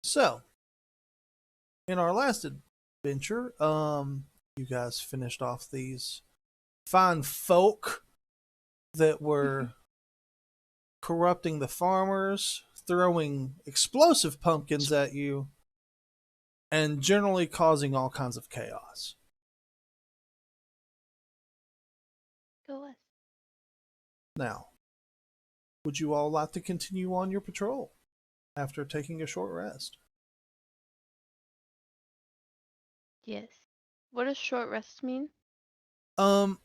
So, in our last adventure, you guys finished off these fine folk that were corrupting the farmers, throwing explosive pumpkins at you, and generally causing all kinds of chaos. Go us. Now, would you all like to continue on your patrol after taking a short rest? Yes. What does short rest mean? Um,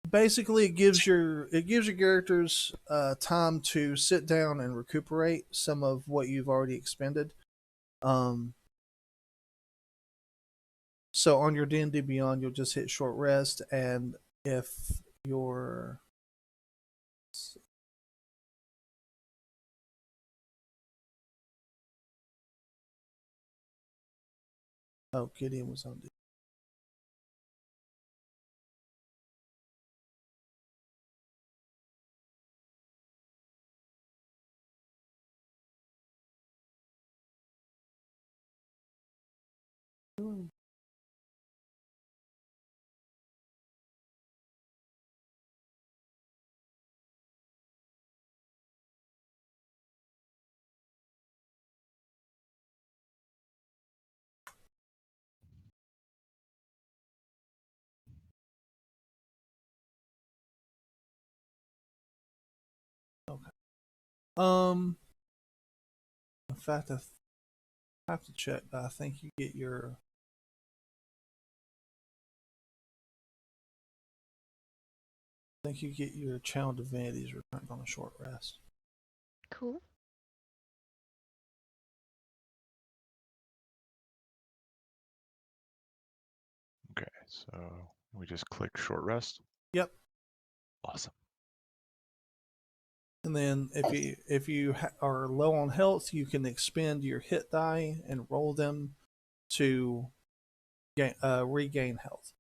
basically, it gives your characters time to sit down and recuperate some of what you've already expended. Um, so on your D&D Beyond, you'll just hit short rest, and if your oh, Gideon was on. Okay. In fact, I have to check, but I think you get your channel divinities returned on a short rest. Cool. Okay, so we just click short rest. Yep. Awesome. And then if you are low on health, you can expend your hit die and roll them to regain health.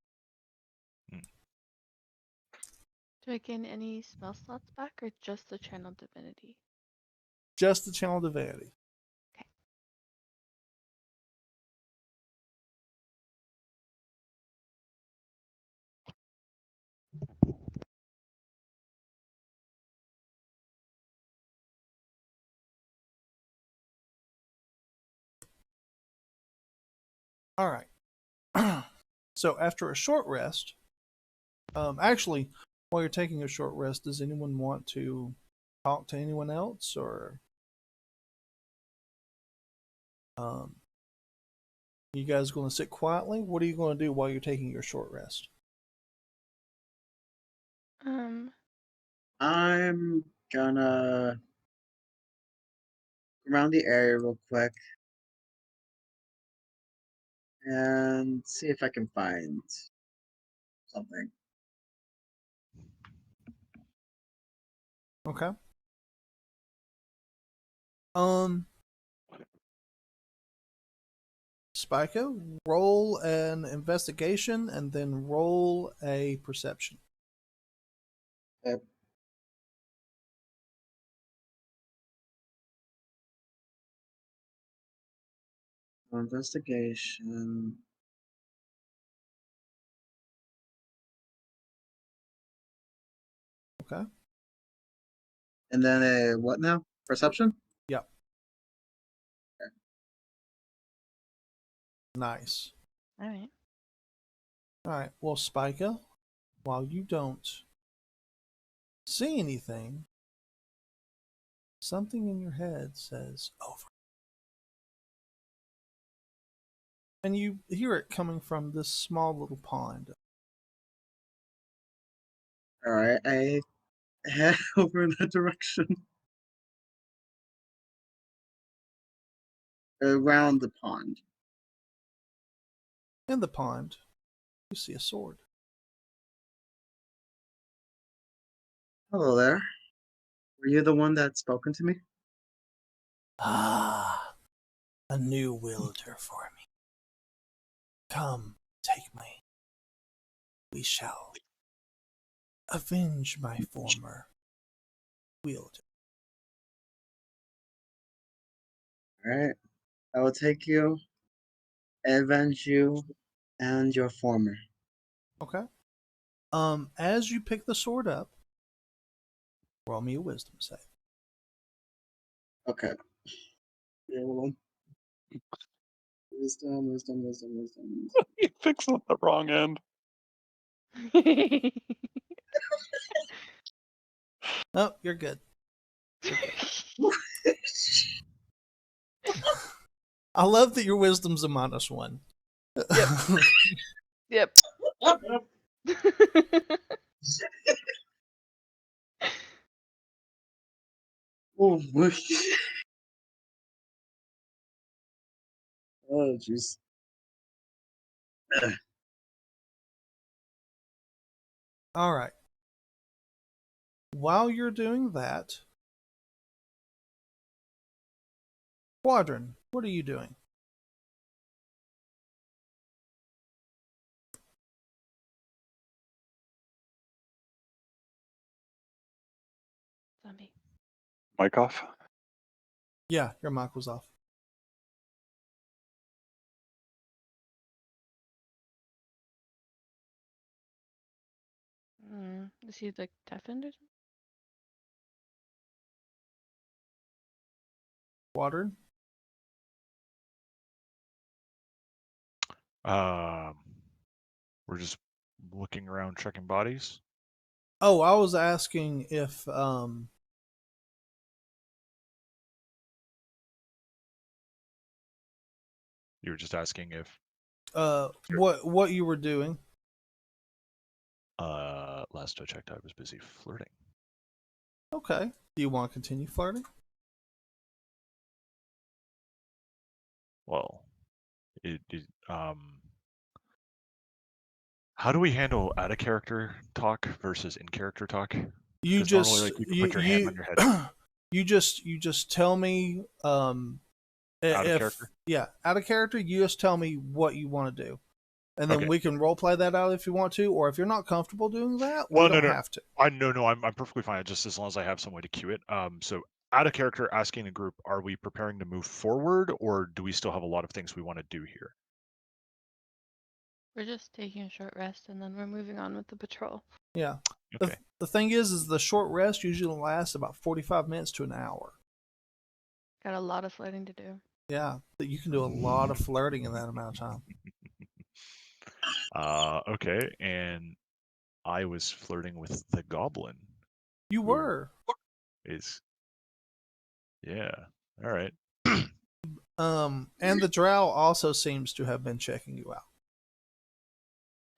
Do I gain any spell slots back or just the channel divinity? Just the channel divinity. Okay. All right. So after a short rest, actually, while you're taking a short rest, does anyone want to talk to anyone else, or um, you guys going to sit quietly? What are you going to do while you're taking your short rest? I'm gonna around the area real quick and see if I can find something. Okay. Um, Spiko, roll an investigation and then roll a perception. Yep. Investigation. Okay. And then a what now? Perception? Yep. Nice. All right. All right. Well, Spika, while you don't see anything, something in your head says over. And you hear it coming from this small little pond. Alright, I head over in that direction. Around the pond. In the pond, you see a sword. Hello there. Were you the one that's spoken to me? Ah, a new wielder for me. Come, take me. We shall avenge my former wielder. Alright. I will take you, avenge you, and your former. Okay. As you pick the sword up, roll me a wisdom save. Okay. Wisdom, wisdom, wisdom, wisdom. You fixed on the wrong end. Oh, you're good. I love that your wisdom's a -1. Yep. Oh, oh, jeez. All right. While you're doing that, Quadrant, what are you doing? Zombie. Mic off. Yeah, your mic was off. Is he like deafened or something? Quadrant? We're just looking around, checking bodies. Oh, I was asking if You were just asking if what you were doing. last I checked I was busy flirting. Okay. Do you want to continue flirting? Well, how do we handle out of character talk versus in character talk? You 'Cause normally, just like, you can put your hand on your head. you just tell me Out of if character? yeah, out of character, you just tell me what you want to do. And then Okay. we can role play that out if you want to, or if you're not comfortable doing that, Well, we don't no. have to. No, I'm perfectly fine, just as long as I have some way to cue it. So out of character, asking the group, are we preparing to move forward, or do we still have a lot of things we want to do here? We're just taking a short rest and then we're moving on with the patrol. Yeah. Okay. The thing is the short rest usually lasts about 45 minutes to an hour. Got a lot of flirting to do. Yeah, but you can do a lot of flirting in that amount of time. Okay, and I was flirting with the goblin. You Who were. Yeah. All right. And the drow also seems to have been checking you out.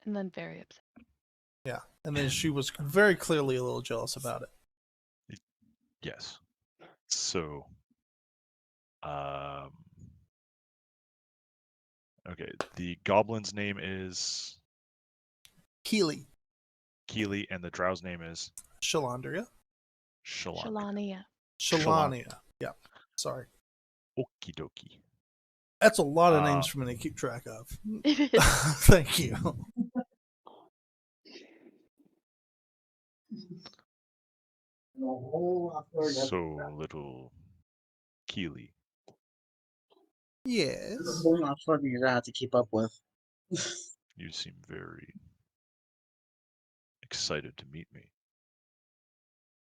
And then very upset. Yeah, and then she was very clearly a little jealous about it. Yes. So, okay, the goblin's name is Keely. Keely, and the drow's name is Shalandria. Shalania. Shalania. Yeah. Sorry. Okie dokie. That's a lot of names for me to keep track of. It is. Thank you. So, little Keely, Yes. There's a whole lot of flirting you're gonna have to keep up with. you seem very excited to meet me.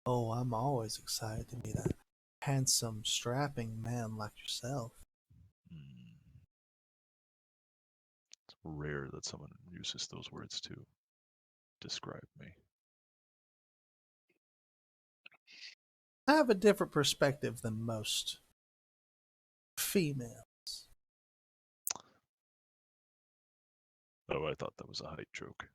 Oh, I'm always excited to meet a handsome, strapping man like yourself. Hmm. It's rare that someone uses those words to describe me. I have a different perspective than most females. Oh, I thought that was a height joke.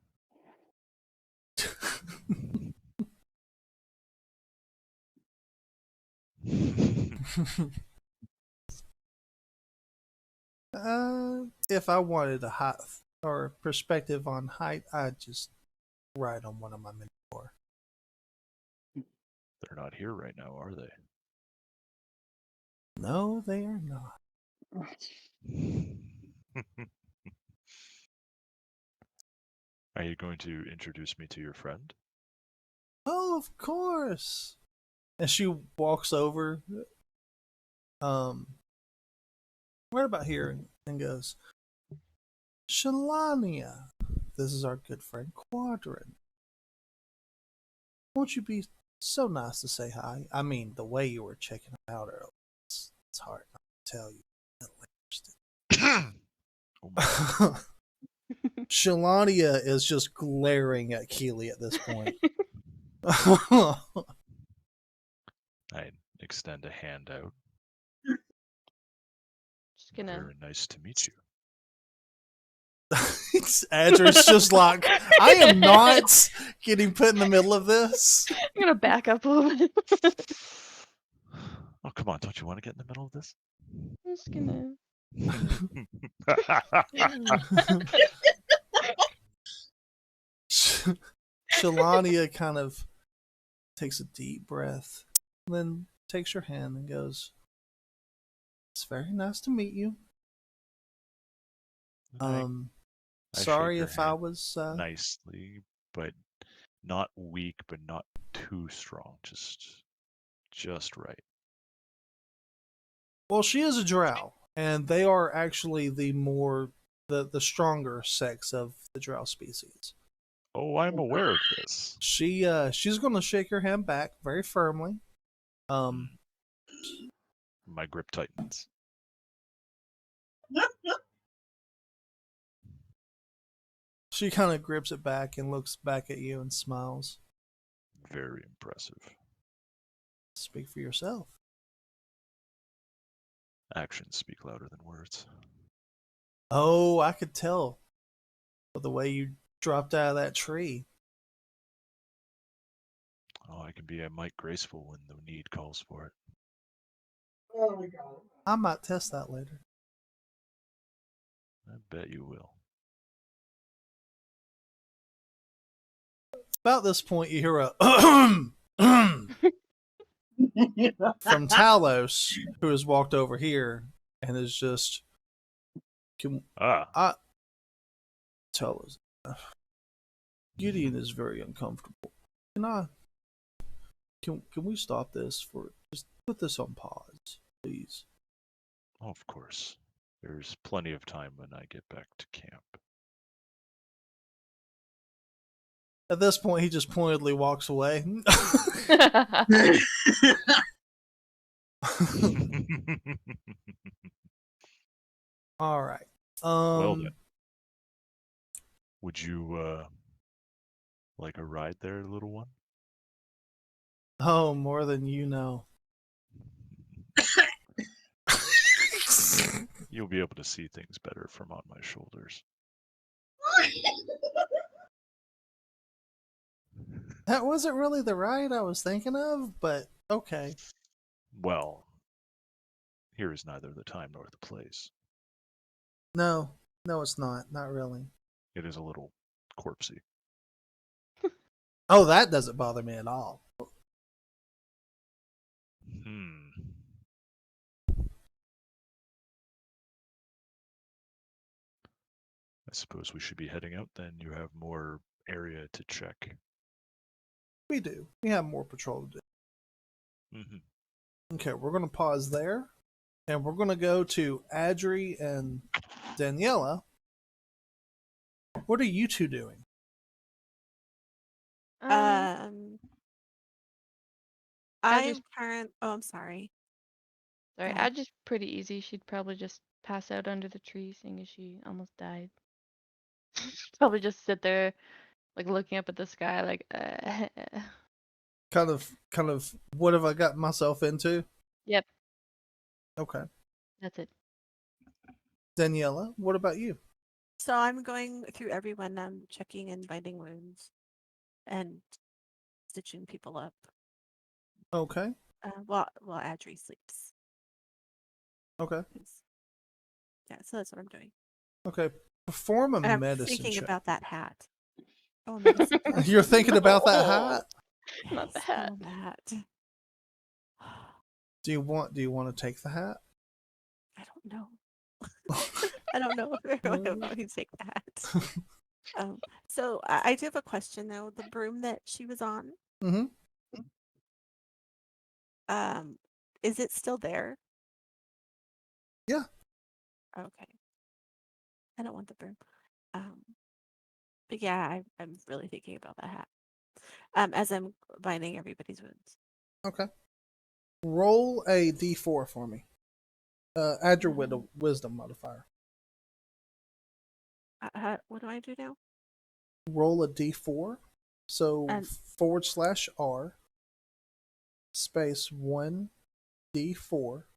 If I wanted a height or perspective on height, I'd just ride on one of my mentor. They're not here right now, are they? No, they are not. Are you going to introduce me to your friend? Oh, of course. And she walks over. right about here and goes, Shalania, this is our good friend Quadrant. Won't you be so nice to say hi? I mean, the way you were checking out earlier, it's hard not to tell you. Oh my God. Shalania is just glaring at Keely at this point. I extend a hand out. Just gonna. Very nice to meet you. Adri's just like, I am not getting put in the middle of this. I'm gonna back up a little bit. Oh, come on. Don't you want to get in the middle of this? I'm just gonna. Shalania kind of takes a deep breath, then takes your hand and goes, "It's very nice to meet you. I Sorry shake your if I hand was nicely, but not weak, but not too strong. Just right. Well, she is a drow, and they are actually the stronger sex of the drow species. Oh, I'm aware of this. She's gonna shake your hand back very firmly. My grip tightens. She kind of grips it back and looks back at you and smiles. Very impressive. Speak for yourself. Actions speak louder than words. Oh, I could tell by the way you dropped out of that tree. Oh, I can be a mite graceful when the need calls for it. Oh my god. I might test that later. I bet you will. About this point, you hear a from Talos, who has walked over here and is just. Can I Talos? Gideon is very uncomfortable. Can we stop this for just put this on pause, please? Of course. There's plenty of time when I get back to camp. At this point, he just pointedly walks away. All right. Well then. Would you like a ride there, little one? Oh, more than you know. You'll be able to see things better from on my shoulders. That wasn't really the ride I was thinking of, but okay. Well, here is neither the time nor the place. No, it's not. Not really. It is a little corpsey. Oh, that doesn't bother me at all. I suppose we should be heading out then. You have more area to check. We do. We have more patrol to do. Mm-hmm. Okay, we're going to pause there, and we're going to go to Adri and Daniela. What are you two doing? Adri's- I'm sorry. Sorry, Go ahead. Adri's pretty easy. She'd probably just pass out under the tree, seeing as she almost died. Probably just sit there, like looking up at the sky, like. Kind of. What have I got myself into? Yep, Okay, that's it. Daniela, what about you? So I'm going through everyone, checking and binding wounds and stitching people up. Okay, While Adri sleeps. okay, Yeah, so that's what I'm doing. okay. Perform a And I'm medicine thinking check. about that hat. Oh, medicine. You're thinking about that hat. Not the Yes, hat. oh, that. Do you want to take the hat? I don't know. I don't know if I want to take that. So I do have a question though. The broom that she was on, Mm-hmm. is it still there? Yeah. Okay. I don't want the broom. But yeah, I'm really thinking about that hat. As I'm binding everybody's wounds. Okay. Roll a d4 for me. Add your Um, wisdom modifier. what do I do now? Roll a d4. So And /R space 1d4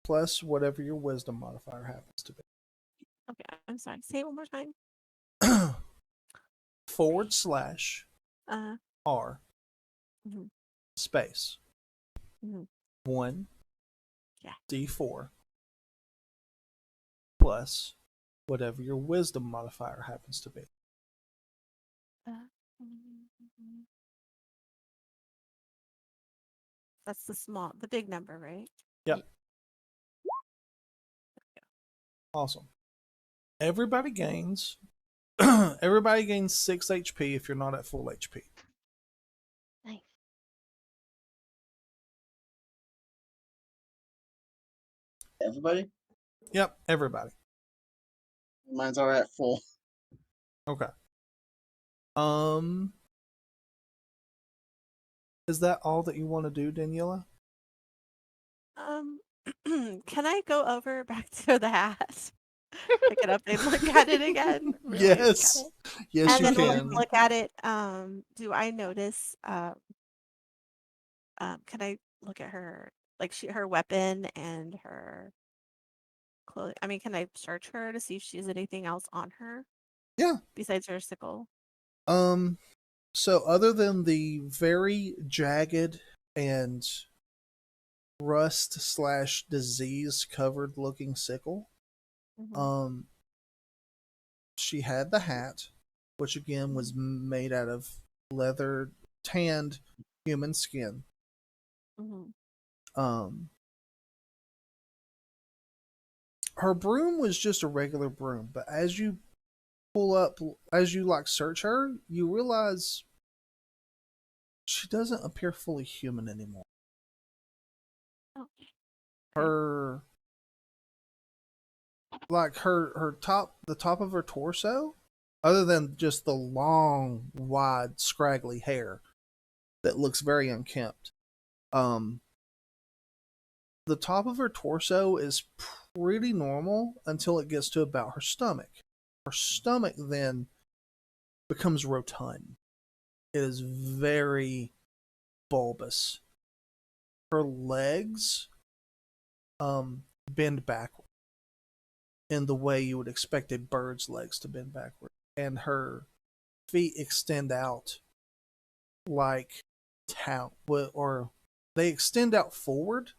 plus whatever your wisdom modifier happens to be. okay, I'm sorry. Say it one more time. /R Mhm, space mhm. 1 Yeah. d4 plus whatever your wisdom modifier happens to be. Mhm. That's the big number, right? Yep. Awesome. Everybody gains 6 HP if you're not at full HP. Nice. Everybody? Yep, everybody. Mine's already at full. Okay. Is that all that you want to do, Daniela? Can I go over back to the hat? Pick it up and look at it again. Really look at Yes. it. Yes, And you then can. look at it. Do I notice? Can I look at her, like her weapon and her clothing? I mean, can I search her to see if she has anything else on her Yeah. besides her sickle? So other than the very jagged and rust/disease covered looking sickle, Mhm. she had the hat, which again was made out of leather tanned human skin. Mhm. Her broom was just a regular broom, but as you search her, you realize she doesn't appear fully human anymore. Oh, Her the top of her torso, other than just the long, wide, scraggly hair that looks very unkempt. The top of her torso is pretty normal until it gets to about her stomach. Her stomach then becomes rotund. It is very bulbous. Her legs bend backward in the way you would expect a bird's legs to bend backward, and her feet extend out like or they extend out forward.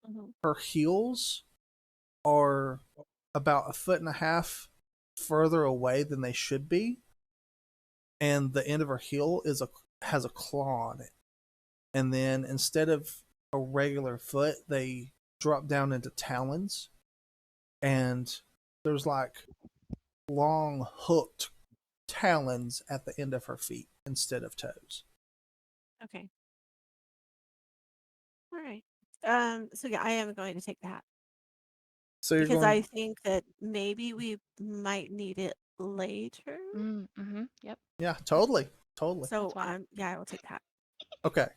Mhm. Her heels are about 1.5 feet further away than they should be, and the end of her heel has a claw on it. And then instead of a regular foot, they drop down into talons, and there's like long hooked talons at the end of her feet instead of toes. Okay. All right. So yeah, I am going to take the hat So you're because I going, think that maybe we might need it later. Yep. yeah, totally. So That's why. yeah, I will take the hat. Okay.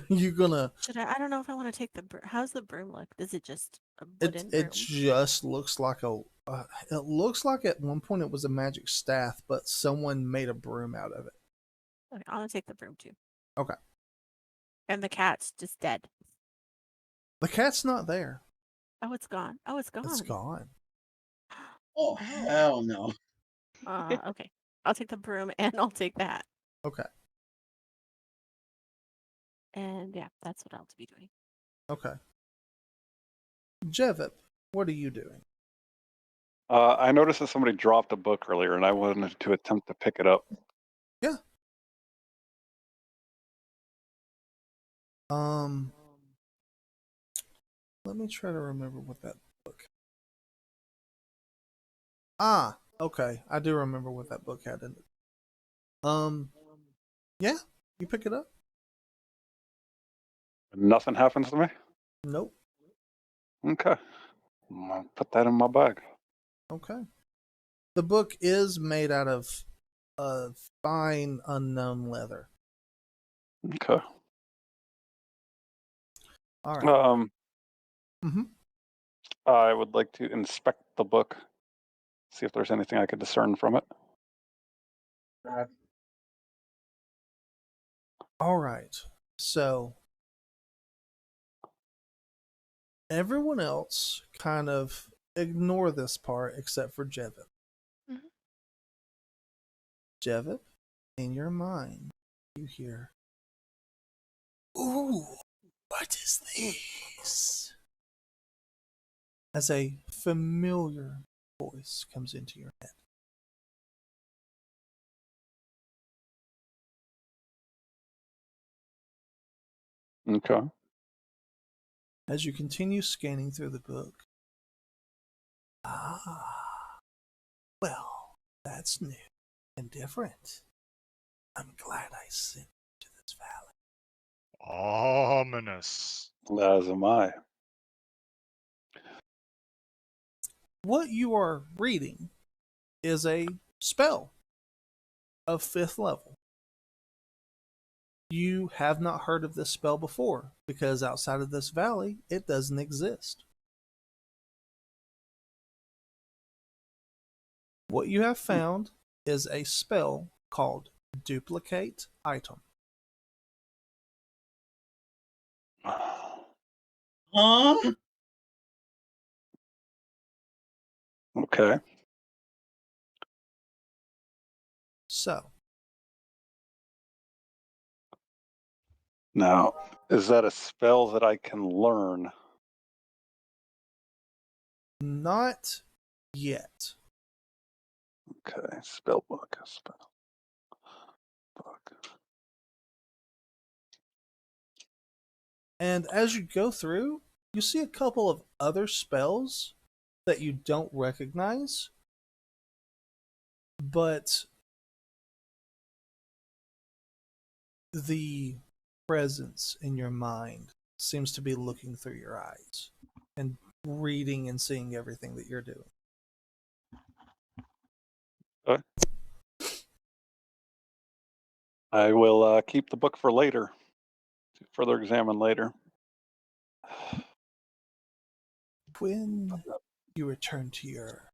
You're gonna, Should I? I don't know if I want to take the broom. How's the broom look? Is it just a it, wooden it broom? just looks like it looks like at one point it was a magic staff, but someone made a broom out of it. Okay, I'll take the broom too. Okay. And the cat's just dead. The cat's not there. Oh, it's gone. Oh, it's gone. It's gone. Oh, hell no. Okay. I'll take the broom and I'll take the hat. Okay. And yeah, that's what I'll be doing. Okay. Jevip, what are you doing? I noticed that somebody dropped a book earlier, and I wanted to attempt to pick it up. Yeah. Let me try to remember what that book. Ah, okay. I do remember what that book had in it. Yeah, you pick it up. Nothing happens to me. Nope. Okay. I'll put that in my bag. Okay. The book is made out of fine unknown leather. Okay. All right. Mm-hmm. I would like to inspect the book, see if there's anything I could discern from it. All right. So everyone else kind of ignore this part except for Jevip. Mhm. Jevip, in your mind, you hear, "Ooh, what is this?" As a familiar voice comes into your head. Okay. As you continue scanning through the book, well, that's new and different. I'm glad I sent you to this valley. Ominous. As am I. What you are reading is a spell of 5th level. You have not heard of this spell before because outside of this valley, it doesn't exist. What you have found is a spell called Duplicate Item. Huh? Okay. So, Now, is that a spell that I can learn? not yet. Okay. Spell book. Spell book. And as you go through, you see a couple of other spells that you don't recognize, but the presence in your mind seems to be looking through your eyes and reading and seeing everything that you're doing. Okay. I will keep the book for later, to further examine later. When you return to your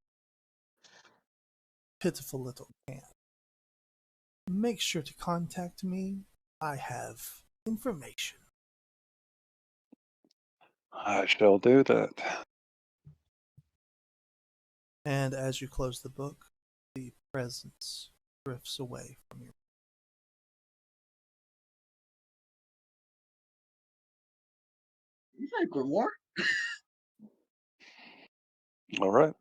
pitiful little camp, make sure to contact me. I have information. I shall do that. And as you close the book, the presence drifts away from you. You said Grimoire? All right.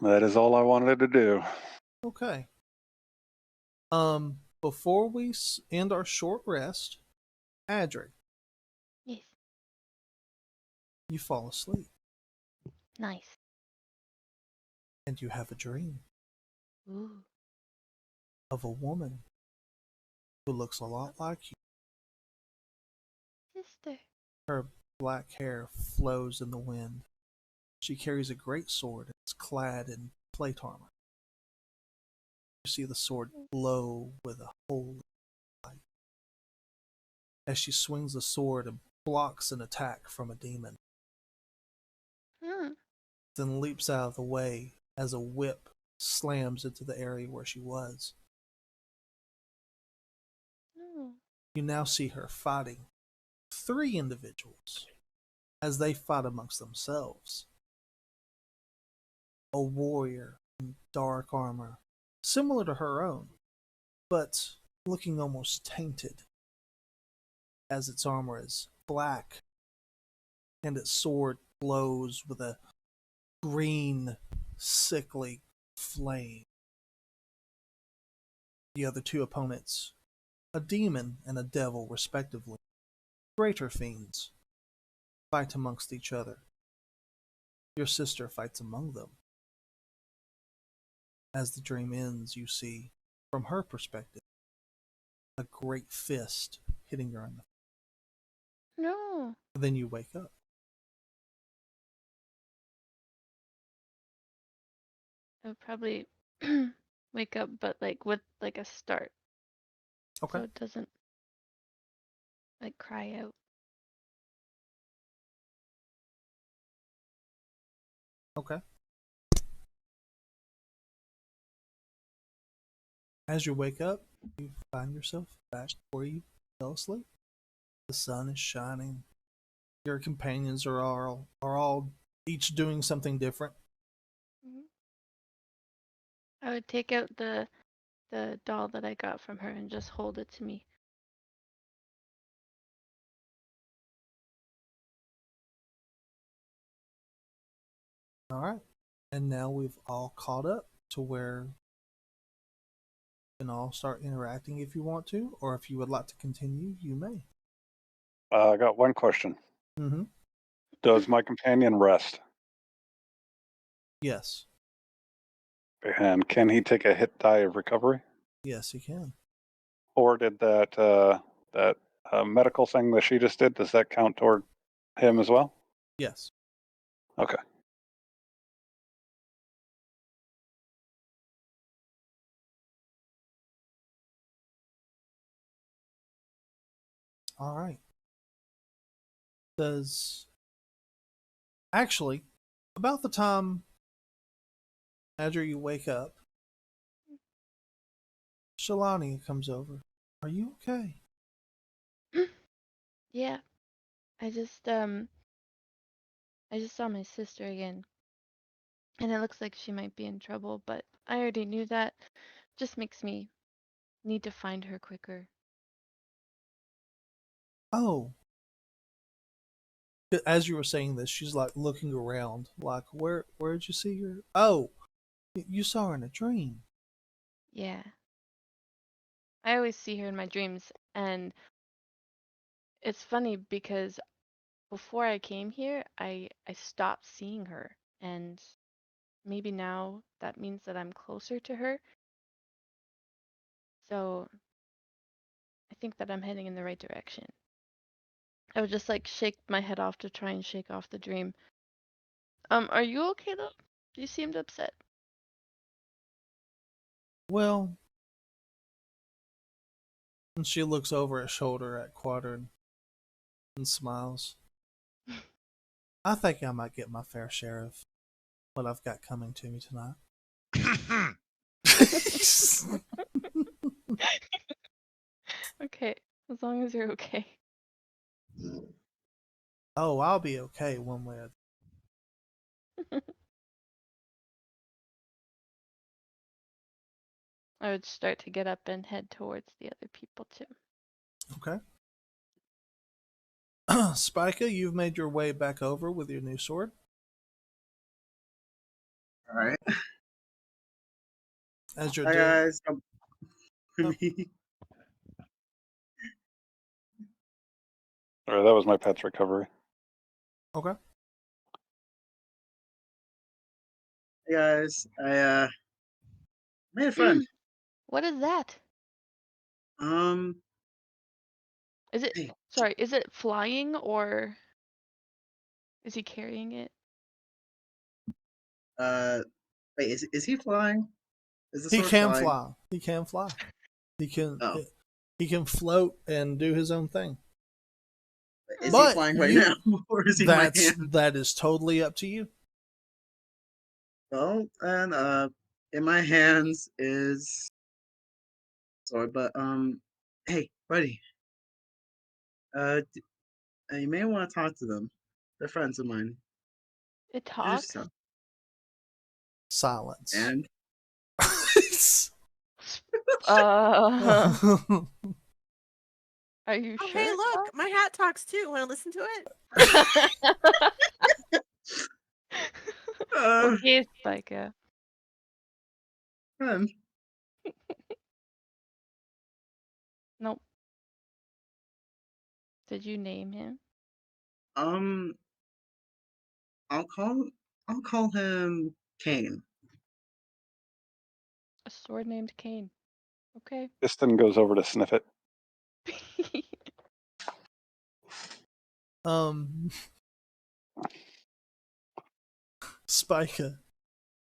That is all I wanted to do. Okay. Before we end our short rest, Adric, Yes. you fall asleep Nice. and you have a dream Ooh. of a woman who looks a lot like you. Sister. Her black hair flows in the wind. She carries a great sword and is clad in plate armor. You see the sword glow with a holy light. As she swings the sword and blocks an attack from a demon, Hmm. then leaps out of the way as a whip slams into the area where she was. Oh. You now see her fighting 3 individuals as they fight amongst themselves. A warrior in dark armor, similar to her own, but looking almost tainted, as its armor is black and its sword glows with a green, sickly flame. The other 2 opponents, a demon and a devil, respectively, greater fiends, fight amongst each other. Your sister fights among them. As the dream ends, you see, from her perspective, a great fist hitting her in the No. Then you wake up. I would probably wake up, but like with like a start, Okay. so it doesn't like cry out. Okay. As you wake up, you find yourself back where you fell asleep. The sun is shining. Your companions are all each doing something different. Mhm. I would take out the doll that I got from her and just hold it to me. All right. And now we've all caught up to where you can all start interacting if you want to, or if you would like to continue, you may. I got one question. Mm-hmm. Does my companion rest? Yes. And can he take a hit die of recovery? Yes, you can. Or did that medical thing that she just did, does that count toward him as well? Yes. Okay. All right. Does actually about the time after you wake up, Shalani comes over. Are you okay? Yeah. I just saw my sister again. And it looks like she might be in trouble, but I already knew that. Just makes me need to find her quicker. Oh. As you were saying this, she's like looking around, like, where'd you see her? Oh, you saw her in a dream. Yeah. I always see her in my dreams, and it's funny because before I came here, I stopped seeing her, and maybe now that means that I'm closer to her. So I think that I'm heading in the right direction. I would just like shake my head off to try and shake off the dream. Are you okay though? You seemed upset. Well, and she looks over her shoulder at Quadrant and smiles. I think I might get my fair share of what I've got coming to me tonight. Okay, as long as you're okay. Oh, I'll be okay one way or I would start to get up and head towards the other people too. okay. Spica, you've made your way back over with your new sword. All right. As you're Hi doing, guys. Oh. All right, that was my pet's recovery. okay. Hey guys. I made a friend. What is that? Um. Is it, Hey. sorry, is it flying or is he carrying it? Wait. Is he flying? Is the He sword can flying? fly. He can fly. He can. Oh. He can float and do his own thing. Is he But flying right you, now, or is he in my hand? that is totally up to you. Well, and in my hands is sword. But hey, buddy. You may want to talk to them. They're friends of mine. It Introduce talks? yourself. Silence. And Uh, are you Oh, sure hey, it look, my hat talks too. Want to listen to it? talks? uh, Okay, Spica. friend. Nope. Did you name him? Um, I'll call I'll call him Kane. A sword named Cain. Okay. Piston goes over to sniff it. Spica,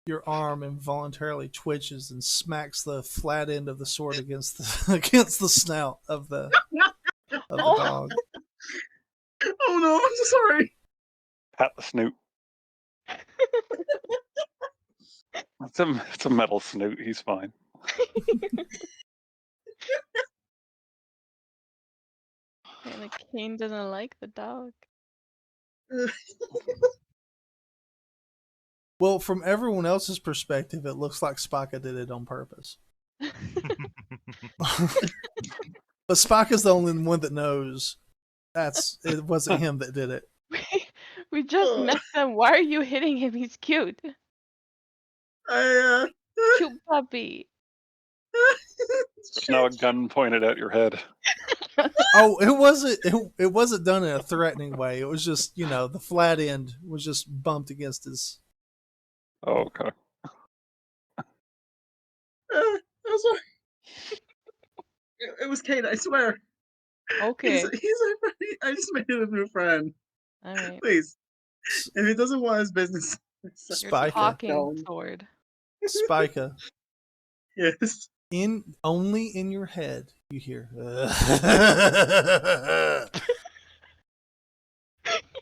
your arm involuntarily twitches and smacks the flat end of the sword against the against the snout of the dog. Oh no, I'm so sorry. Pat the snoot. It's a metal snoot. He's fine. Apparently Kane doesn't like the dog. Well, from everyone else's perspective, it looks like Spica did it on purpose. But Spica's the only one that knows it wasn't him that did it. We just met them. Why are you hitting him? He's cute. Cute puppy. There's now a gun pointed at your head. Oh, it wasn't done in a threatening way. It was just, the flat end was just bumped against his. Oh, okay. I'm sorry. It was Kate, I swear. Okay. He's a friend. I just made him a new friend. All right. Please. If he doesn't want his business. Your Spica. talking sword. Spica. Yes. Only in your head you hear.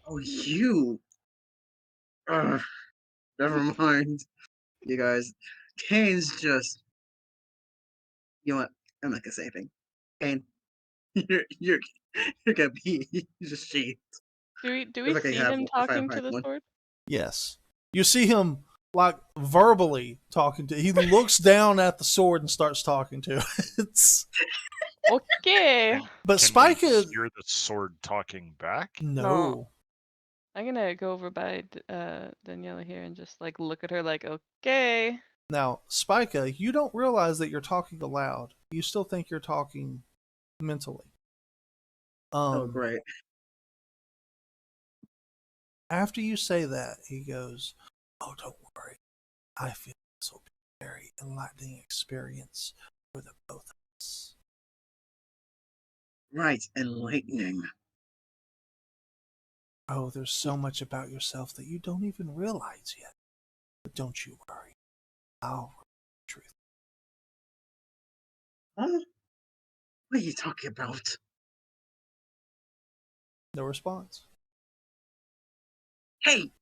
Oh, you. Never mind. You guys. Kane's just. You know what? I'm not gonna say anything. Kane, you're gonna be just sheathed. Do we If I could see have him one- if I talking had to the one. sword? Yes. You see him like verbally talking to. He looks down at the sword and starts talking to it. Okay. But Can Spica. we hear the sword talking back? No. I'm gonna go over by Daniela here and just like look at her like, okay. Now, Spica, you don't realize that you're talking aloud. You still think you're talking mentally. Oh, great. After you say that, he goes, "Oh, don't worry. I feel this will be a very enlightening experience for the both of us." Right, enlightening. Oh, there's so much about yourself that you don't even realize yet. But don't you worry. I'll reveal the truth. Huh? What are you talking about? No response. Hey!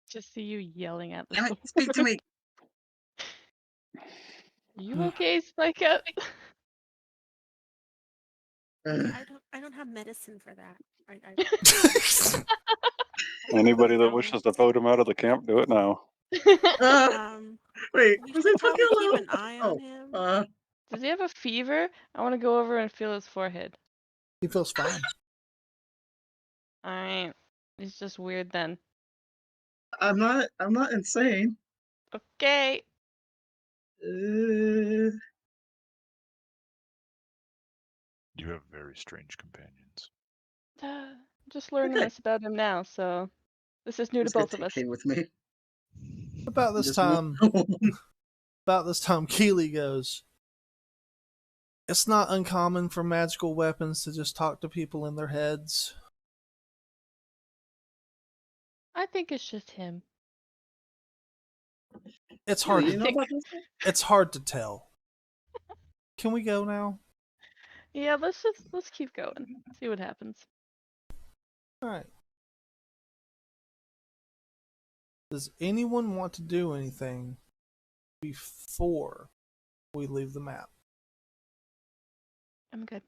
Just see you yelling at the Damn it, sword. speak to me! You okay, Spike Up? I don't have medicine for that. Anybody that No. wishes to vote him out of the camp, do it now. Wait, We was should I talking probably keep aloud? an eye on him. Does he have a fever? I want to go over and feel his forehead. He feels fine. Alright. He's just weird then. I'm not insane. Okay. You have very strange companions. Just learning Okay. this about him now, so this is new to Just gonna both of take us. Kane with me. About this Just time, one- Keely goes, "It's not uncommon for magical weapons to just talk to people in their heads." I think it's just him. It's Keely, hard you to know about this? It's hard to tell. Can we go now? Yeah, let's keep going. See what happens. All right. Does anyone want to do anything before we leave the map? I'm good.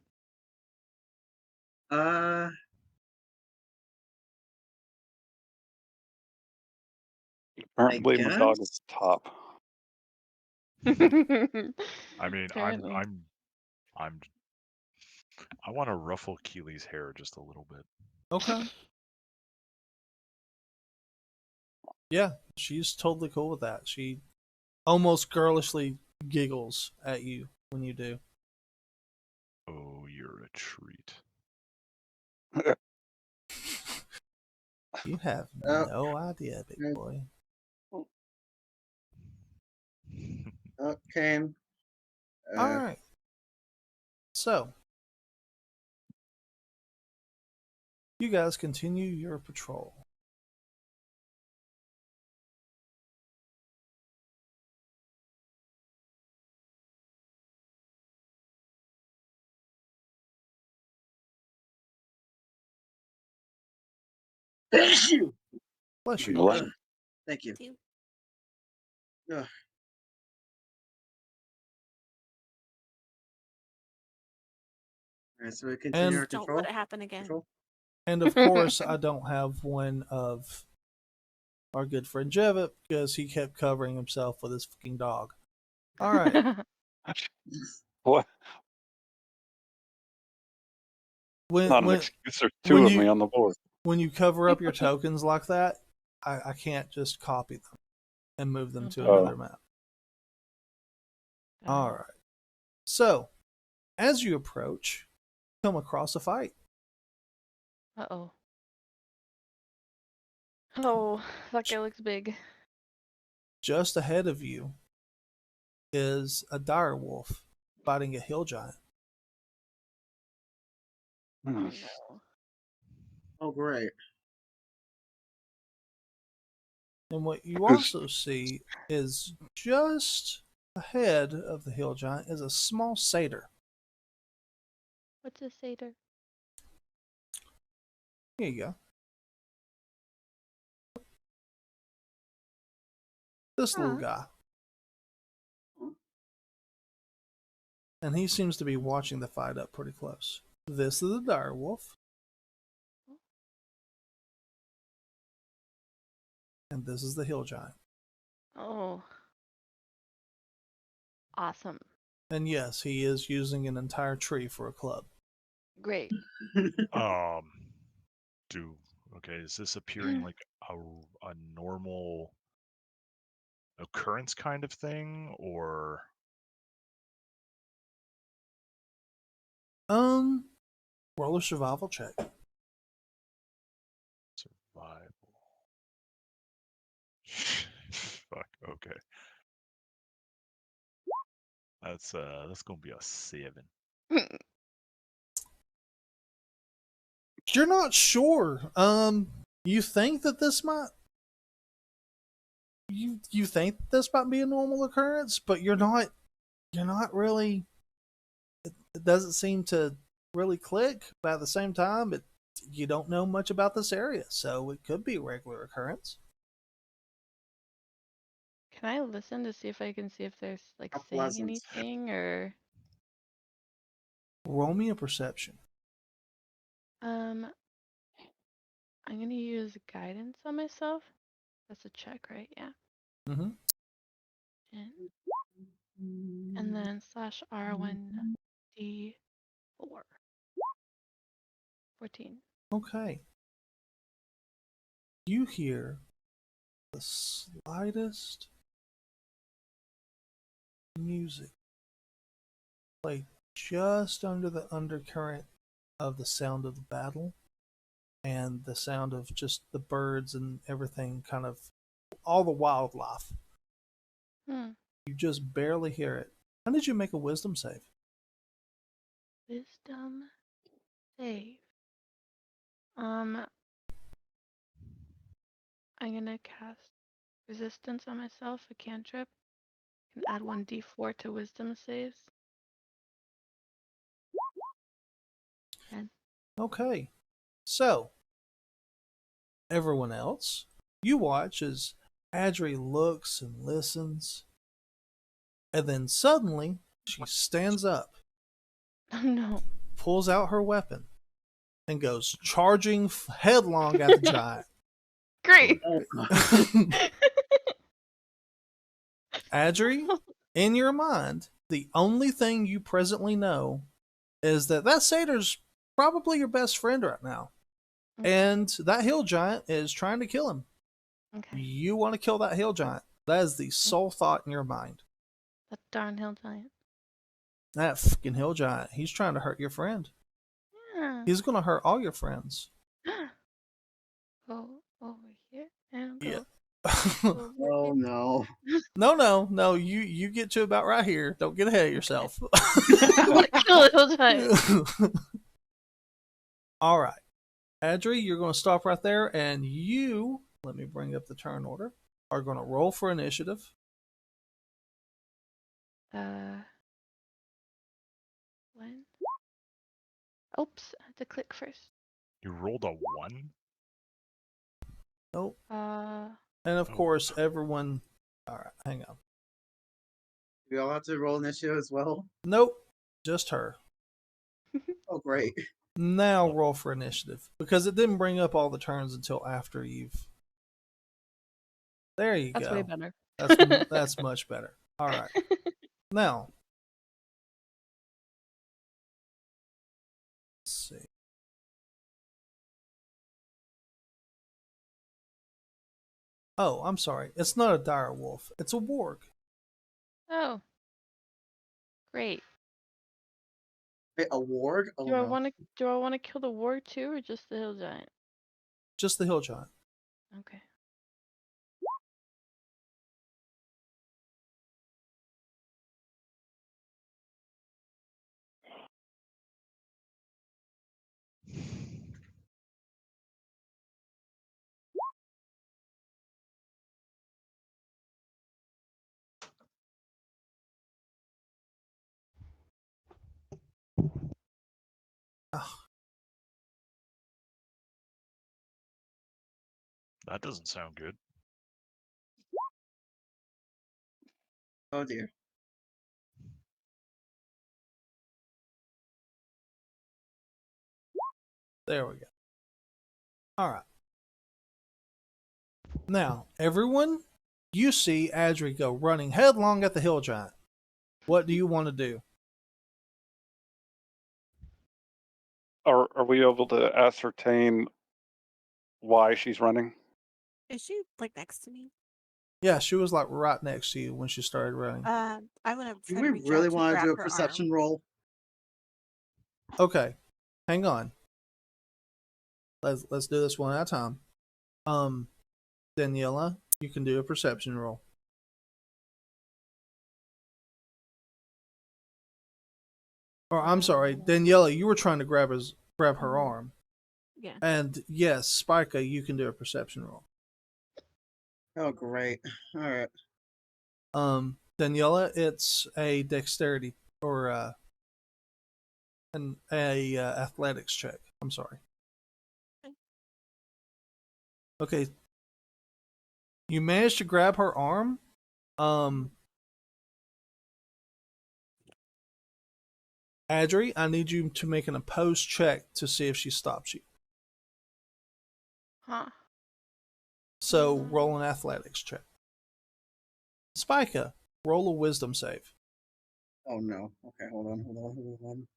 Apparently, my dog is guess. top. I mean, Apparently. I want to ruffle Keely's hair just a little bit. Okay. Yeah, she's totally cool with that. She almost girlishly giggles at you when you do. Oh, you're a treat. You have Oh. no idea, big Mm. boy. Kane. All right. So, you guys continue your patrol. Bless you. Bless you. Bless Thank you. Do Ugh. All right, so we continue And- our Don't control. let it happen again. Control. And of course, I don't have one of our good friend Jevit because he kept covering himself with his fucking dog. All right. What? When Not an when excuse. There's when two of you- me on the board. when you cover up your tokens like that, I can't just copy them and move them to Oh. another map. All right. So, as you approach, come across a fight. Uh-oh. Oh, that guy looks big. Just ahead of you is a dire wolf fighting a hill giant. Oh Hmm. no. Oh, great. And what you also see is just ahead of the hill giant is a small satyr. What's a satyr? Here you go. This little Huh. guy. And he seems to be watching the fight up pretty close. This is the dire wolf. And this is the hill giant. Oh. Awesome. And yes, he is using an entire tree for a club. Great. Okay, is this appearing like a normal occurrence kind of thing, or Roll a survival check. survival? Fuck. Okay. That's gonna be a 7. You're not sure. You think that this might you think this might be a normal occurrence, but you're not really, it doesn't seem to really click, but at the same time you don't know much about this area, so it could be a regular occurrence. Can I listen to see if I can see if there's like How saying pleasant. anything or Roll me a perception. I'm gonna use guidance on myself. That's a check, right? Yeah. Mm-hmm. And then slash R1D4. 14. Okay. You hear the slightest music play just under the undercurrent of the sound of the battle and the sound of just the birds and everything, kind of all the wildlife. Hmm. You just barely hear it. How did you make a wisdom save? Wisdom save. I'm gonna cast resistance on myself, a cantrip. Can add 1d4 to wisdom saves. And Okay. So, everyone else, you watch as Adri looks and listens, and then suddenly she stands up, oh no. pulls out her weapon, and goes charging headlong at the giant. Great. Oh, God. Adri, in your mind, the only thing you presently know is that satyr's probably your best friend right now. Okay. And that hill giant is trying to kill him. Okay. You want to kill that hill giant. That is the sole thought in your mind. That darn hill giant. That fucking hill giant. He's trying to hurt your friend. Yeah. He's going to hurt all your friends. Go over here and go. Yeah. over Oh, no. No. You get to about right here. Don't get ahead of yourself. I want to kill the hill But All right. Adri, you're going to stop right there, and you, let me bring up the turn order, are going to roll for initiative. when? Oops, I had to click first. You rolled a 1? Nope. Uh, And of Oh. course, everyone. All right, hang on. We all have to roll initiative as well. Nope, just her. Oh, great. Now roll for initiative because it didn't bring up all the turns until after you've. There you that's go. way better. That's much better. All right. Now, let's see. Oh, I'm sorry. It's not a dire wolf. It's a warg. Oh, great. Wait, a warg? Oh Do I no. want to kill the warg too, or just the hill giant? Just the hill giant. Okay. Oh, That doesn't sound good. Oh dear. there we go. All right. Now, everyone, you see Adri go running headlong at the hill giant. What do you want to do? Are we able to ascertain why she's running? Is she like next to me? Yeah, she was like right next to you when she started running. I want to Do try we to reach really out to want to grab do a her perception arm. roll? Okay, hang on. Let's do this one at a time. Daniela, you can do a perception roll. Or I'm sorry, Daniela, you were trying to grab her arm. Yeah. And yes, Spica, you can do a perception roll. Oh great. Alright. Daniela, it's a dexterity or athletics check. I'm sorry. Okay. You managed to grab her arm. Adri, I need you to make an opposed check to see if she stops you. Huh. So roll an athletics check. Spica, roll a wisdom save. Oh no. Okay, hold on.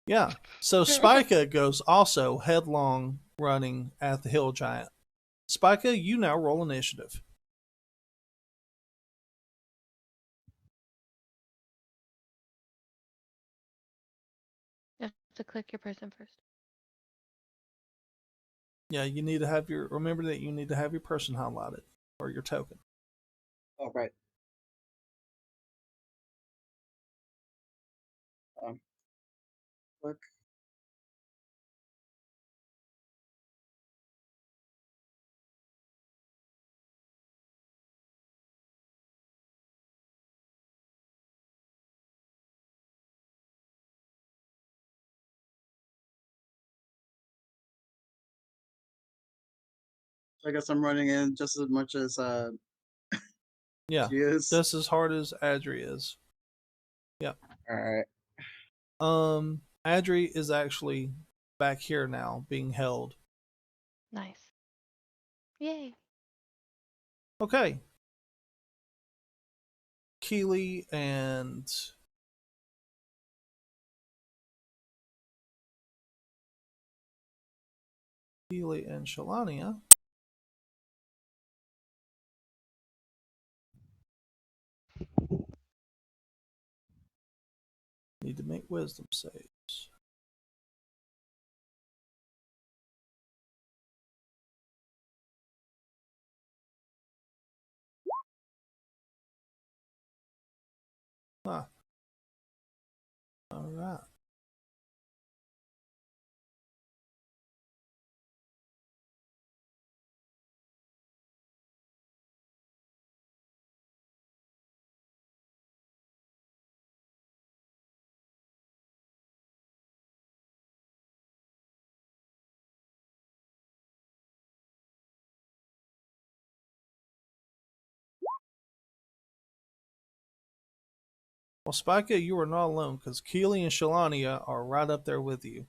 Yeah. So Spica goes also headlong running at the hill giant. Spica, you now roll initiative. You have to click your person first. Yeah, you need to have remember that you need to have your person highlighted or your token. Oh right. Click. I guess I'm running in just as much as Yeah. she is. Just as hard as Adri is. Yeah. Alright. Adri is actually back here now, being held. Nice. Yay. Okay. Keely and Shalania need to make wisdom saves. All right. Well, Spica, you are not alone because Keely and Shalania are right up there with you.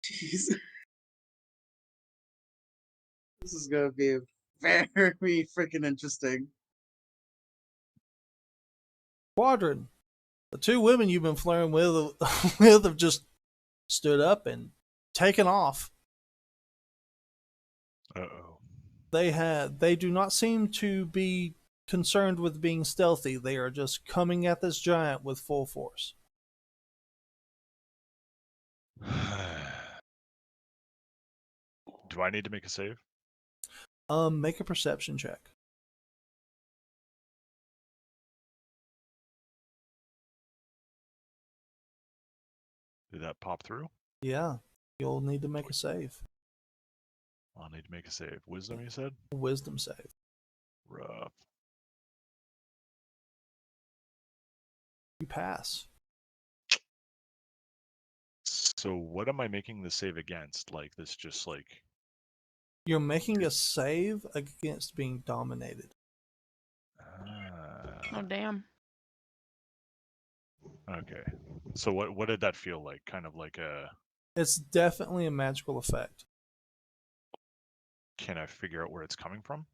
Jeez. This is gonna be very freaking interesting. Quadrant, the two women you've been flirting with, with have just stood up and taken off. Uh-oh. They do not seem to be concerned with being stealthy. They are just coming at this giant with full force. Do I need to make a save? Make a perception check. Did that pop through? Yeah, you'll need to make a save. I'll need to make a save. Wisdom, you said? A wisdom save. Rough. You pass. So what am I making the save against? Like this just like... You're making a save against being dominated. Oh, damn. Okay. So what did that feel like? Kind of like a... It's definitely a magical effect. Can I figure out where it's coming from?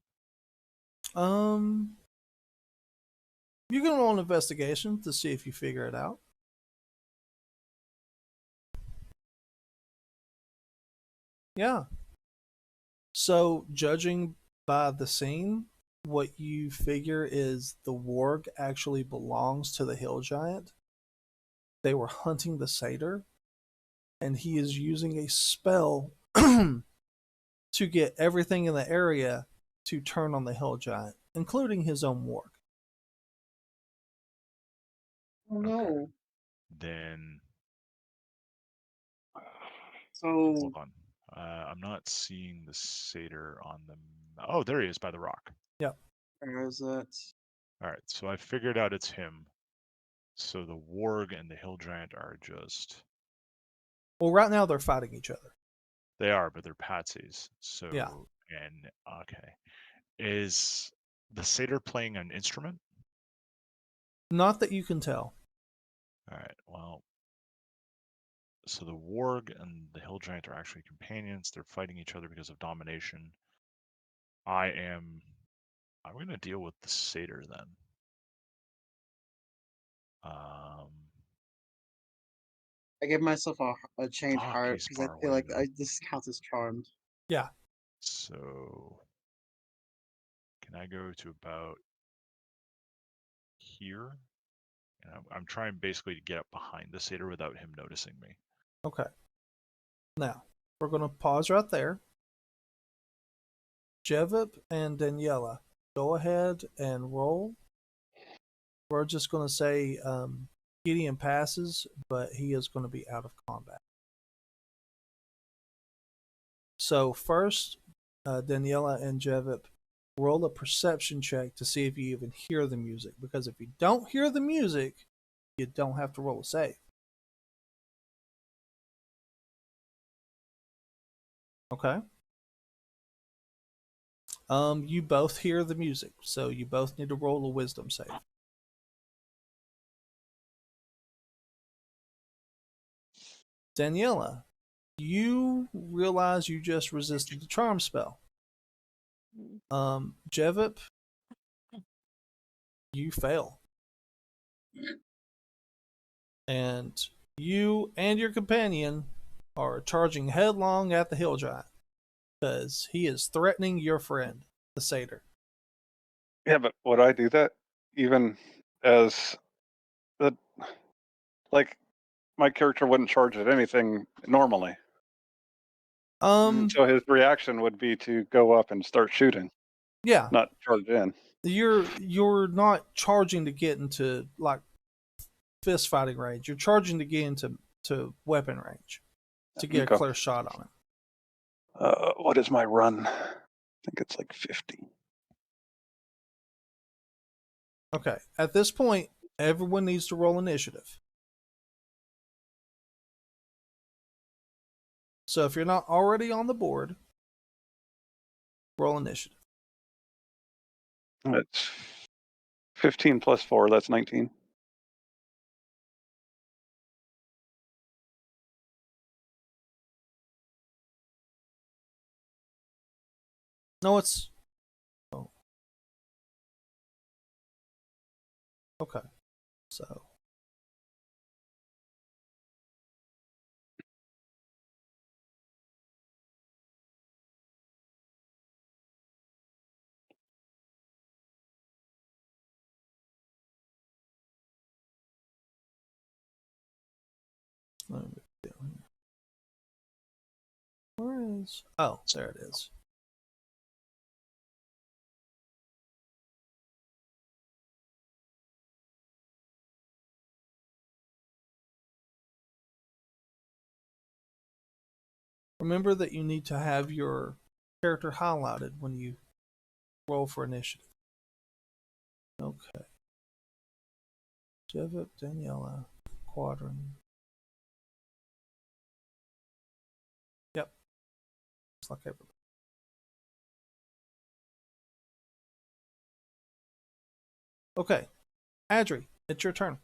You can roll an investigation to see if you figure it out. Yeah. So, judging by the scene, what you figure is the warg actually belongs to the hill giant. They were hunting the satyr, and he is using a spell to get everything in the area to turn on the hill giant, including his own warg. Oh no. Then... So Hold on. I'm not seeing the satyr on the... Oh, there he is by the rock. Yep. where is it? Alright, so I figured out it's him. So the warg and the hill giant are just... Well, right now they're fighting each other. They are, but they're patsies. So... Yeah. And, okay. Is the satyr playing an instrument? Not that you can tell. Alright, well... So the warg and the hill giant are actually companions. They're fighting each other because of domination. I'm going to deal with the satyr then. I give myself a chained Fuck, heart he's because I far feel away, like though. this counts as charmed. Yeah. So can I go to about here? And I'm trying basically to get up behind the satyr without him noticing me. Okay. Now, we're going to pause right there. Jevip and Daniela, go ahead and roll. We're just going to say Gideon passes, but he is going to be out of combat. So first, Daniela and Jevip, roll a perception check to see if you even hear the music. Because if you don't hear the music, you don't have to roll a save. Okay. You both hear the music, so you both need to roll a wisdom save. Daniela, you realize you just resisted the charm spell. Jevip, you fail. And you and your companion are charging headlong at the hill giant because he is threatening your friend, the satyr. Yeah, but would I do that even as the like my character wouldn't charge at anything normally? So his reaction would be to go up and start shooting, Yeah, not charge in. you're not charging to get into like fist fighting range. You're charging to get into weapon range to get Okay. a clear shot on him. What is my run? I think it's like 50. Okay. At this point, everyone needs to roll initiative. So if you're not already on the board, roll initiative. It's 15 plus 4. That's 19. No, it's. Oh. Okay. So. Let me get down here. Where is. Oh, there it is. Remember that you need to have your character highlighted when you roll for initiative. Okay. Jevip, Daniela, Quadrin. Yep. Looks like everybody. Okay. Adri, it's your turn.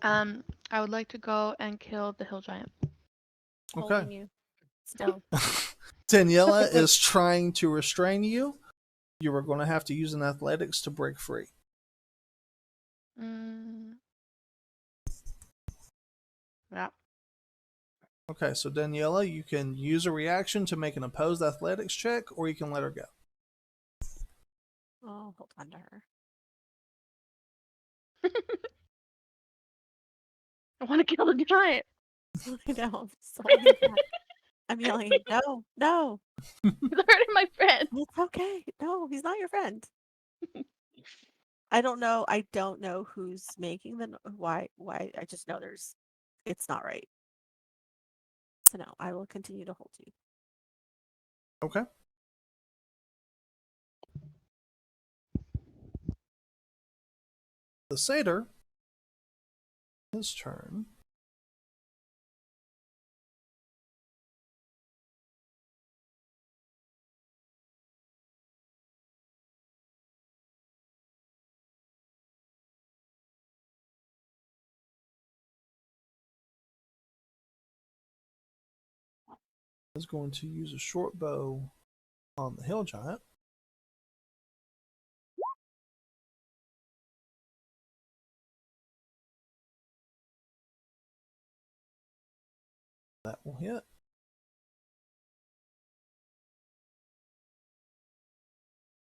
I would like to go and kill the hill giant. Okay. Holding you still. Daniela is trying to restrain you. You are going to have to use an athletics to break free. Yeah. Okay, so Daniela, you can use a reaction to make an opposed athletics check, or you can let her go. Oh, hold on to her. I want to kill the giant. I know. I'm just holding back. I'm yelling, no, no. He's hurting my friend. It's okay. No, he's not your friend. I don't know. I don't know who's making the why. I just know it's not right. So no, I will continue to hold you. Okay. The satyr, his turn. Is going to use a short bow on the hill giant. That will hit.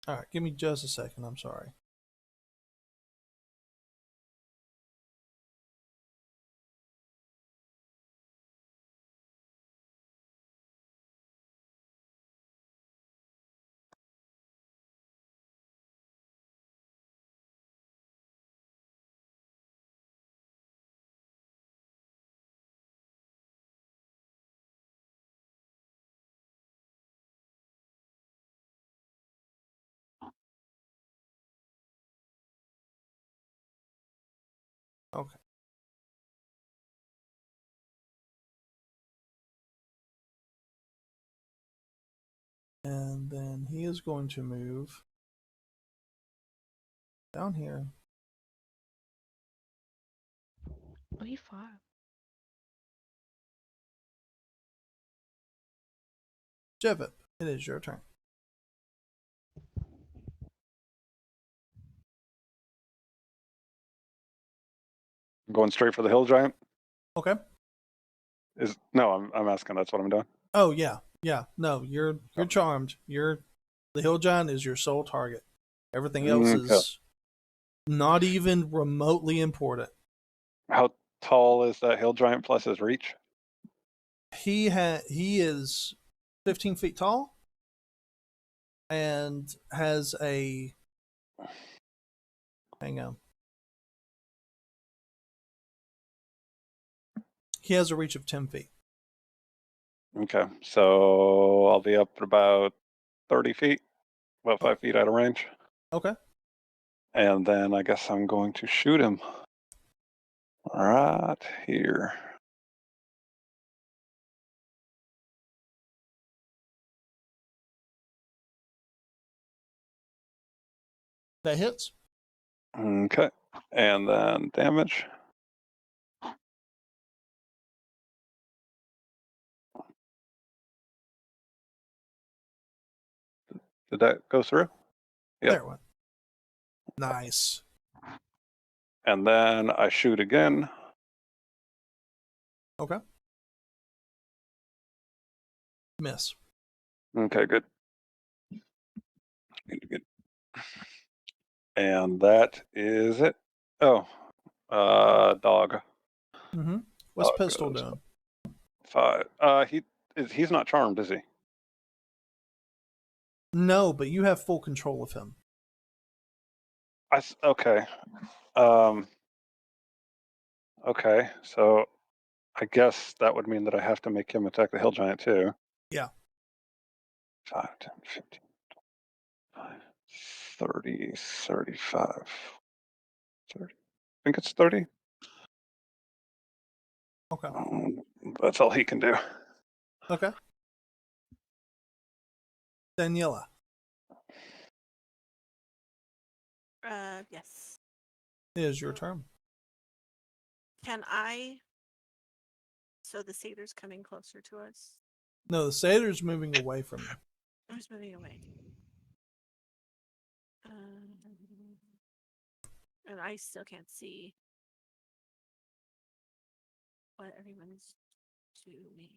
All right, give me just a second. I'm sorry. Okay. And then he is going to move down here. Oh, he fought. Jevip, it is your turn. I'm going straight for the hill giant. Okay. I'm asking. That's what I'm doing. Oh yeah, yeah. No, you're charmed. The hill giant is your sole target. Everything else is not even remotely important. How tall is that hill giant plus his reach? He is 15 feet tall and has a. Hang on. He has a reach of 10 feet. Okay, so I'll be up at about 30 feet, about 5 feet out of range. Okay. And then I guess I'm going to shoot him right here. That hits. Okay, and then damage. Did that go through? Yep. There it went. Nice. And then I shoot again. Okay. Miss. Okay, good. Good. And that is it. Oh, dog. Mm-hmm. What's Dog Pistol goes doing? 5. He's not charmed, is he? No, but you have full control of him. Okay. Okay, so I guess that would mean that I have to make him attack the hill giant too. Yeah. 5, 10, 15, 30, 35, 30. I think it's 30. Okay. That's all he can do. Okay. Daniela. Yes. It is your turn. Can I? So the satyr's coming closer to us. No, the satyr's moving away from you. I'm just moving away. And I still can't see what everyone's doing.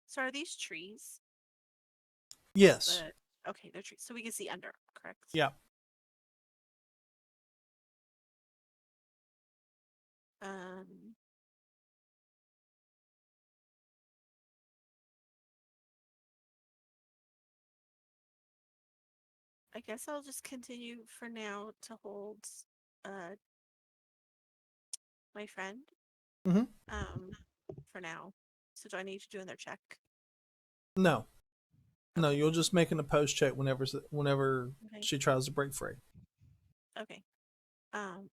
So are these trees? Yes. Okay, they're trees. So we can see under, correct? Yeah. Um. I guess I'll just continue for now to hold my friend. Mhm. For now. So do I need to do another check? No. No, Okay. you'll just make an opposed check whenever Okay. she tries to break free. Okay.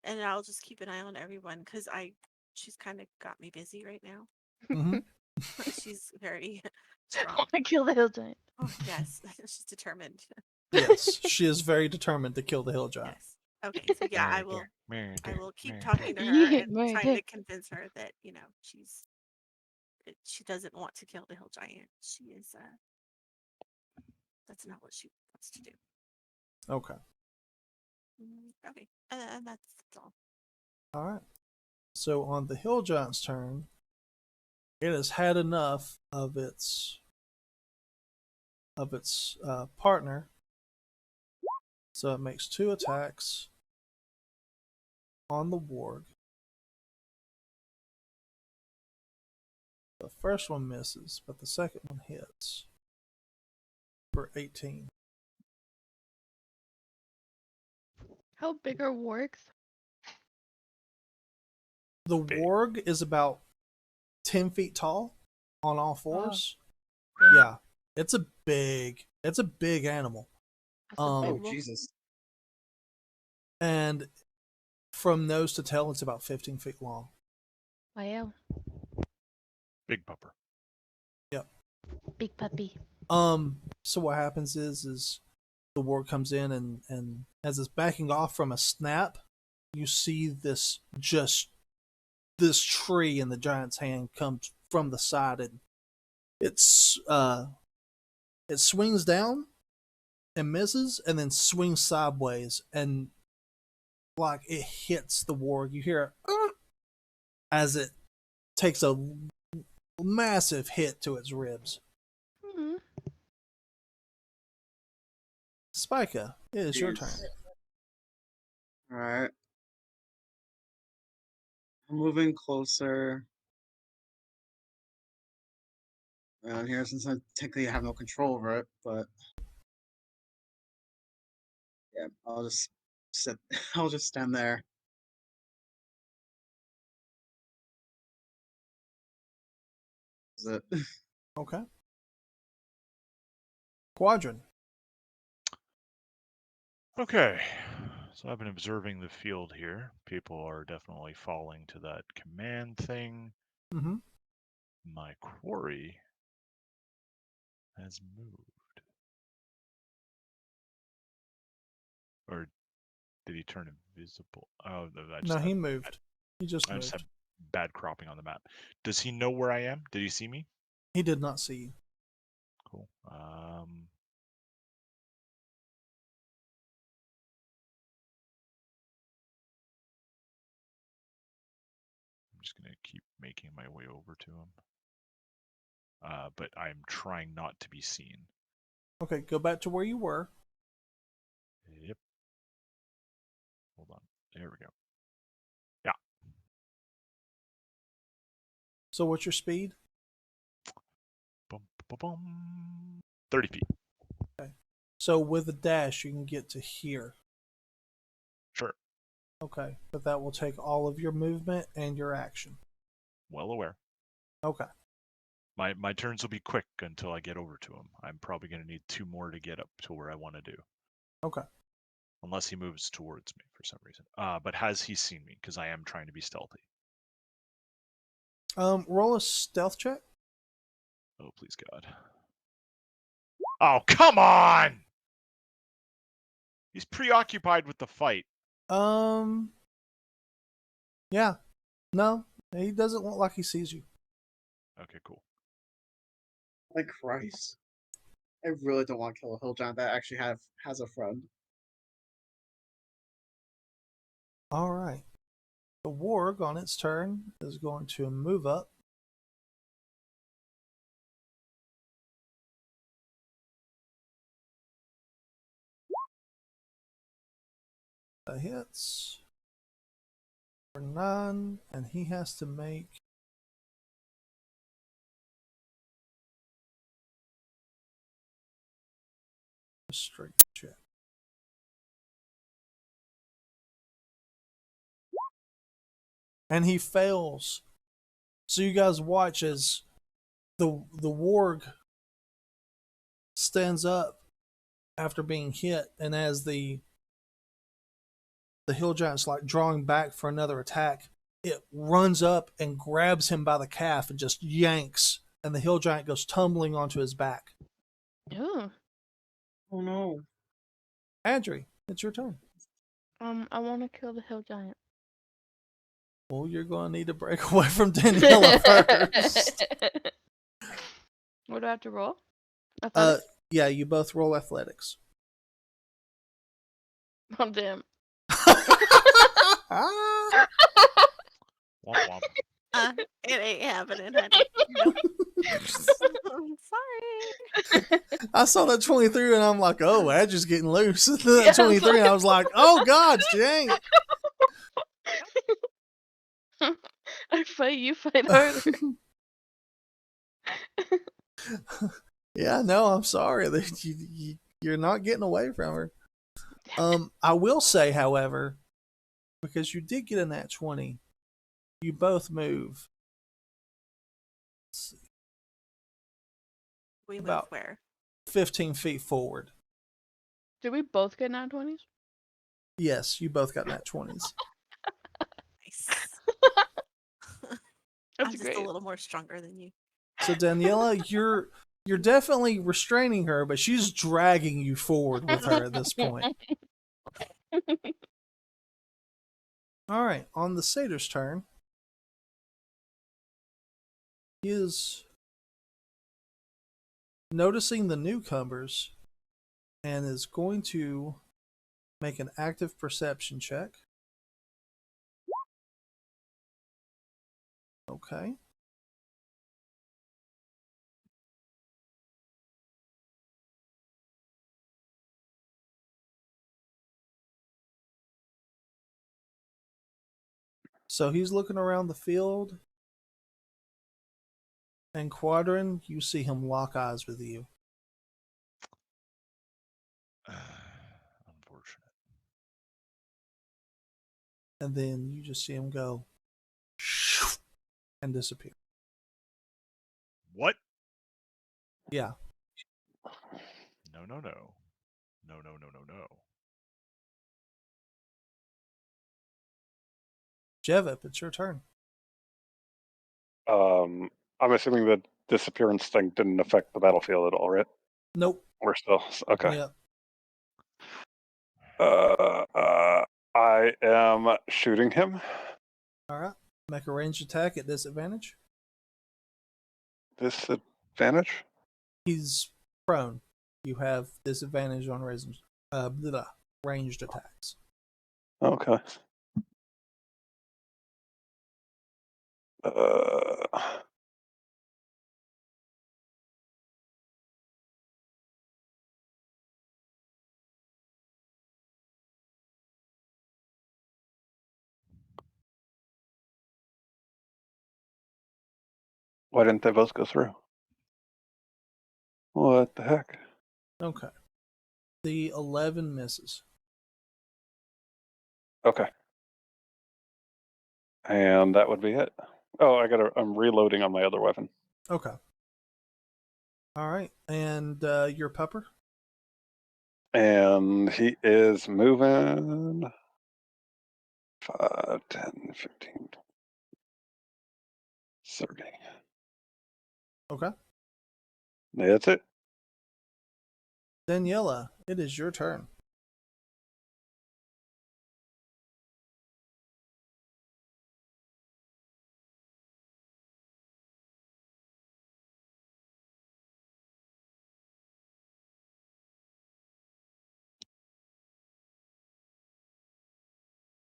And I'll just keep an eye on everyone because she's kind of got me busy right now. Mm-hmm. She's very strong. I want to kill the hill giant. Oh yes, she's determined. Yes, she is very determined to kill the hill giant. Yes. Okay. So yeah, I will. I will keep talking to her Yeah, and murder. trying to convince her that she doesn't want to kill the hill giant. She is. That's not what she wants to do. Okay. Okay. And that's all. All right. So on the hill giant's turn, it has had enough of its partner. So it makes 2 attacks on the warg. The first one misses, but the second one hits for 18. How big are wargs? The Big. warg is about 10 feet tall on all fours. Really? Yeah. It's a big animal. That's a Oh, big wolf. Jesus. And from nose to tail, it's about 15 feet long. Wow. Big pupper. Yep. Big puppy. So what happens is the warg comes in and as it's backing off from a snap, you see this tree in the giant's hand comes from the side, and it swings down and misses and then swings sideways, and like it hits the warg. You hear as it takes a massive hit to its ribs. Mm-hmm. Spica, it is your Jeez. turn. Alright. I'm moving closer. Around here since I technically have no control over it, but yeah, I'll just sit I'll just stand there. Is it? Okay. Quadrant. Okay, so I've been observing the field here. People are definitely falling to that command thing. Mm-hmm. My quarry has moved. Or did he turn invisible? Oh, no, No, he moved. He just I just have moved. bad cropping on the map. Does he know where I am? Did he see me? He did not see you. Cool. I'm just gonna keep making my way over to him. But I'm trying not to be seen. Okay, go back to where you were. Yep. Hold on. There we go. Yeah. So what's your speed? Bum, bum, bum. 30 feet. Okay. So with a dash, you can get to here. Sure. Okay, but that will take all of your movement and your action. Well aware. Okay. My turns will be quick until I get over to him. I'm probably going to need 2 more to get up to where I want to do. Okay. Unless he moves towards me for some reason. But has he seen me? Because I am trying to be stealthy. Roll a stealth check. Oh, please God. Oh, come on! He's preoccupied with the fight. Yeah. No, he doesn't look like he sees you. Okay, cool. Like Christ. I really don't want to kill a hill giant that actually has a friend. All right. The warg on its turn is going to move up. That hits for 9, and he has to make a strength check. And he fails. So you guys watch as the warg stands up after being hit, and as the hill giant's like drawing back for another attack, it runs up and grabs him by the calf and just yanks, and the hill giant goes tumbling onto his back. Ooh. Oh no. Adri, it's your turn. I want to kill the hill giant. Well, you're going to need to break away from Daniela first. What do I have to roll? Athletics? Yeah, you both roll athletics. Oh, damn. Womp womp. It ain't happening, honey. Nope. I'm sorry. I saw that 23 and I'm like, oh, Adri's getting loose. That 23, and I was like, oh, God, dang. I fight, you fight harder. Yeah, no, I'm sorry. You're not getting away from her. I will say, however, because you did get a nat 20, you both move. Let's see, We move about where? 15 feet forward. Did we both get 920s? Yes, you both got nat 20s. Nice. I'm That's just great. a little more stronger than you. So Daniela, you're definitely restraining her, but she's dragging you forward with her at this point. All right, on the satyr's turn, he is noticing the newcomers and is going to make an active perception check. Okay. So he's looking around the field, and Quadrin, you see him lock eyes with you. Unfortunate. And then you just see him go and disappear. What? Yeah. No, no, no. No, no, no, no, no. Jevip, it's your turn. I'm assuming the disappearance thing didn't affect the battlefield at all, right? Nope. We're still okay. Yeah. I am shooting him. All right. Make a ranged attack at disadvantage. Disadvantage? He's prone. You have disadvantage on ranged attacks. Okay. Uh, why didn't they both go through? What the heck? Okay. The 11 misses. Okay. And that would be it. Oh, I'm reloading on my other weapon. Okay. All right. And your pupper? And he is moving 5, 10, 15, 30. Okay. That's it. Daniela, it is your turn.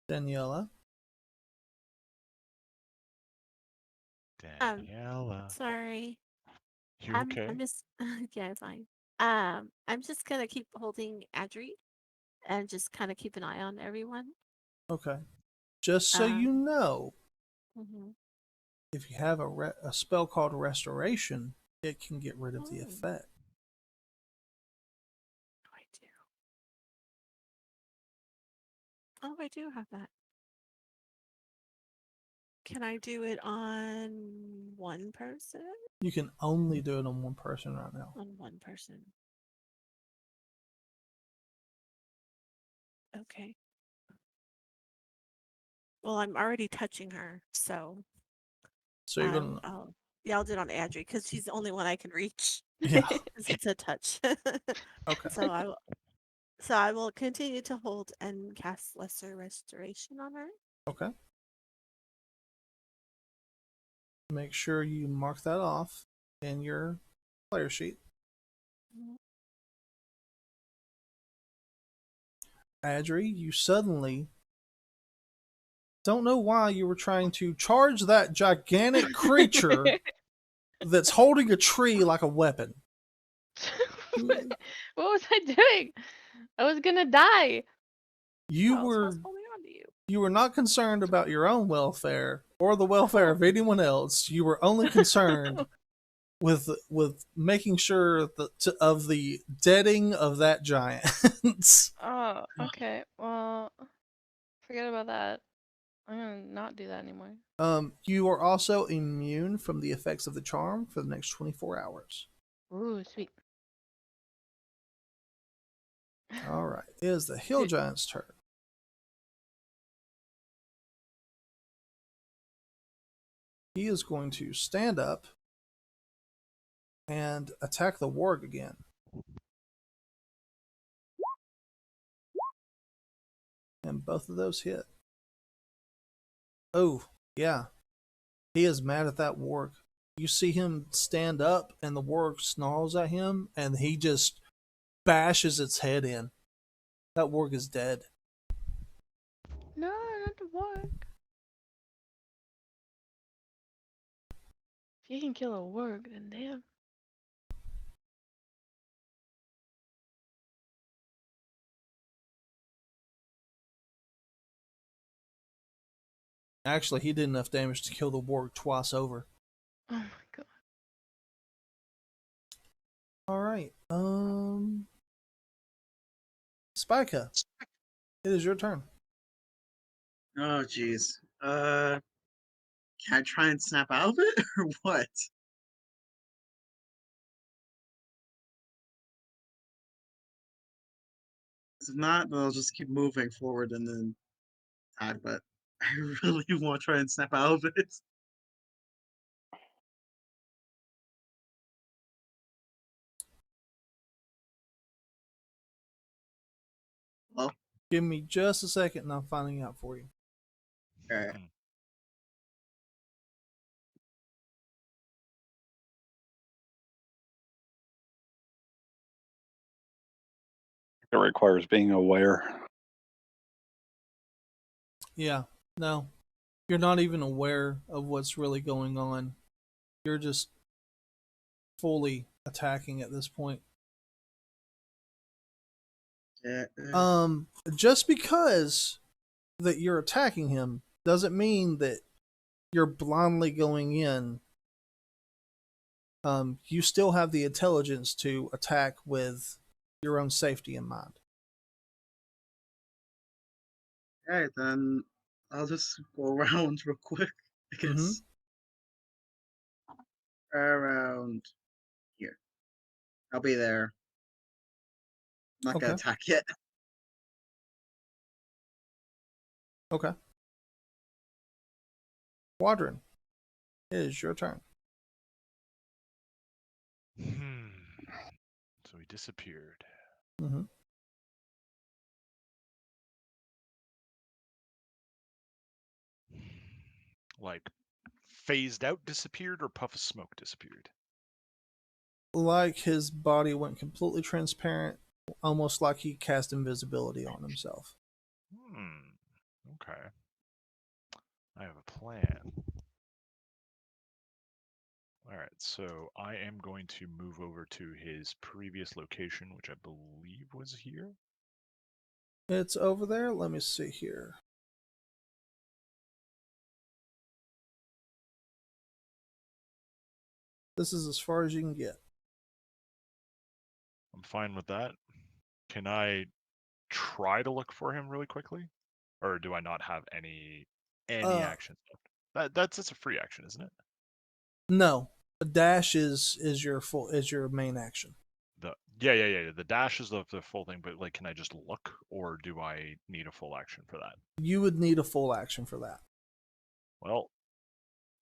Daniela. Daniela. Sorry. You okay? I'm just yeah, it's fine. I'm just gonna keep holding Adri and just kind of keep an eye on everyone. Okay. Just so you know, Mhm. if you have a spell called Restoration, it can get rid of the Oh. effect. I do. Oh, I do have that. Can I do it on one person? You can only do it on one person right now. On one person. Okay. Well, I'm already touching her, so So you're gonna, I'll do it on Adri because she's the only one I can reach. yeah. It's a touch. Okay. So I will continue to hold and cast Lesser Restoration on her. Okay. Make sure you mark that off in your player sheet. Mhm. Adri, you suddenly don't know why you were trying to charge that gigantic creature that's holding a tree like a weapon. What was I doing? I was gonna die. You Oh, so I were was holding on to you. you were not concerned about your own welfare or the welfare of anyone else. You were only concerned with making sure of the deading of that giant. Oh, okay. Well, forget about that. I'm gonna not do that anymore. You are also immune from the effects of the charm for the next 24 hours. Ooh, sweet. All right, it is the hill giant's turn. He is going to stand up and attack the warg again. And both of those hit. Oh, yeah. He is mad at that warg. You see him stand up, and the warg snarls at him, and he just bashes its head in. That warg is dead. No, not the work. If you can kill a work, then damn. Actually, he did enough damage to kill the warg twice over. Oh my god. All right. Spica, it is your turn. Oh, jeez. Can I try and snap out of it or what? If not, then I'll just keep moving forward and then attack. But I really want to try and snap out of it. Well, Give me just a second and I'm finding out for you. alright. Hmm. It requires being aware. Yeah, no. You're not even aware of what's really going on. You're just fully attacking at this point. Yeah. Just because that you're attacking him doesn't mean that you're blindly going in. You still have the intelligence to attack with your own safety in mind. Alright, then I'll just go around real quick. I guess. Around here. I'll be there. Not gonna Okay. attack yet. Okay. Quadrant, it is your turn. Hmm. So he disappeared. Mm-hmm. Like phased out disappeared or puff of smoke disappeared? Like his body went completely transparent, almost like he cast invisibility on himself. Okay. I have a plan. Alright, so I am going to move over to his previous location, which I believe was here. It's over there. Let me see here. This is as far as you can get. I'm fine with that. Can I try to look for him really quickly? Or do I not have any action left? That's a free action, isn't it? No, a dash is your main action. Yeah. The dash is the full thing, but like, can I just look, or do I need a full action for that? You would need a full action for that. Well,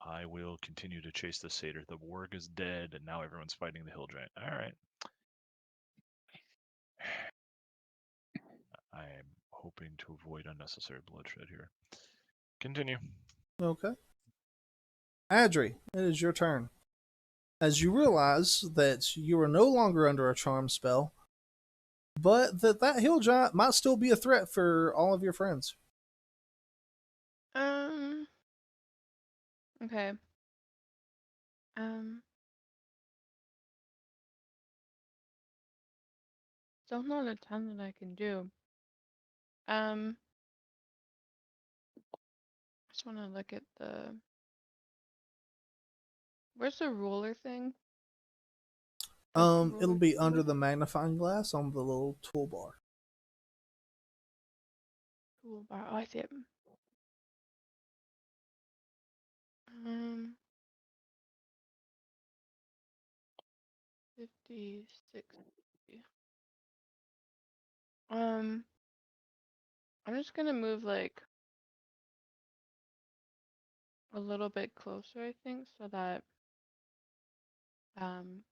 I will continue to chase the satyr. The warg is dead, and now everyone's fighting the hill giant. All right. I'm hoping to avoid unnecessary bloodshed here. Continue. Okay. Adri, it is your turn. As you realize that you are no longer under a charm spell, but that hill giant might still be a threat for all of your friends. Okay. Um. Still not a ton that I can do. I just want to look at the. Where's the ruler thing? Like the It'll ruler be under tool? the magnifying glass on the little toolbar. Toolbar. Oh, I see it. Um. 50, 60. I'm just gonna move like a little bit closer, I think, so that um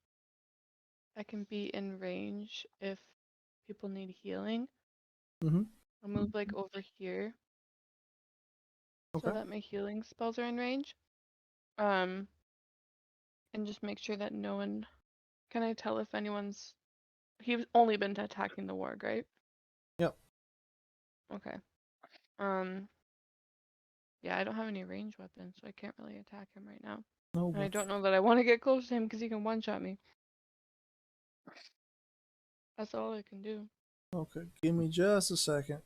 I can be in range if people need healing. Mm-hmm. I'll move like over here so Okay. that my healing spells are in range. Um, and just make sure that no one. Can I tell if anyone's? He's only been attacking the warg, right? Yep. Okay. Yeah, I don't have any range weapons, so I can't really attack him right now. No. And I don't know that I want to get close to him because he can one-shot me. That's all I can do. Okay. Give me just a second,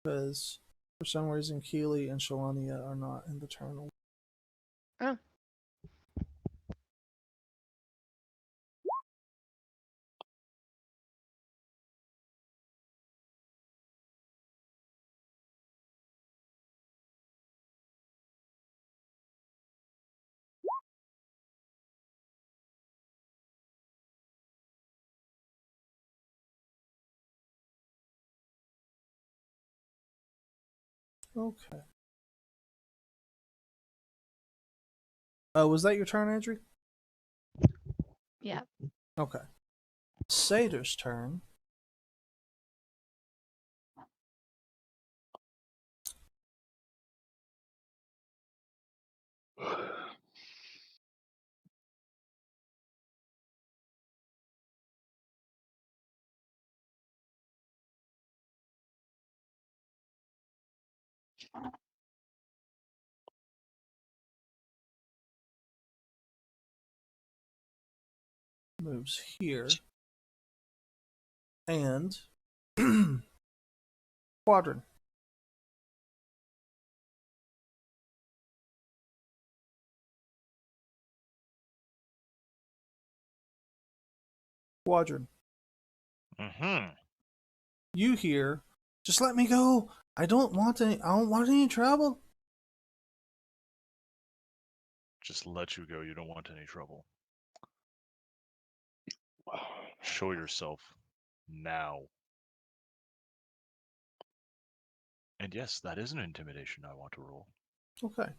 because for some reason Keely and Shalania are not in the turn. Oh, Okay. Was that your turn, Andrew? Yeah. Okay. Satyrs' turn. Moves here. And Quadrant. Quadrant. Mm-hmm. You hear, just let me go. I don't want any trouble. Just let you go. You don't want any trouble. Show yourself now. And yes, that is an intimidation I want to roll. Okay.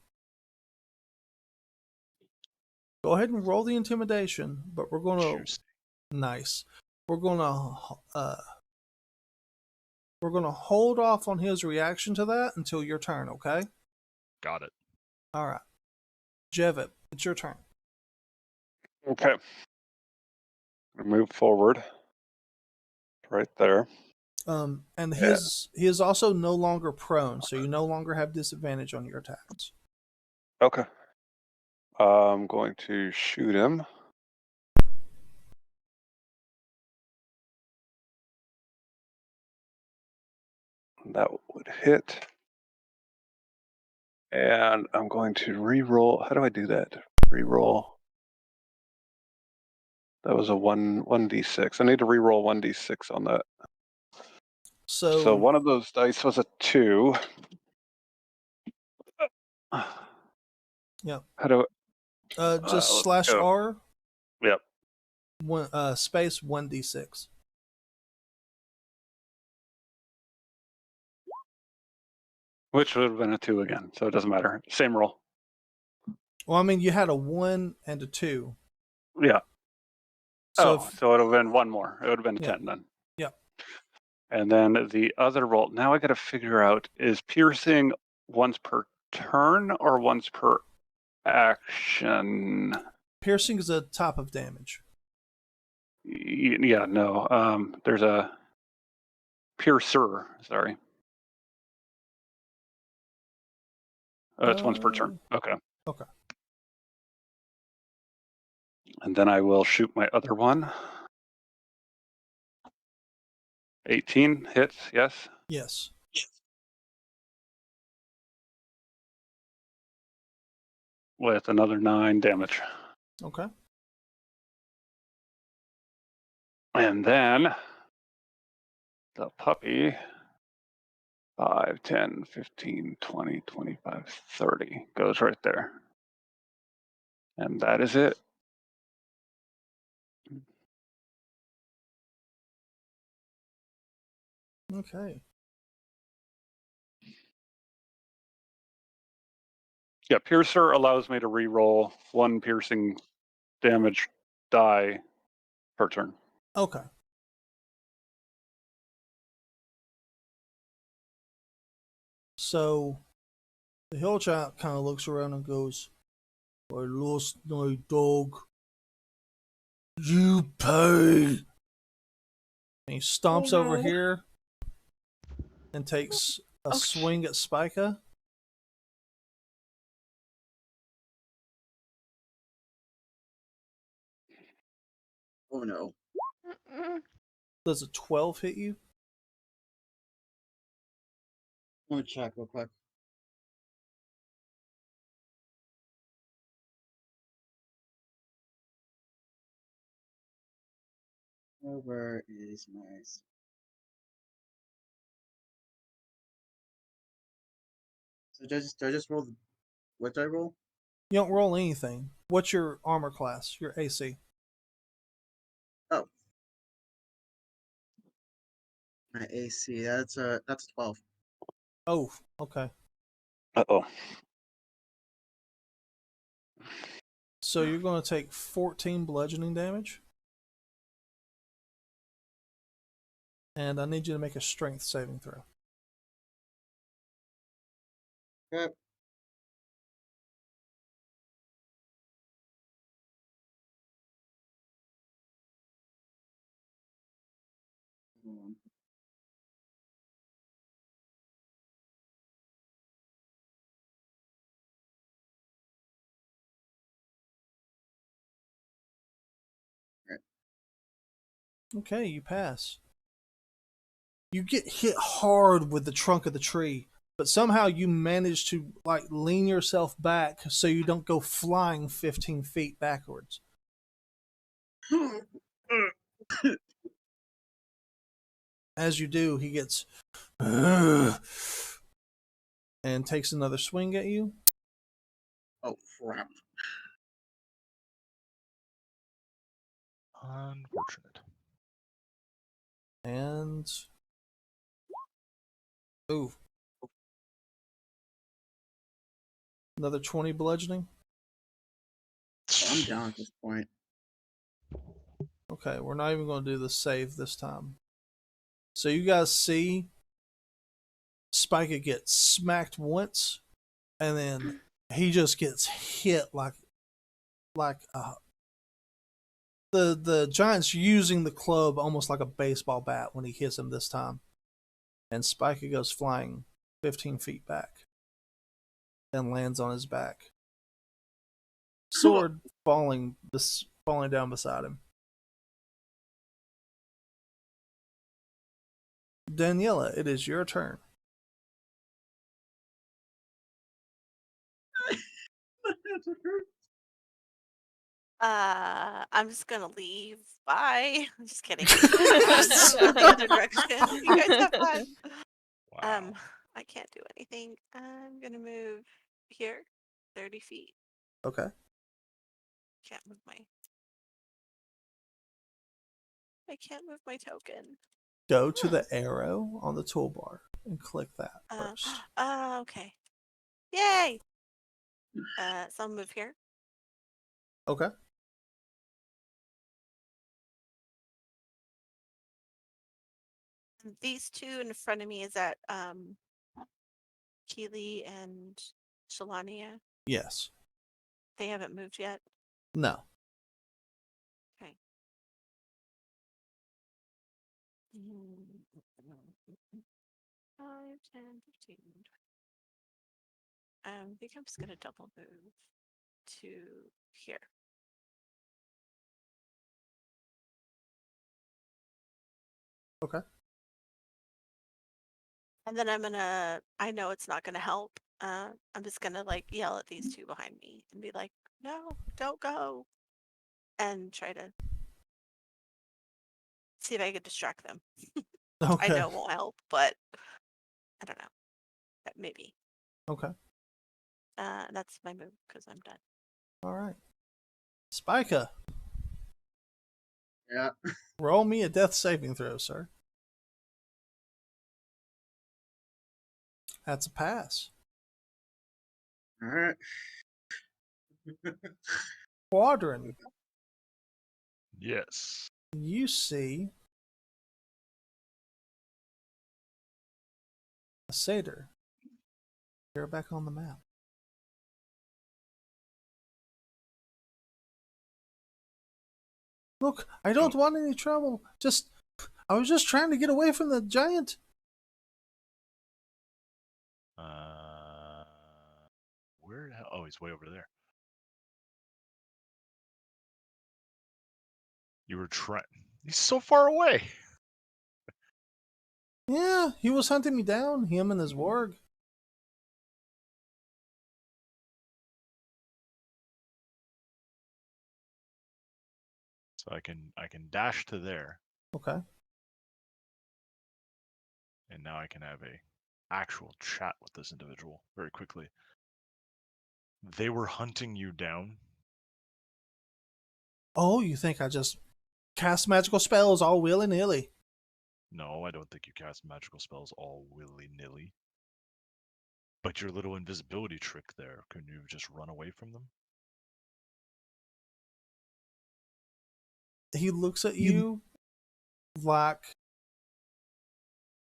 Go ahead and roll the intimidation, but we're gonna Juicy. nice. We're gonna hold off on his reaction to that until your turn, okay? Got it. All right. Jevit, it's your turn. Okay. Move forward. Right there. And he is also no longer prone, so you no longer have disadvantage on your attacks. Okay. I'm going to shoot him. That would hit. And I'm going to re-roll. How do I do that? Re-roll. That was a 1d6. I need to re-roll 1d6 on that. So one of those dice was a 2. Yep. How do just let's slash go. R. Yep. Space 1d6. Which would have been a 2 again, so it doesn't matter. Same roll. Well, I mean, you had a 1 and a 2. Yeah. So so it would have been one more. It would have been a Yeah. 10 then. Yep. And then the other roll. Now I got to figure out, is piercing once per turn or once per action? Piercing is a top of damage. Yeah, no. There's a piercer. Sorry. It's once per turn. Okay. Okay. And then I will shoot my other one. 18 hits, yes? Yes. With another 9 damage. Okay. And then the puppy, 5, 10, 15, 20, 25, 30, goes right there. And that is it. Okay. Yeah, Piercer allows me to re-roll 1 piercing damage die per turn. Okay. So the hill giant kind of looks around and goes, I lost my dog. You pay. And he stomps over here and takes a swing at Spica. Oh no. Does a 12 hit you? Let me check real quick. Where is my... So do I just roll what did I roll? You don't roll anything. What's your armor class? Your AC? Oh. My AC, that's a 12. Oh, okay. Uh-oh. So you're going to take 14 bludgeoning damage. And I need you to make a strength saving throw. Yep. Okay, you pass. You get hit hard with the trunk of the tree, but somehow you manage to like lean yourself back so you don't go flying 15 feet backwards. As you do, he gets and takes another swing at you. Oh crap! Unfortunate. And ooh, another 20 bludgeoning. I'm down at this point. Okay, we're not even going to do the save this time. So you guys see Spiker get smacked once, and then he just gets hit like the giant's using the club almost like a baseball bat when he hits him this time, and Spiker goes flying 15 feet back, and lands on his back. Sword falling down beside him. Daniela, it is your turn. I'm just gonna leave. Bye. I'm just kidding. Just in the other direction. You guys have fun. Wow. I can't do anything. I'm gonna move here, 30 feet. Okay. Can't move my. I can't move my token. Go to the arrow on the toolbar and click that Uh, first. okay. Yay! So I'll move here. Okay. These two in front of me, is that Keely and Shalania? Yes. They haven't moved yet. No. Okay. 5, 10, 15. I think I'm just gonna double move to here. Okay. And then I know it's not gonna help. I'm just gonna like yell at these two behind me and be like, no, don't go. And try to see if I could distract them. I Okay. know it won't help, but I don't know. Maybe. Okay. That's my move because I'm done. All right. Spiker, Yeah. roll me a death saving throw, sir. That's a pass. All right. Quadrant, Yes. you see a satyr. You're back on the map. Look, I don't want any trouble. I was just trying to get away from the giant. Where the hell? Oh, he's way over there. You were trying. He's so far away. Yeah, he was hunting me down, him and his warg. So I can dash to there, Okay. and now I can have a actual chat with this individual very quickly. They were hunting you down. Oh, you think I just cast magical spells all willy-nilly? No, I don't think you cast magical spells all willy-nilly. But your little invisibility trick there, couldn't you just run away from them? He looks at you like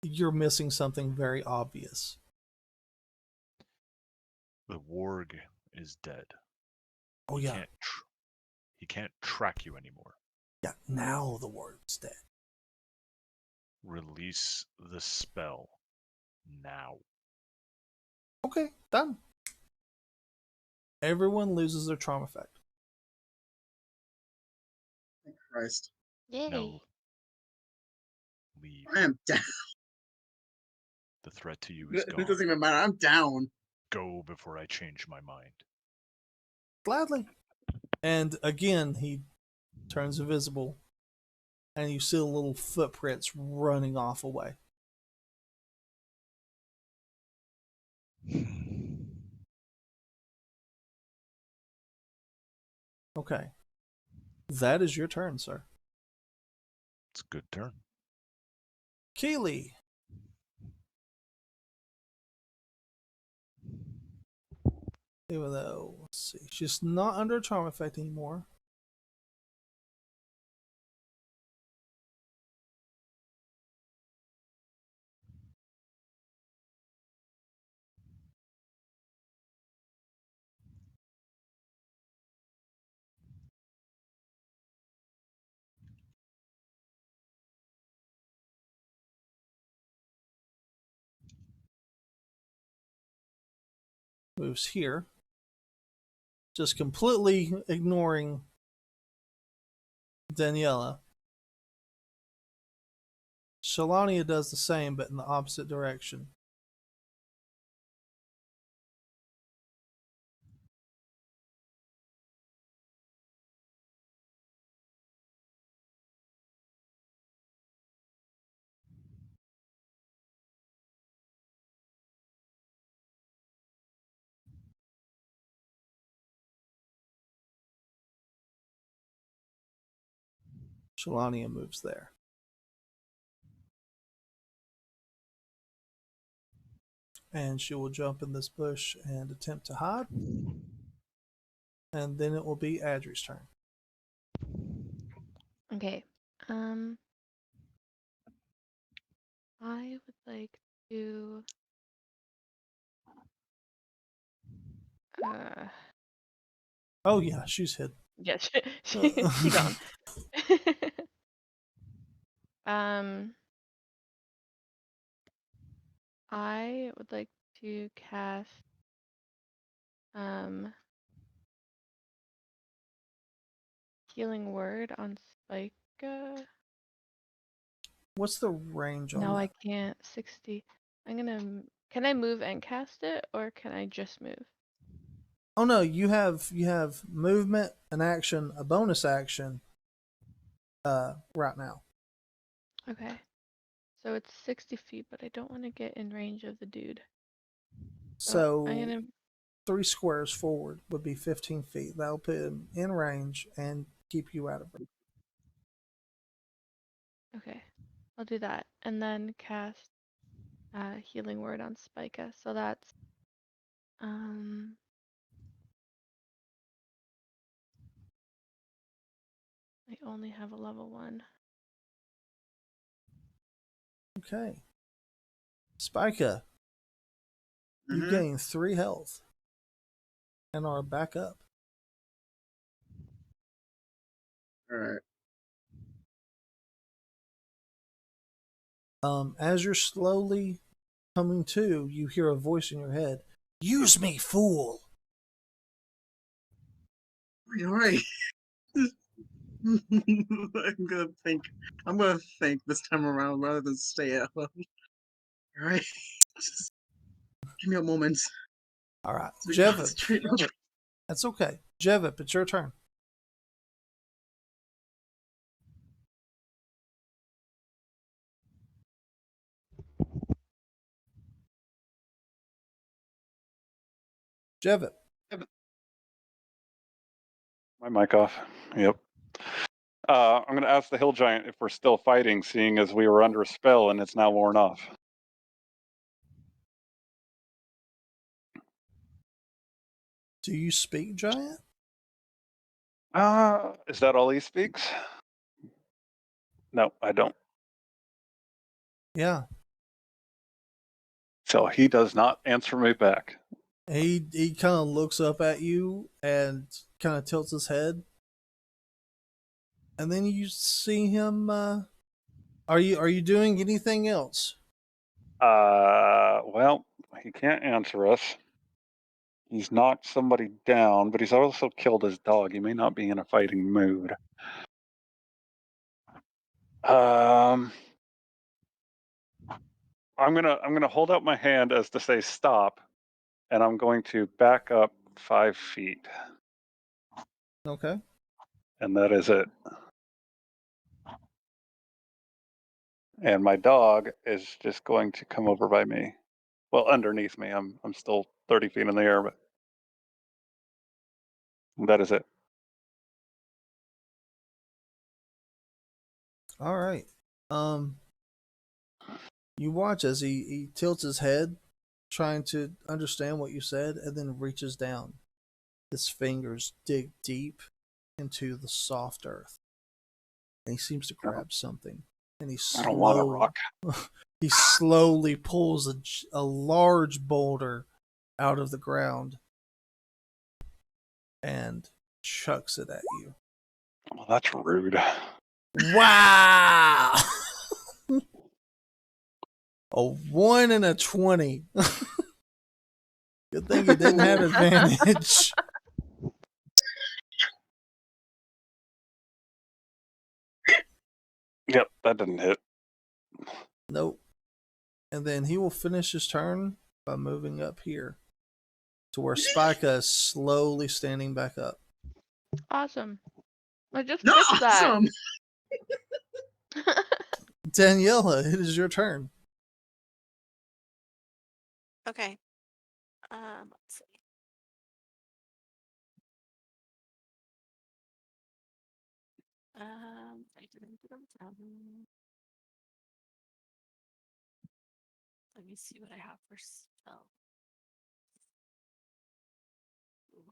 you're missing something very obvious. The warg is dead. Oh, yeah. He can't track you anymore. Yeah, now the warg's dead. Release the spell now. Okay, done. Everyone loses their trauma effect. Thank Christ. Yay. Now leave. I am down. The threat to you is It gone. doesn't even matter. I'm down. Go before I change my mind. Gladly. And again, he turns invisible, and you see the little footprints running off away. Okay. That is your turn, sir. It's a good turn. Keely. Even though, let's see, she's not under trauma effect anymore. Moves here. Just completely ignoring Daniela. Shalania does the same, but in the opposite direction. Shalania moves there. And she will jump in this bush and attempt to hide. And then it will be Adri's turn. Okay. I would like to Oh yeah, she's hid. yeah, she gone. I would like to cast Healing Word on Spica. What's the range on No, that? I can't. 60. Can I move and cast it, or can I just move? Oh no, you have movement, an action, a bonus action right now. Okay. So it's 60 feet, but I don't want to get in range of the dude. So I'm gonna 3 squares forward would be 15 feet. That'll put him in range and keep you out of range. Okay. I'll do that. And then cast Healing Word on Spica. So that's I only have a level 1. Okay. Spica, you gain 3 health and are back up. Alright. As you're slowly coming to, you hear a voice in your head. Use me, fool! Alright. I'm gonna think this time around rather than stay at home. Alright. Just give me a moment. Alright. So Jevip. That's okay. Jevip, it's your turn. Jevip. My mic off. Yep. I'm going to ask the hill giant if we're still fighting, seeing as we were under a spell and it's now worn off. Do you speak giant? Is that all he speaks? No, I don't. Yeah. So he does not answer me back. He kind of looks up at you and kind of tilts his head, and then you see him. Are you doing anything else? Well, he can't answer us. He's knocked somebody down, but he's also killed his dog. He may not be in a fighting mood. I'm gonna hold out my hand as to say stop, and I'm going to back up 5 feet, Okay. and that is it. And my dog is just going to come over by me. Well, underneath me. I'm still 30 feet in the air, but that is it. All right. You watch as he tilts his head, trying to understand what you said, and then reaches down. His fingers dig deep into the soft earth, and he seems to grab something. And I don't want a rock. he slowly pulls a large boulder out of the ground and chucks it at you. Well, that's rude. Wow! A 1 and a 20. Good thing you didn't have advantage. Yep, that didn't hit. Nope. And then he will finish his turn by moving up here to where Spica is slowly standing back up. Awesome. I just No, fixed that. awesome. Daniela, it is your turn. Okay. Let's see. Let me see what I have for spell. Ooh.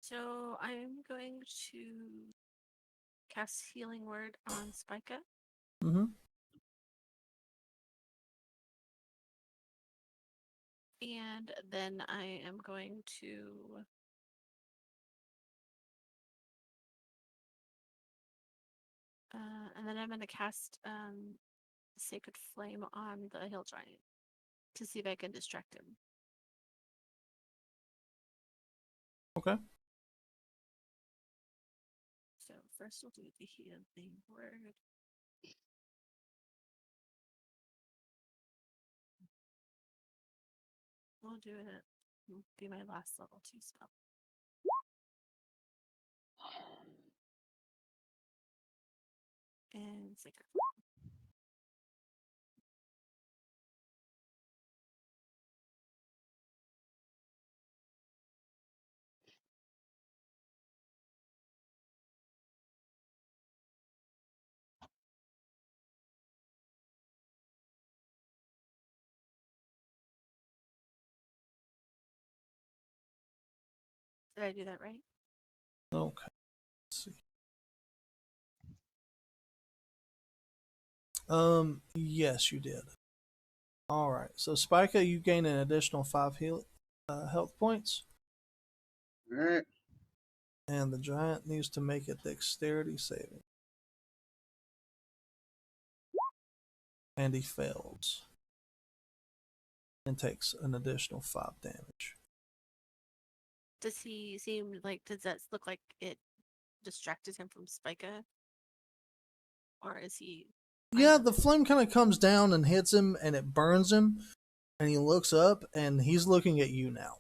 So I'm going to cast Healing Word on Spica. Mm-hmm. And then I am going to and then I'm going to cast Sacred Flame on the Hill Giant to see if I can distract him. Okay. So first we'll do the Healing Word. We'll do it. It'll be my last level 2 spell. And Sacred Flame. Did I do that right? Okay. Let's see. Yes, you did. All right. So Spica, you gain an additional 5 health points, All right. and the giant needs to make a dexterity saving, and he fails, and takes an additional 5 damage. Does he seem like, does that look like it distracted him from Spica? Or is he? Yeah, the flame kind of comes down and hits him, and it burns him, and he looks up, and he's looking at you now.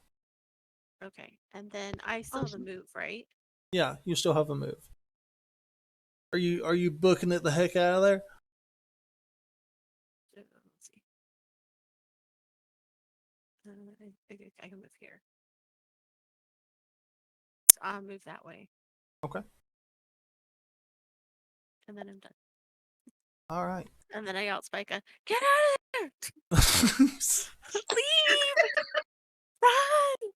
Okay. And then I still have a move, right? Yeah, you still have a move. Are you booking it the heck out of there? Let's see. I can move here. So I'll move that way. Okay. And then I'm done. All right. And then I yell at Spika, get out of there! Leave! Run!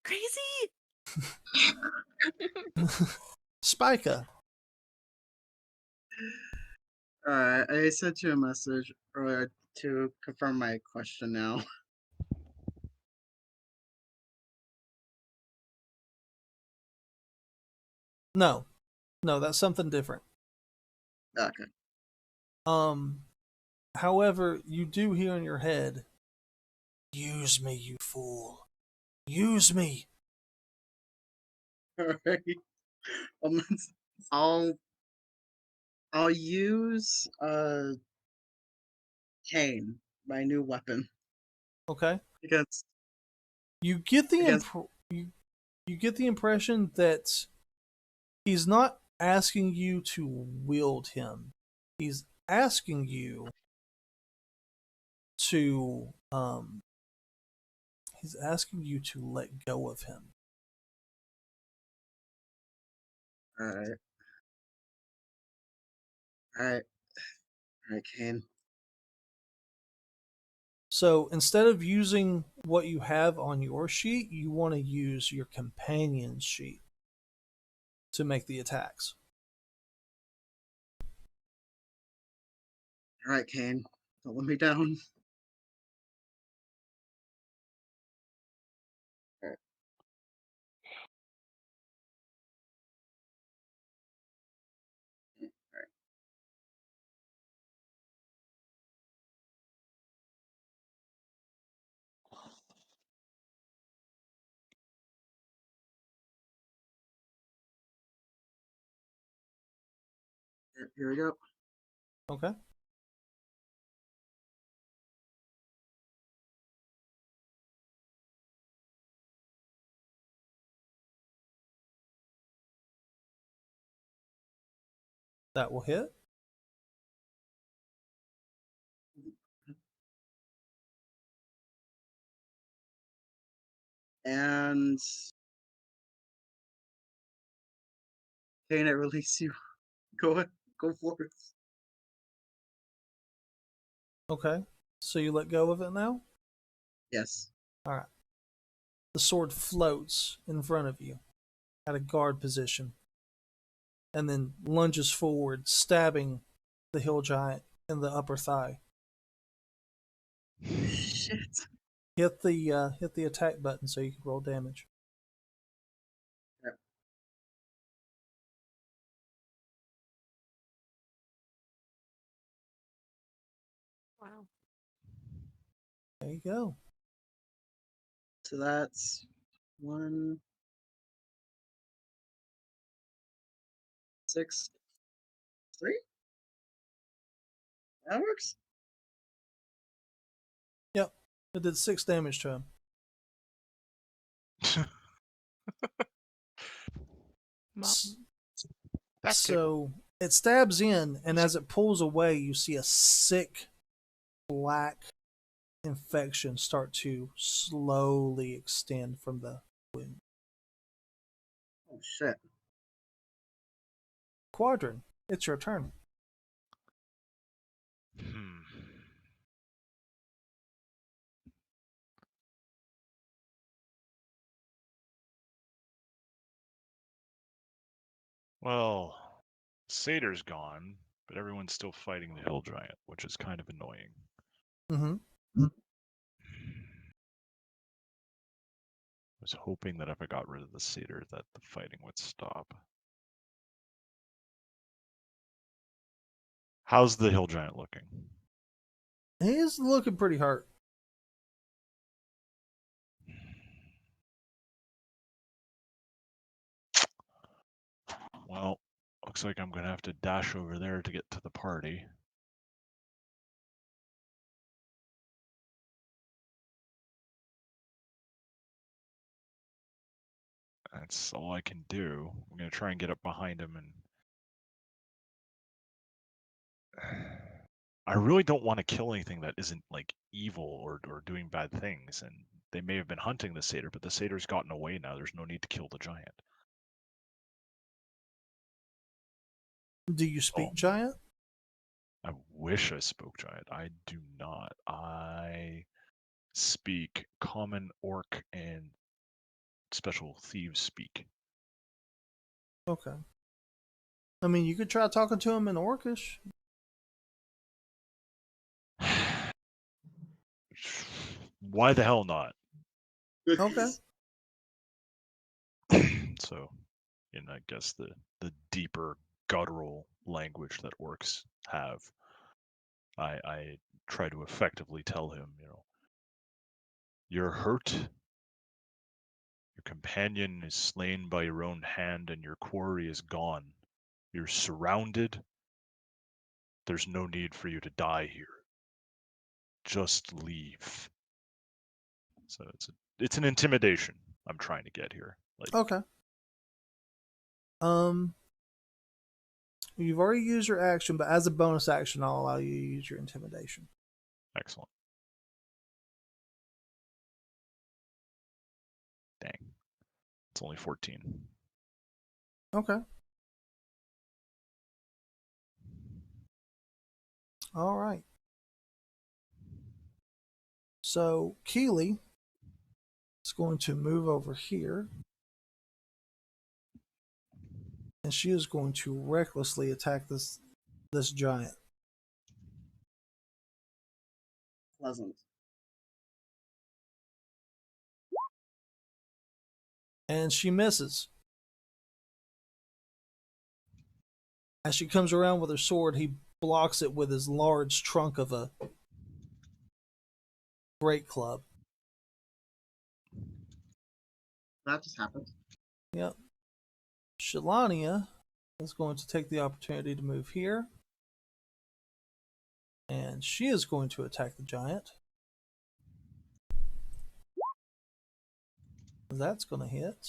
Crazy! Spica. I sent you a message earlier to confirm my question now. No, that's something different. Okay. However, you do hear in your head, "Use me, you fool. Use me." Alright. I'll I'll use cane, my new weapon. Okay. Because You get the Against- you get the impression that he's not asking you to wield him. He's asking you to he's asking you to let go of him. Alright. Alright. Alright, cane. So instead of using what you have on your sheet, you want to use your companion's sheet to make the attacks. Alright, cane. Don't let me down. Alright. Here we go. Okay. That will hit. And cane, I release you. Go ahead. Go for it. Okay. So you let go of it now? Yes. All right. The sword floats in front of you at a guard position and then lunges forward, stabbing the hill giant in the upper thigh. Shit. Hit the attack button so you can roll damage. Yep. Wow. There you go. So that's 1, 6, 3. That works. Yep. It did 6 damage to him. S- That's good. So it stabs in, and as it pulls away, you see a sick black infection start to slowly extend from the wound. Oh shit. Quadrant, it's your turn. Hmm. Well, Satyr's gone, but everyone's still fighting the hill giant, which is kind of annoying. Mm-hmm. I was hoping that if I got rid of the satyr that the fighting would stop. How's the hill giant looking? He's looking pretty hurt. Well, looks like I'm gonna have to dash over there to get to the party. That's all I can do. I'm gonna try and get up behind him and I really don't want to kill anything that isn't like evil or doing bad things. And they may have been hunting the satyr, but the satyr's gotten away now. There's no need to kill the giant. Do you speak Oh. giant? I wish I spoke giant. I do not. I speak common, orc, and special thieves speak. Okay. I mean, you could try talking to him in Orcish. Why the hell not? Okay. So, in I guess the deeper guttural language that orcs have, I try to effectively tell him, you're hurt. Your companion is slain by your own hand, and your quarry is gone. You're surrounded. There's no need for you to die here. Just leave. So it's an intimidation I'm trying to get here. Like, Okay. You've already used your action, but as a bonus action, I'll allow you to use your intimidation. excellent. Dang. It's only 14. Okay. All right. So Keely is going to move over here, and she is going to recklessly attack this giant. Pleasant. And she misses. As she comes around with her sword, he blocks it with his large trunk of a great club. That just happened. Yep. Shalania is going to take the opportunity to move here. And she is going to attack the giant. That's going to hit.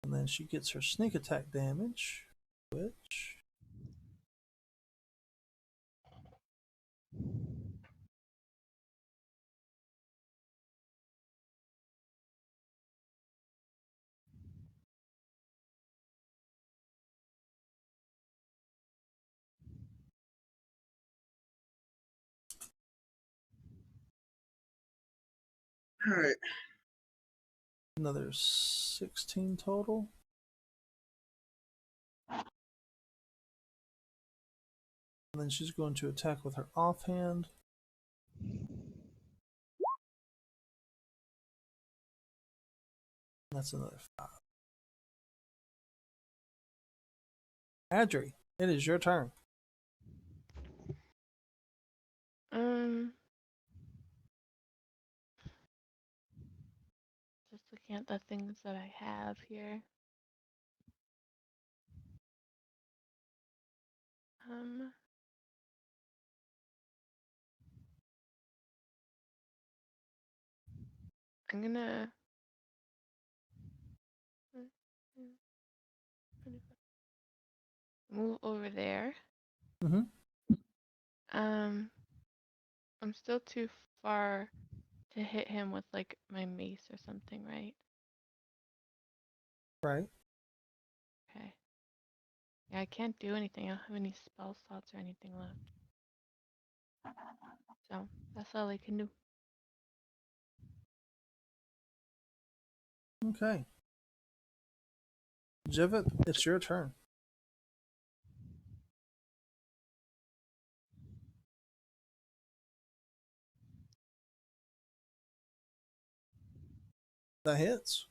And then she gets her sneak attack damage, which... All right. Another 16 total. And then she's going to attack with her offhand. That's another 5. Adri, it is your turn. Just looking at the things that I have here. I'm gonna move over there. Mm-hmm. I'm still too far to hit him with like my mace or something, right? Right. Okay. Yeah, I can't do anything. I don't have any spell slots or anything left. So that's all I can do. Okay. Jivit, it's your turn. That hits.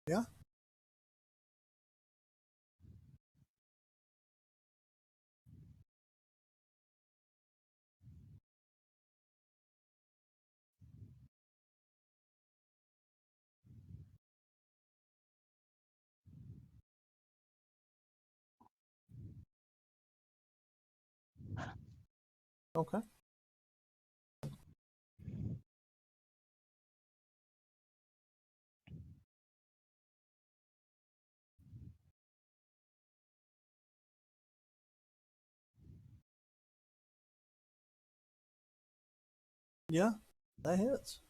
Yeah. Okay. Yeah, that hits.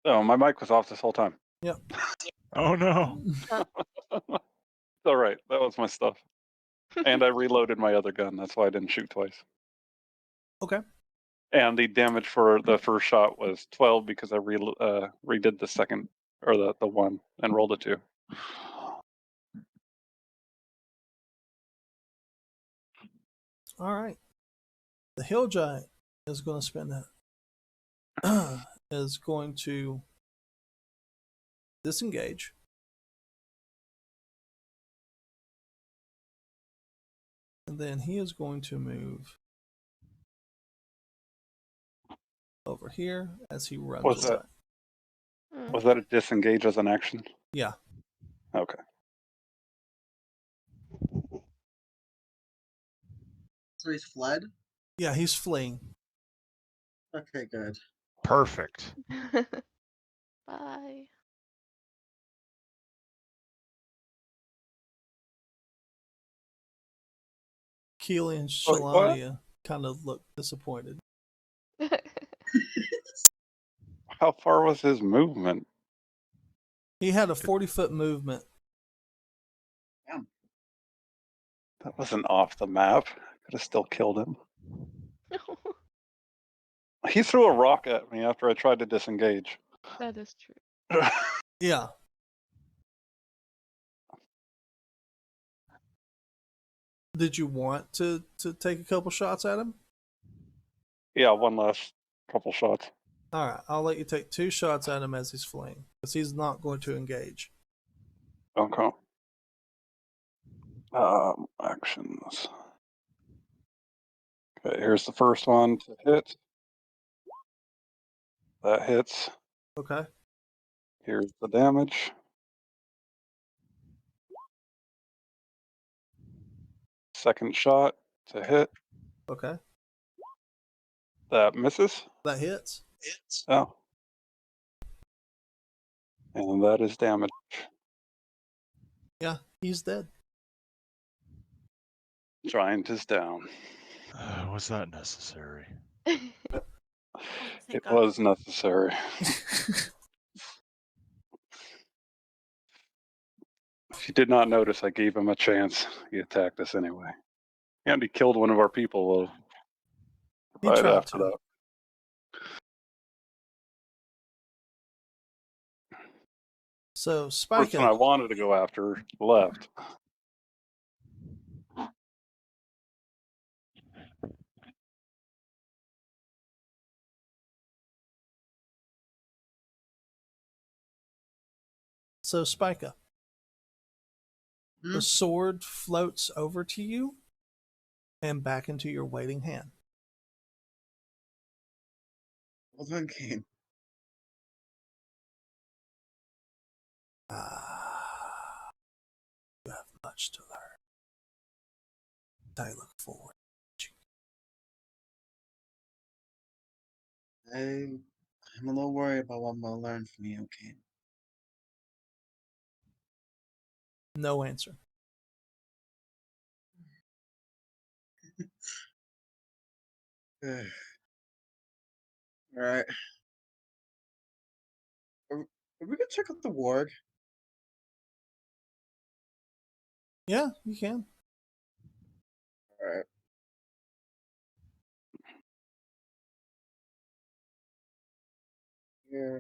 Oh, my mic was off this whole time. Yep. Oh no. It's all right. That was my stuff. And I reloaded my other gun. That's why I didn't shoot twice. Okay. And the damage for the first shot was 12 because I redid the second, or the one, and rolled a 2. All right. The hill giant is going to spend that. Is going to disengage. And then he is going to move over here as he runs Was away. Was that a disengage as an action? Yeah. Okay. So he's fled? Yeah, he's fleeing. Okay, good. Perfect. Bye. Keely and Wait, what? Shalania kind of look disappointed. How far was his movement? He had a 40-foot movement. That wasn't off the map. Could have still killed him. He threw a rock at me after I tried to disengage. That is true. Yeah. Did you want to take a couple shots at him? Yeah, one last couple shots. All right, I'll let you take 2 shots at him as he's fleeing, because he's not going to engage. Okay. Actions. Okay, here's the first one to hit. That hits. Okay. Here's the damage. Second shot to hit. Okay. That misses. That hits. Oh. And that is damage. Yeah, he's dead. Giant is down. Was that necessary? Thank It God. was necessary. If you did not notice, I gave him a chance. He attacked us anyway. And he killed one of our people He right tried after to. that. So Person I Spica, wanted to go after left. so Spica, Hmm? the sword floats over to you and back into your waiting hand. Well done, Kane. Ah, you have much to learn. I look forward. I'm a little worried about what I'm gonna learn from you, Kane. No answer. Alright. Are we gonna check out the ward? Yeah, you can. Alright. Yeah.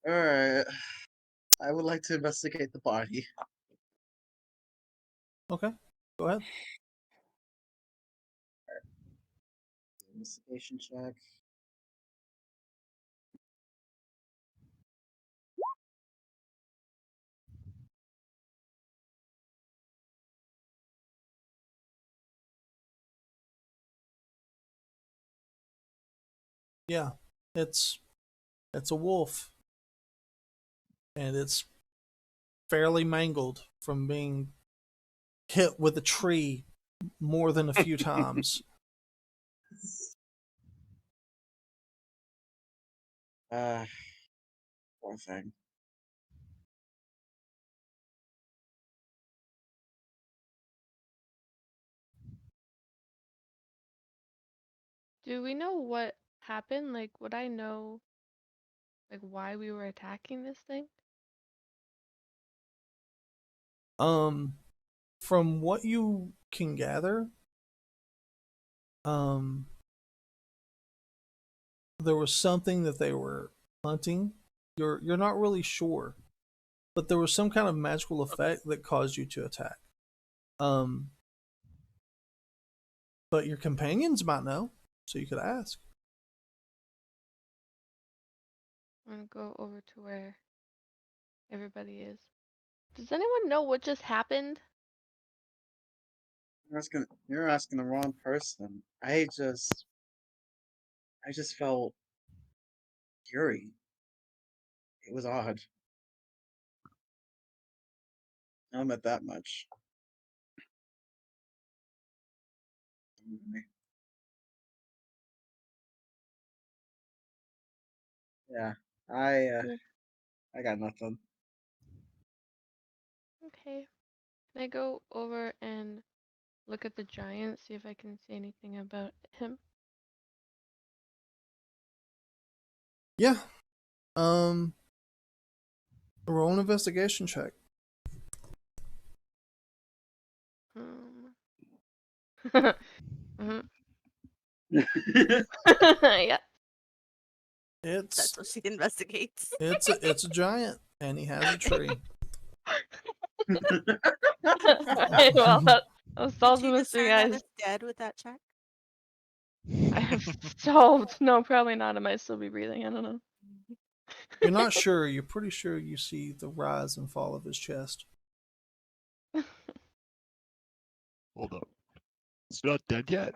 Alright. I would like to investigate the body. Okay, go ahead. Investigation check. Yeah, it's a wolf, and it's fairly mangled from being hit with a tree more than a few times. Poor thing. Do we know what happened? Like, would I know, like, why we were attacking this thing? From what you can gather, there was something that they were hunting. You're not really sure, but there was some kind of magical effect that caused you to attack. But your companions might know, so you could ask. I'm gonna go over to where everybody is. Does anyone know what just happened? You're asking the wrong person. I just felt fury. It was odd. I'll admit that much. Yeah, Mm, I got nothing. Okay. Can I go over and look at the giant, see if I can see anything about him? Yeah. Roll an investigation check. Mhm. Yeah. Yeah. It's That's what she investigates. it's a giant, and he has a tree. Okay, well, that solves Did the you mystery, discern that guys. it's dead with that check? I have solved. No, probably not. I might still be breathing. I don't know. You're not sure. You're pretty sure you see the rise and fall of his chest. Hold up. It's not dead yet.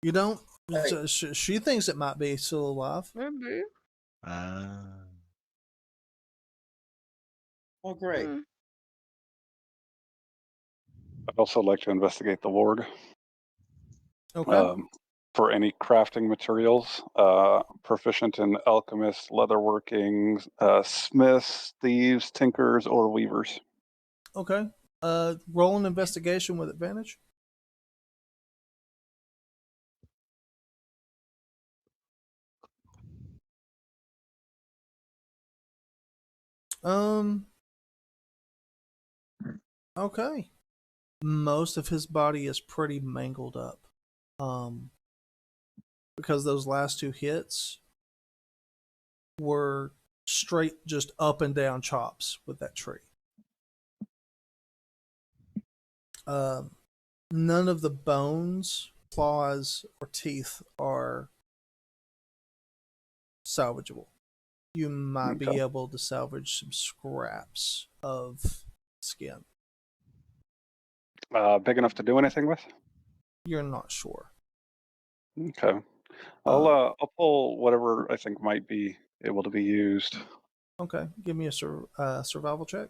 You don't. Hey. She thinks it might be still alive. Maybe. Oh, great. Hmm. I'd also like to investigate the ward Okay. for any crafting materials. Proficient in alchemists, leatherworking, smiths, thieves, tinkers, or weavers. Okay. Roll an investigation with advantage. Um. Okay. Most of his body is pretty mangled up. Because those last two hits were straight, just up and down chops with that tree. None of the bones, claws, or teeth are salvageable. You might be Okay. able to salvage some scraps of skin. Big enough to do anything with? You're not sure. Okay. I'll pull whatever I think might be able to be used. Okay, give me a survival check.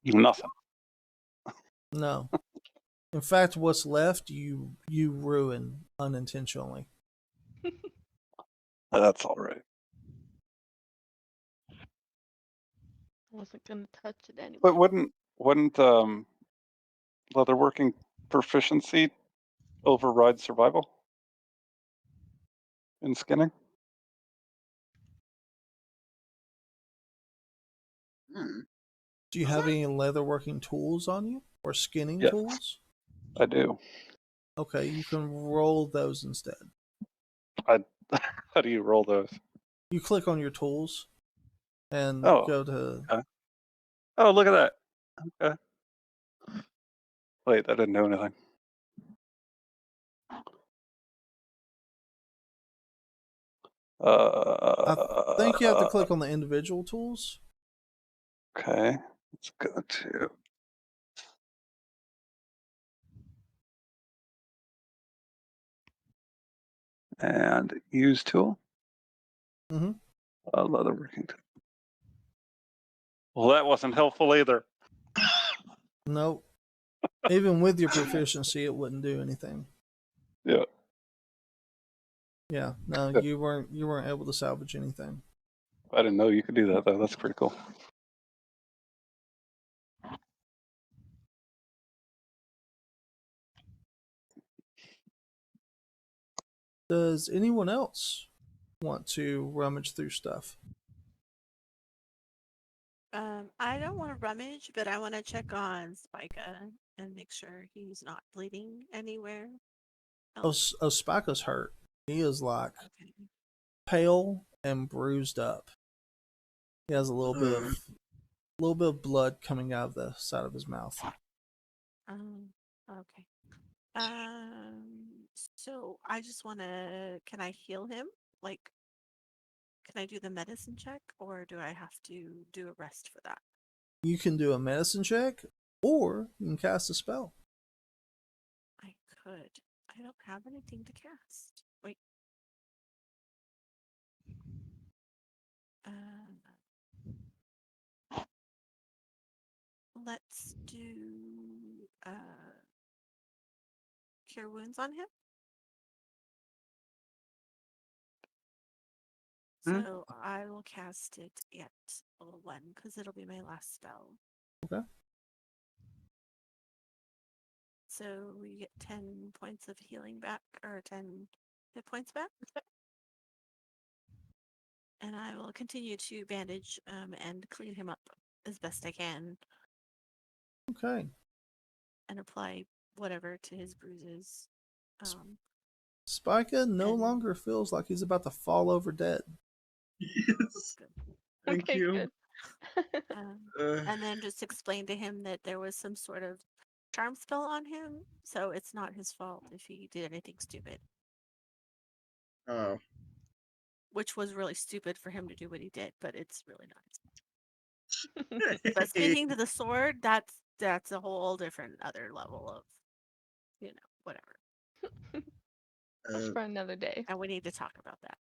Nothing. No. In fact, what's left you ruin unintentionally. That's all right. Wasn't gonna touch it anyway. But wouldn't leatherworking proficiency override survival in skinning? Hmm. Do you have any leatherworking tools on you or skinning Yes, tools? I do. Okay, you can roll those instead. I. How do you roll those? You click on your tools and Oh, go to. okay. Oh, look at that. Okay. Wait, that didn't do anything. I think you have to click on the individual tools. Okay, let's go to. And use tool. Mm-hmm. Leatherworking tool. Well, that wasn't helpful either. Nope. Even with your proficiency, it wouldn't do anything. Yeah. Yeah, no, Yeah. you weren't able to salvage anything. I didn't know you could do that, though. That's pretty cool. Does anyone else want to rummage through stuff? I don't want to rummage, but I want to check on Spica and make sure he's not bleeding anywhere Oh, else. Spika's hurt. He is like Okay. pale and bruised up. He has a Ugh. little bit of blood coming out of the side of his mouth. Okay. So I just want to, can I heal him? Like, can I do the medicine check or do I have to do a rest for that? You can do a medicine check, or you can cast a spell. I could. I don't have anything to cast. Wait. Let's do cure wounds on him. Hmm? So I will cast it at level 1 because it'll be my last spell. Okay. So we get 10 points of healing back, or 10 hit points back. And I will continue to bandage and clean him up as best I can Okay. and apply whatever to his bruises. Spica no And- longer feels like he's about to fall over dead. Yes. Good. Thank Okay, you. good. And then just explain to him that there was some sort of charm spell on him, so it's not his fault if he did anything stupid. Oh. Which was really stupid for him to do what he did, but it's really not. But speaking to the sword, that's a whole different other level of, whatever. That's for another day. And we need to talk about that.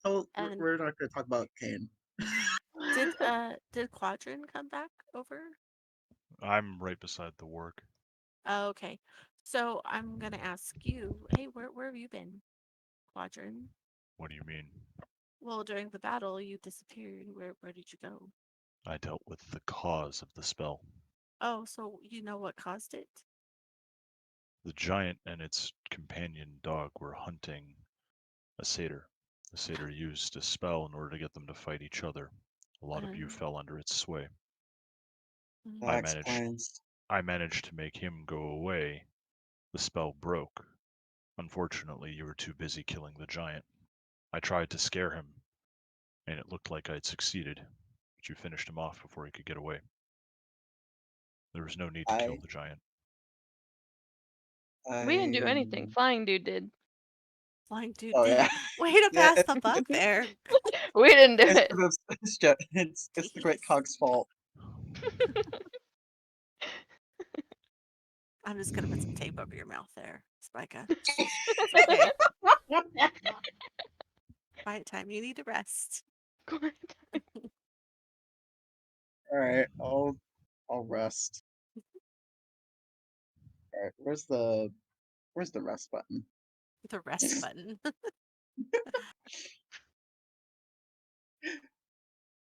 So And we're not going to talk about Kane. did Quadrin come back over? I'm right beside the warg. Oh, okay. So I'm gonna ask you, hey, where have you been, Quadrin? What do you mean? Well, during the battle, you disappeared. Where did you go? I dealt with the cause of the spell. Oh, so you know what caused it? The giant and its companion dog were hunting a satyr. The satyr used a spell in order to get them to fight each other. A lot of you Um, fell under its sway. mm, I That managed explains. I managed to make him go away. The spell broke. Unfortunately, you were too busy killing the giant. I tried to scare him, and it looked like I'd succeeded, but you finished him off before he could get away. There was no need to kill the giant. We didn't do anything. Flying dude did. Flying dude Oh, did. yeah. Way to Yeah. pass the buck there. We didn't do It's, it. it's the Great Cog's fault. I'm just gonna put some tape over your mouth there, Spica. It's okay. Quiet time. You need to rest. All right, I'll rest. All right, where's the rest button? The rest button.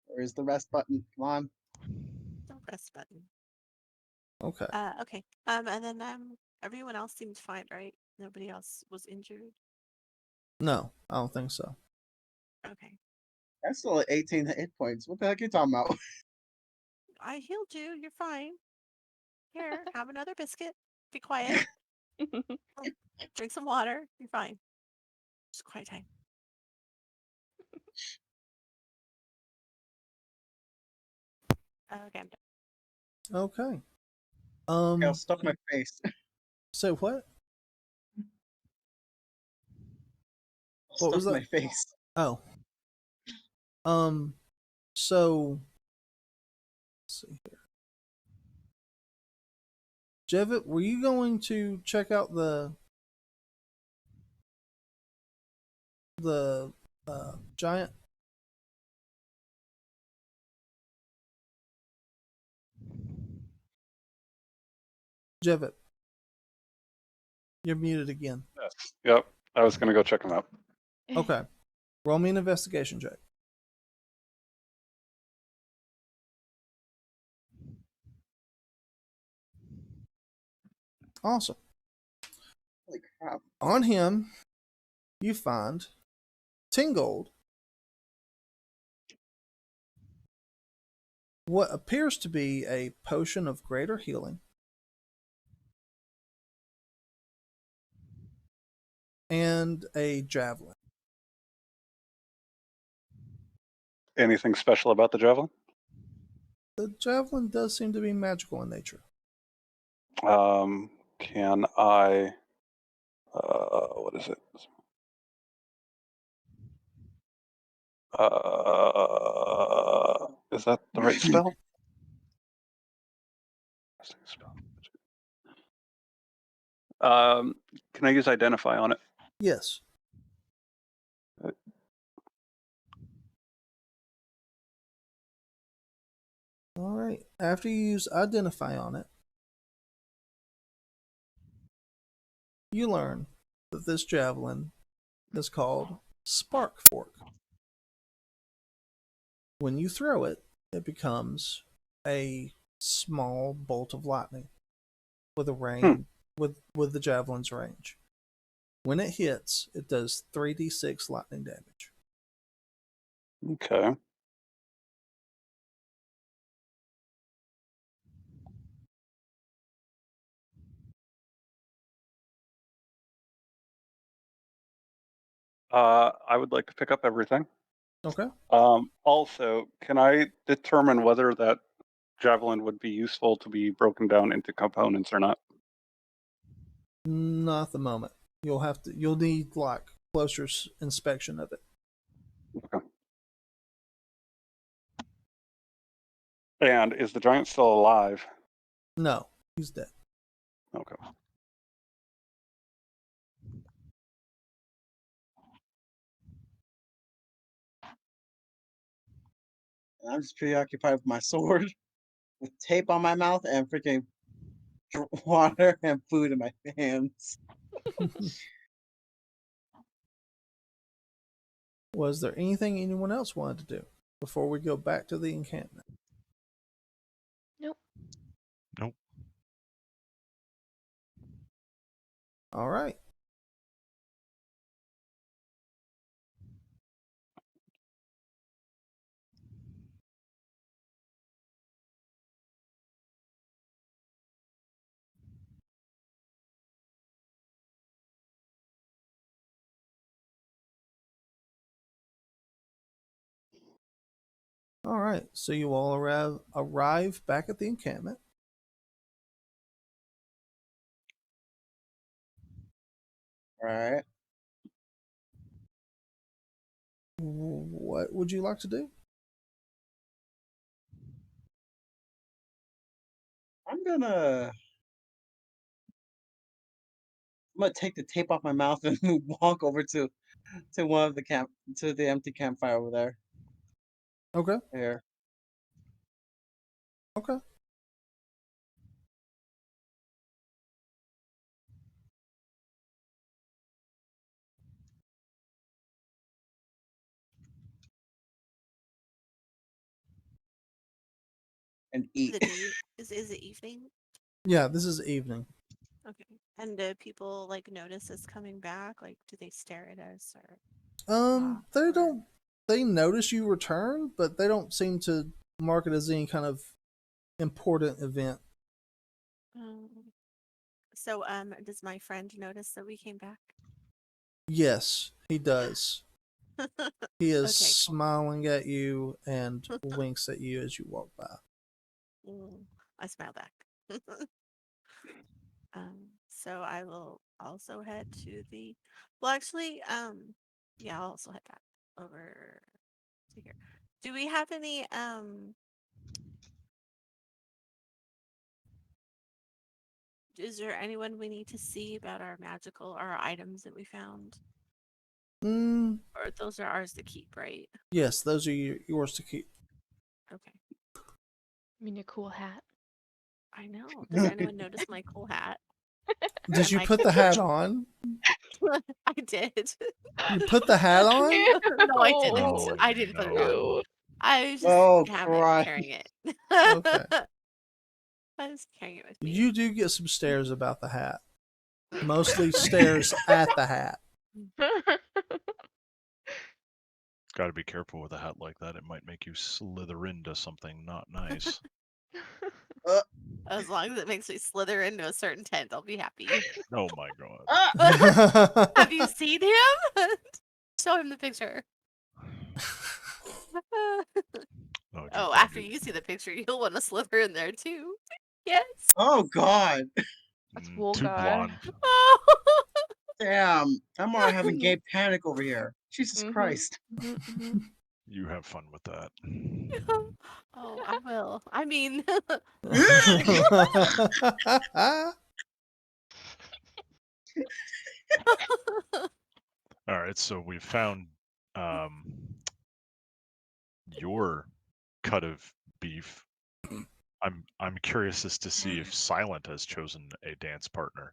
Where's the rest button? Come on. The rest button. Okay. Okay. And then everyone else seemed fine, right? Nobody else was injured. No, I don't think so. Okay. I'm still at 18 hit points. What the heck are you talking about? I healed you. You're fine. Here, have another biscuit. Be quiet. Drink some water. You're fine. Just quiet time. Okay, I'm done. Okay. I'll stuff my face. Say what? Stuff was my that? face. Oh. So let's see here. Jevit, were you going to check out the giant? Jevit, you're muted again. Yes. Yep. I was gonna go check them out. Okay. Roll me an investigation check. Awesome. Holy crap. On him, you find 10 gold, what appears to be a potion of greater healing, and a javelin. Anything special about the javelin? The javelin does seem to be magical in nature. Can I? What is it? Is that the right spell? Can I use identify on it? Yes. All right. After you use identify on it, you learn that this javelin is called Spark Fork. When you throw it, it becomes a small bolt of lightning with a range with the javelin's range. When it hits, it does 3d6 lightning damage. Okay. I would like to pick up everything. Okay. Also, can I determine whether that javelin would be useful to be broken down into components or not? Not at the moment. You'll need like closer inspection of it. Okay. And is the giant still alive? No, he's dead. Okay. I'm just preoccupied with my sword, with tape on my mouth, and freaking water and food in my hands. Was there anything anyone else wanted to do before we go back to the encampment? Nope. Nope. All right. All right. So you all arrive back at the encampment. Alright. What would you like to do? I'm gonna take the tape off my mouth and walk over to one of the to the empty campfire over there. Okay. Here. Okay. And Is eat. it is it evening? Yeah, this is evening. Okay. And do people like notice us coming back? Like, do they stare at us or? They or- don't. They notice you return, but they don't seem to mark it as any kind of important event. Um, so, does my friend notice that we came back? Yes, he does. He is Okay, cool. smiling at you and winks at you as you walk by. I smile back. So I will also head to the. Well, actually, yeah, I'll also head back over to here. Do we have any Is there anyone we need to see about our magical or our items that we found? Mm, Or those are ours to keep, right? yes, those are yours to keep. Okay. I mean, your cool hat. I know. Did anyone notice my cool hat? Did And you my put the hat on? I did. You put the hat on? No, I didn't. Oh, I didn't put it on. no. I was just Oh, carrying it. Okay. I was carrying it with me. You do get some stares about the hat. Mostly stares at the hat. Got to be careful with a hat like that. It might make you slither into something not nice. As long as it makes me slither into a certain tent, I'll be happy. Oh my god. Have you seen him? Show him the picture. Oh, Oh, dear after God. you see the picture, you'll want to slither in there too. Yes. Oh God. That's Too Wolgar. blonde. Oh. Damn. I'm already having gay panic over here. Jesus Mhm. Christ. You have fun with that. Oh, I will. I mean, All right, so we found um, your cut of beef. I'm curious as to see if Silent has chosen a dance partner.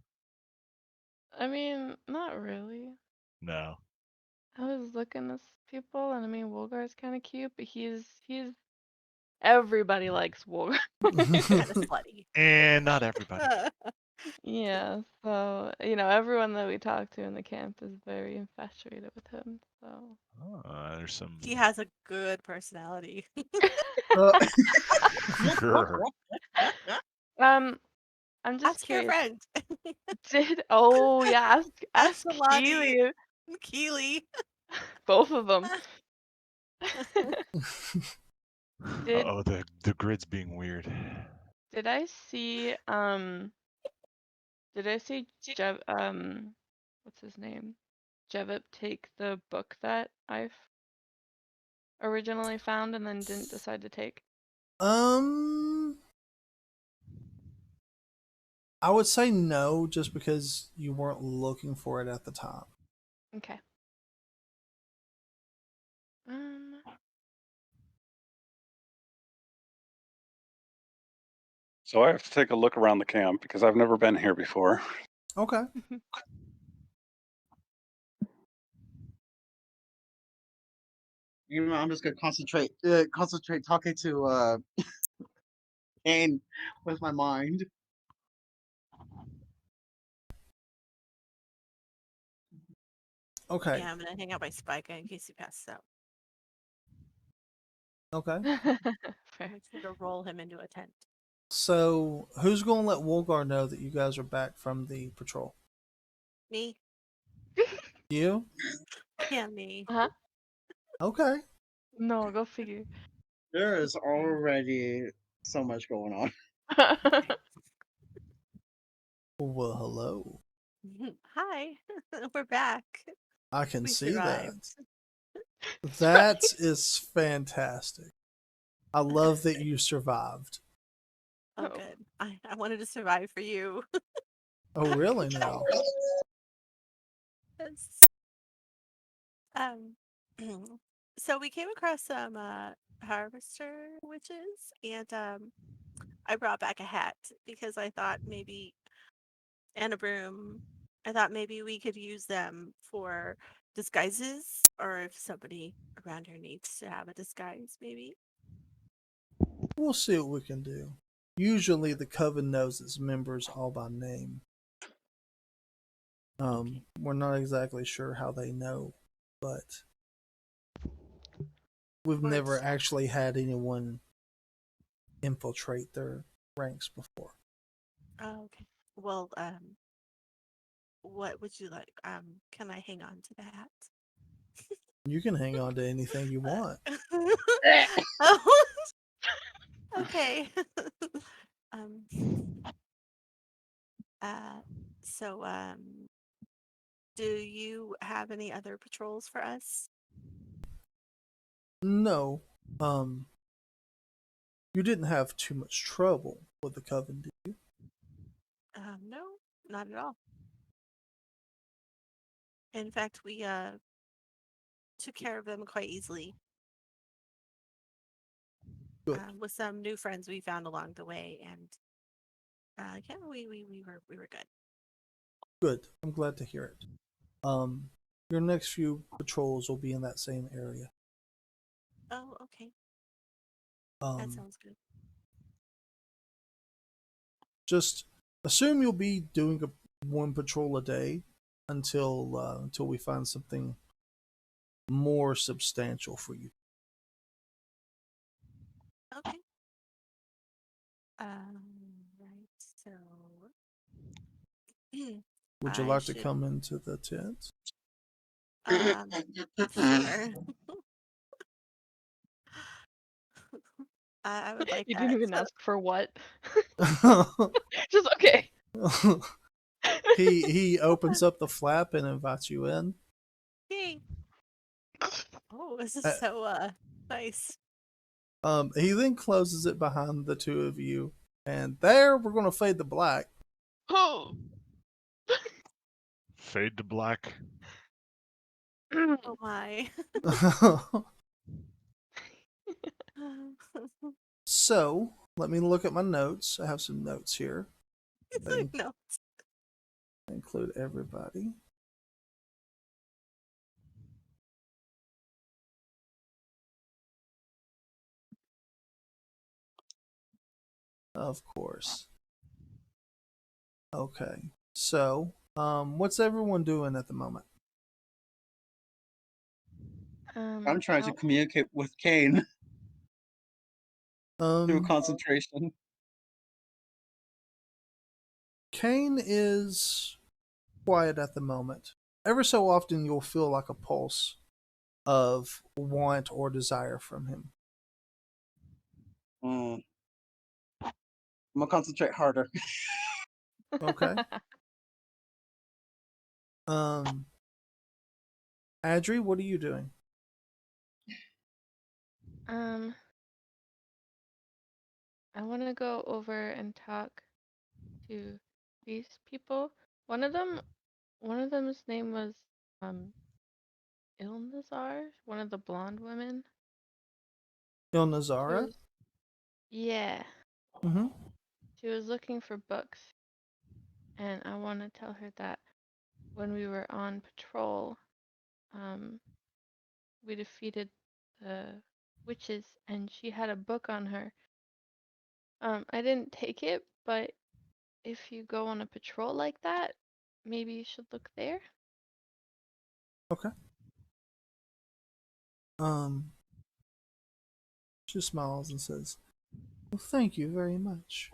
I mean, not really. No. I was looking at people, and I mean, Wolgar's kind of cute, but he's everybody likes Wolgar. kind of slutty. And not everybody. Yeah, so everyone that we talk to in the camp is very infatuated with him. So There's some. He has a good personality. Sure. I'm just Ask your curious. friend. Yeah, ask Alani. Keely, Keely. both of them. Did Oh, the grid's being weird. did I see Jev what's his name? Jevip take the book that I originally found and then didn't decide to take? I would say no, just because you weren't looking for it at the time. Okay. So I have to take a look around the camp because I've never been here before. Okay. You know, I'm just gonna concentrate talking to Kane with my mind. Okay. Yeah, I'm gonna hang out by Spike in case he passes out. Okay. Fair. I'm just gonna roll him into a tent. So, who's going to let Wolgar know that you guys are back from the patrol? Me? You? Yeah, me. Uh-huh. Okay. No, go figure. There is already so much going on. Well, hello. Hi. We're back. I can We see survived. that. That is fantastic. I love that you survived. Oh, Oh. good. I wanted to survive for you. Oh, really now? Yes. So we came across some harvester witches, and I brought back a hat because I thought maybe and a broom. I thought maybe we could use them for disguises, or if somebody around here needs to have a disguise, maybe. We'll see what we can do. Usually the coven knows its members all by name. Okay. We're not exactly sure how they know, but we've Or never it's- actually had anyone infiltrate their ranks before. Oh, okay. Well, what would you like? Can I hang on to the hat? You can hang on to anything you want. Oh, okay. um. So do you have any other patrols for us? No, you didn't have too much trouble with the coven, did you? No, not at all. In fact, we took care of them quite easily. Good. With some new friends we found along the way, and Yeah, we were good. Good. I'm glad to hear it. Your next few patrols will be in that same area. Oh, okay. That Um, sounds good. just assume you'll be doing one patrol a day until we find something more substantial for you. Okay. Right. So Would you I like to should. come into the tent? Sure. I would like You didn't that. even ask for what. Just okay. he opens up the flap and invites you in. Yay. Oh, this is Uh, so nice. He then closes it behind the two of you, and there we're gonna fade to black. Oh. Fade to black. Oh my. So let me look at my notes. I have some notes here. They No. include everybody. Of course. Okay. So, what's everyone doing at the moment? I'm trying to How communicate with Kane through Um, concentration. Kane is quiet at the moment. Ever so often, you'll feel like a pulse of want or desire from him. I'm gonna concentrate harder. Okay. Adri, what are you doing? I want to go over and talk to these people. One of them's name was um Ilnazar, one of the blonde women. She Ilnazara? was yeah, Mm-hmm. she was looking for books, and I want to tell her that when we were on patrol, um, we defeated the witches, and she had a book on her. I didn't take it, but if you go on a patrol like that, maybe you should look there. Okay. She smiles and says, "Well, thank you very much.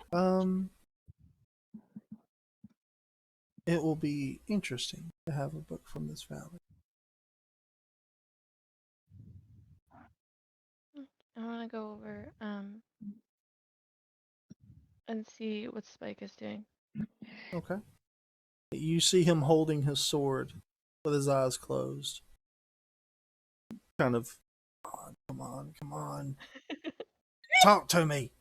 It will be interesting to have a book from this valley." I want to go over and see what Spike is doing. Okay. You see him holding his sword with his eyes closed. Kind of, come on, come on. Talk to me.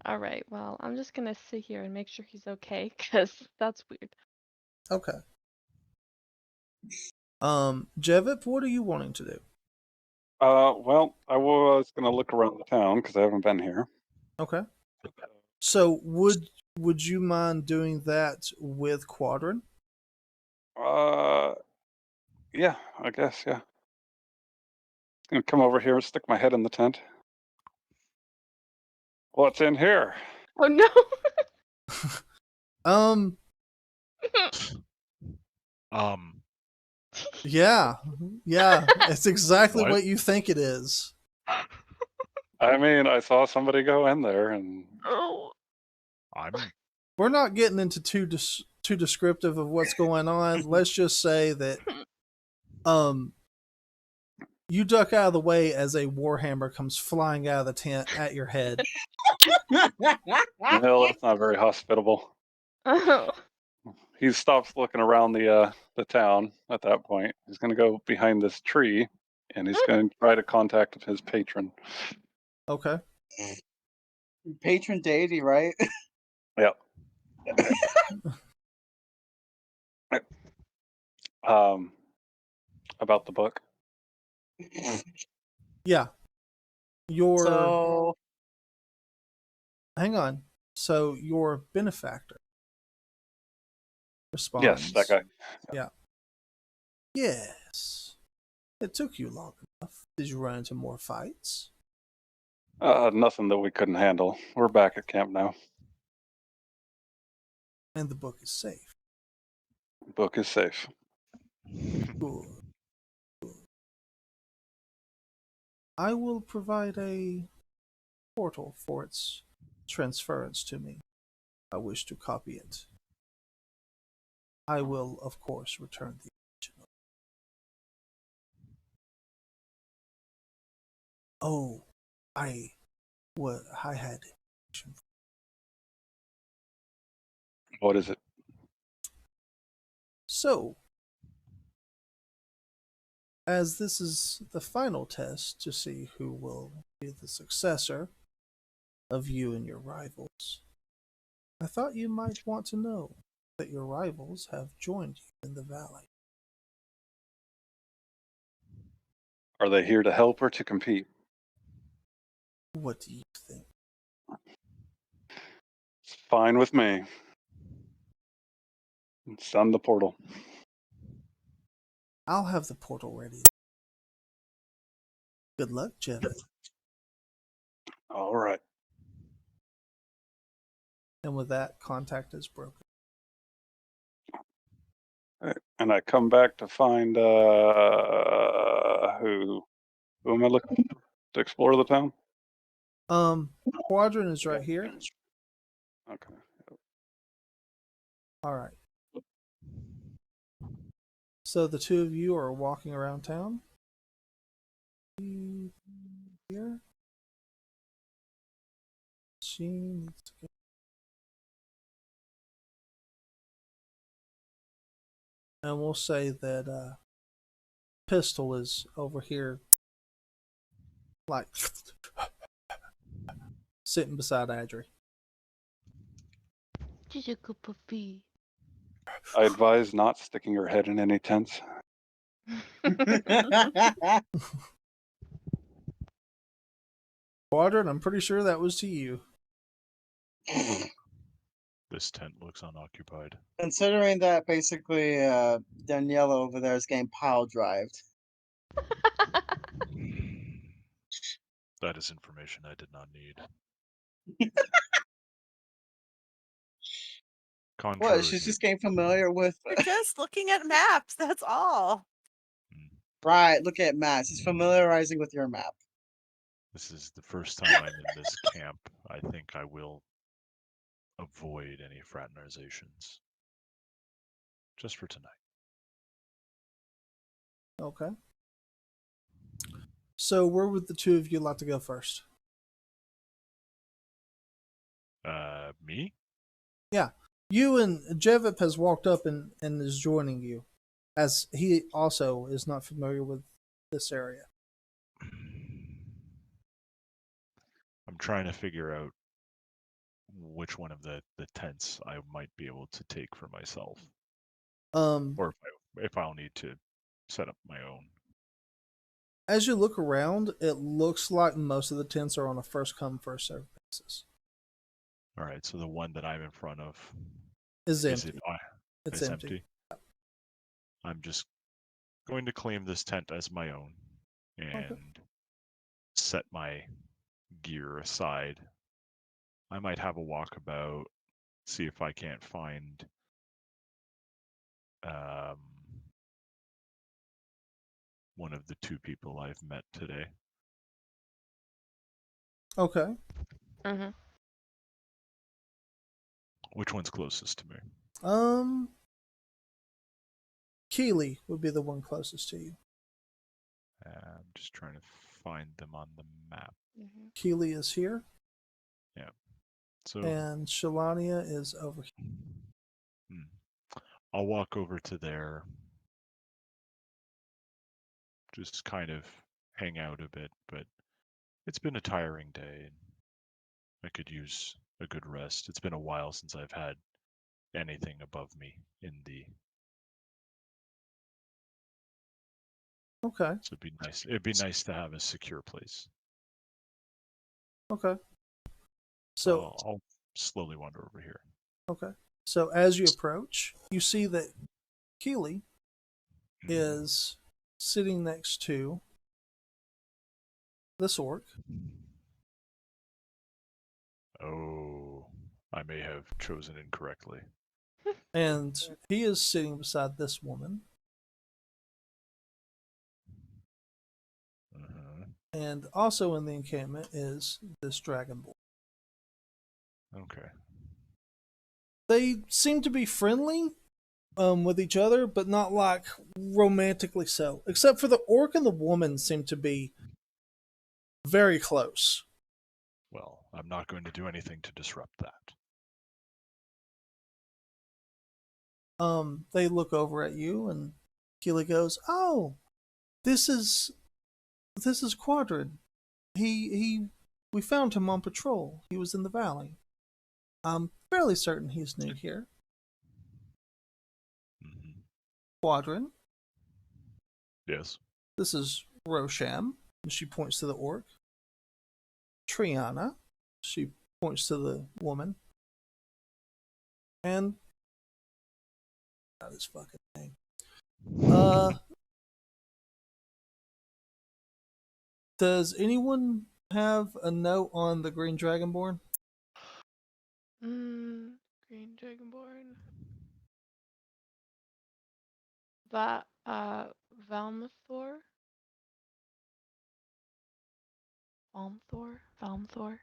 All right, well, I'm just gonna sit here and make sure he's okay, because that's weird. Okay. Jevip, what are you wanting to do? Well, I was gonna look around the town because I haven't been here. Okay. So would you mind doing that with Quadrant? Yeah, I guess, yeah. Gonna come over here and stick my head in the tent. What's in here? Oh no! Um, Um, yeah. Yeah, it's exactly What? what you think it is. I mean, I saw somebody go in there, and Oh. I'm We're not getting into too descriptive of what's going on. Let's just say that um you duck out of the way as a warhammer comes flying out of the tent at your head. well, that's not very hospitable. Oh. He stops looking around the town at that point. He's gonna go behind this tree, and he's gonna try to contact his patron. Okay. Patron deity, right? Yep. Um, about the book. Yeah. Your So hang on. So your benefactor Yes, responds. that guy. Yeah. Yes. It took you long enough. Did you run into more fights? Nothing that we couldn't handle. We're back at camp now. And the book is safe. Book is safe. Good. I will provide a portal for its transference to me. I wish to copy it. I will, of course, return the original. Oh, I had information. What is it? So, as this is the final test to see who will be the successor of you and your rivals, I thought you might want to know that your rivals have joined you in the valley. Are they here to help or to compete? What do you think? It's fine with me. Send the portal. I'll have the portal ready. Good luck, Jevin. All right. And with that, contact is broken. And I come back to find who am I looking for to explore the town? Quadrant is right here. Okay. All right. So the two of you are walking around town. Here. She needs to go. And we'll say that Pistol is over here, like sitting beside Adri. Just a cup of tea. I advise not sticking your head in any tents. Quadrant, I'm pretty sure that was to you. This tent looks unoccupied. Considering that basically Daniela over there is getting pile drived. That is information I did not need. Contrary. What? She's just getting familiar with. You're just looking at maps. That's all. Right, look at maps. He's familiarizing with your map. This is the first time I'm in this camp. I think I will avoid any fraternizations. Just for tonight. Okay. So where would the two of you like to go first? Me? Yeah. You and Jevip has walked up and is joining you, as he also is not familiar with this area. I'm trying to figure out which one of the tents I might be able to take for myself. Or if I'll need to set up my own. As you look around, it looks like most of the tents are on a first come, first served basis. All right, so the one that I'm in front of Is is empty. it's empty. I'm just going to claim this tent as my own and set my gear aside. I might have a walkabout, see if I can't find one of the two people I've met today. Okay. Mm-hmm. Which one's closest to me? Keeley would be the one closest to you. I'm just trying to find them on the map. Mm-hmm. Keeley is here. Yeah. So And Shalania is over here. I'll walk over to there. Just kind of hang out a bit, but it's been a tiring day and I could use a good rest. It's been a while since I've had anything above me in the. Okay. So it'd be nice. It'd be nice to have a secure place. Okay. So slowly wander over here. Okay. So as you approach, you see that Keely Mhm. is sitting next to this orc. Oh, I may have chosen incorrectly. And he is sitting beside this woman. Uh-huh. And also in the encampment is this dragonborn. Okay. They seem to be friendly with each other, but not like romantically so. Except for the orc and the woman seem to be very close. Well, I'm not going to do anything to disrupt that. They look over at you, and Keely goes, "Oh, this is Quadrid. We found him on patrol. He was in the valley. I'm fairly certain he's new here. Mm-hmm. Quadrin, Yes. this is Rosham." And she points to the orc. Triana, she points to the woman. And his fucking name. Does anyone have a note on the Green Dragonborn? Green Dragonborn. Valmathor? Valmthor?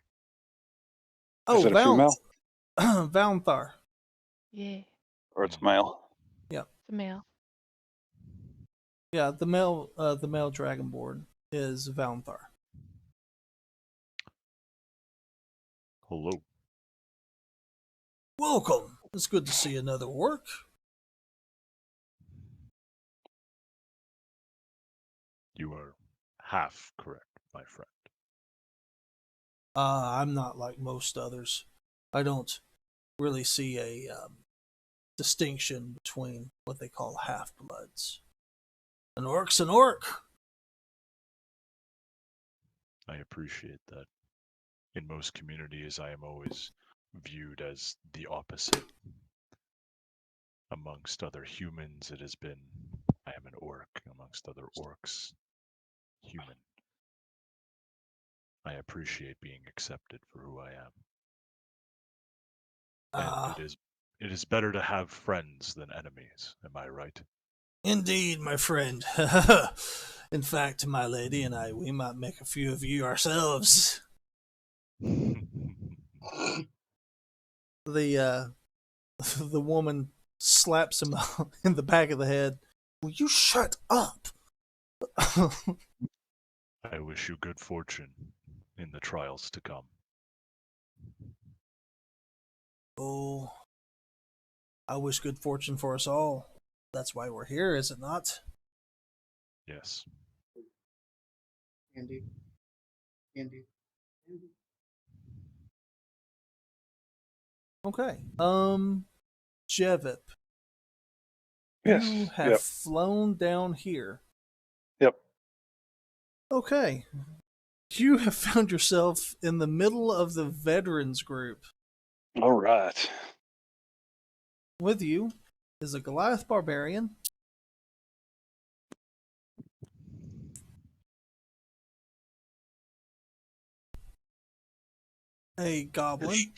Oh, Is it a female Valnthar. Yeah. or it's male? Yep. It's a male. Yeah, the male Dragonborn is Valnthar. Hello. Welcome. It's good to see another orc. You are half correct, my friend. I'm not like most others. I don't really see a distinction between what they call half-bloods. An orc's an orc. I appreciate that. In most communities, I am always viewed as the opposite. Amongst other humans, it has been, I am an orc. Amongst other orcs, human. I appreciate being accepted for who I am. And it is better to have friends than enemies, am I right? Indeed, my friend. In fact, my lady and I, we might make a few of you ourselves. The the woman slaps him in the back of the head. Will you shut up? I wish you good fortune in the trials to come. Oh, I wish good fortune for us all. That's why we're here, is it not? Yes. Andy. Okay. Jevip, Yes. you have Yep. flown down here. Yep. Okay. You have found yourself in the middle of the veterans group. All right. With you is a Goliath barbarian, a goblin.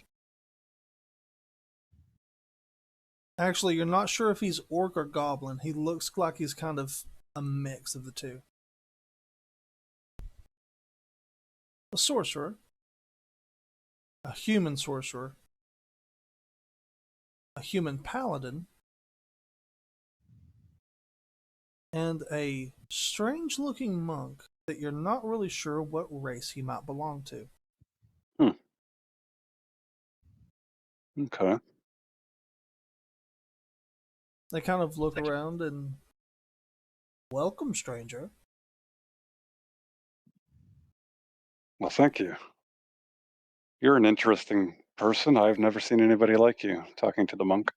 Actually, you're not sure if he's orc or goblin. He looks like he's kind of a mix of the two. A sorcerer, a human sorcerer, a human paladin, and a strange looking monk that you're not really sure what race he might belong to. Okay. They kind of look around and welcome, stranger. Well, thank you. You're an interesting person. I've never seen anybody like you. Talking to the monk.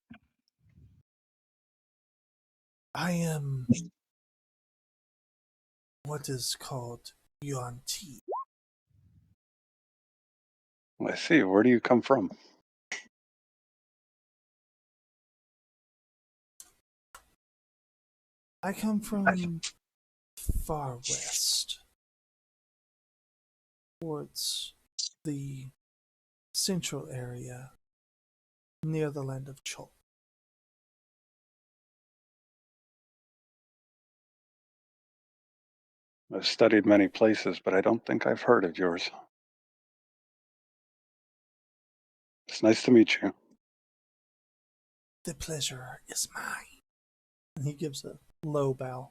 I am what is called Yuan Ti. I see. Where do you come from? I come from far west, towards the central area, near the land of Chol. I've studied many places, but I don't think I've heard of yours. It's nice to meet you. The pleasure is mine. And he gives a low bow.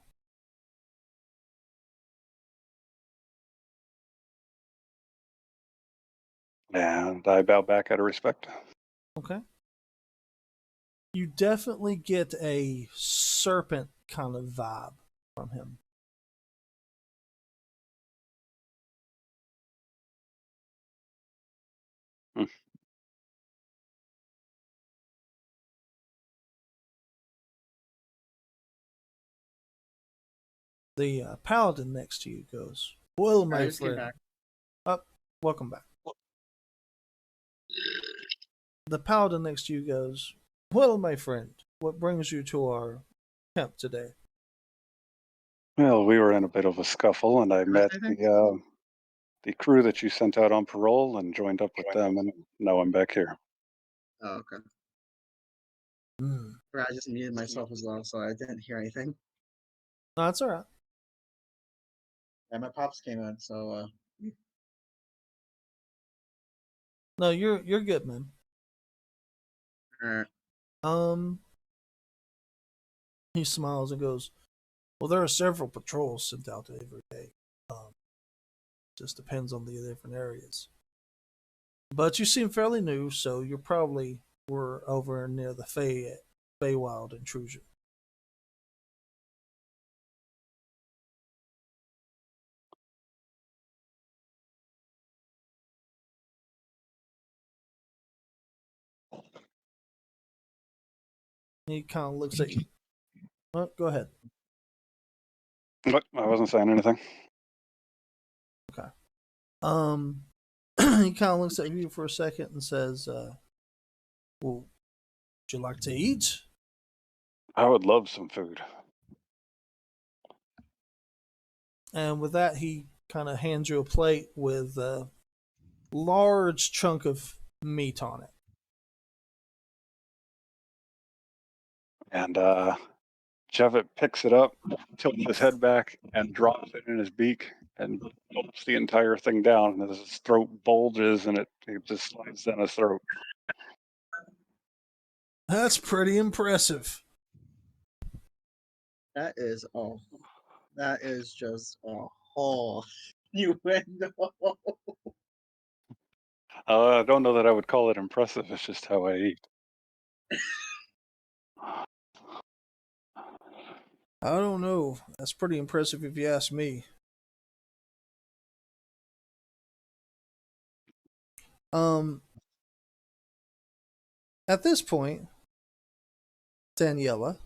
And I bow back out of respect. Okay. You definitely get a serpent kind of vibe from him. Hmm. The paladin next to you goes, "Well, I my just came friend." back. Oh, welcome back. The paladin next to you goes, "Well, my friend, what brings you to our camp today?" Well, we were in a bit of a scuffle, and I Can I met say anything? the crew that you sent out on parole and joined up with them, and now I'm back here. Oh, okay. Hmm. I just muted myself as well, so I didn't hear anything. No, that's all right. And my pops came in, so No, you're good, man. alright. He smiles and goes, "Well, there are several patrols sent out every day. Just depends on the different areas. But you seem fairly new, so you probably were over near the Feywild intrusion." He kind of looks at you. Well, go ahead. What? I wasn't saying anything. Okay. He kind of looks at you for a second and says, "Well, would you like to eat?" I would love some food. And with that, he kind of hands you a plate with a large chunk of meat on it. And Chevet picks it up, tilts his head back, and drops it in his beak and gulps the entire thing down. And his throat bulges, and it just slides down his throat. That's pretty impressive. That is all. That is just a whole innuendo. I don't know that I would call it impressive. It's just how I eat. I don't know. That's pretty impressive if you ask me. Um, at this point, Daniela.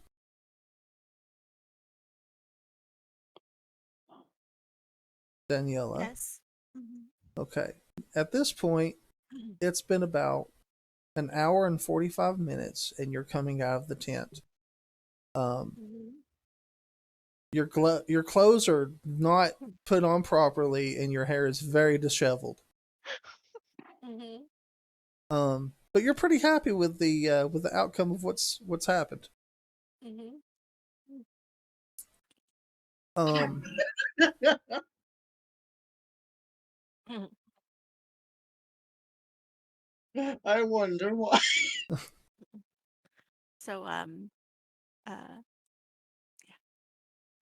Daniela. Yes. Mhm. Okay. At this point, it's been about an hour and 45 minutes, and you're coming out of the tent. Mhm. Your clothes are not put on properly, and your hair is very disheveled. Mhm. But you're pretty happy with the outcome of what's happened. Mhm. Um, Mhm. I wonder why. So uh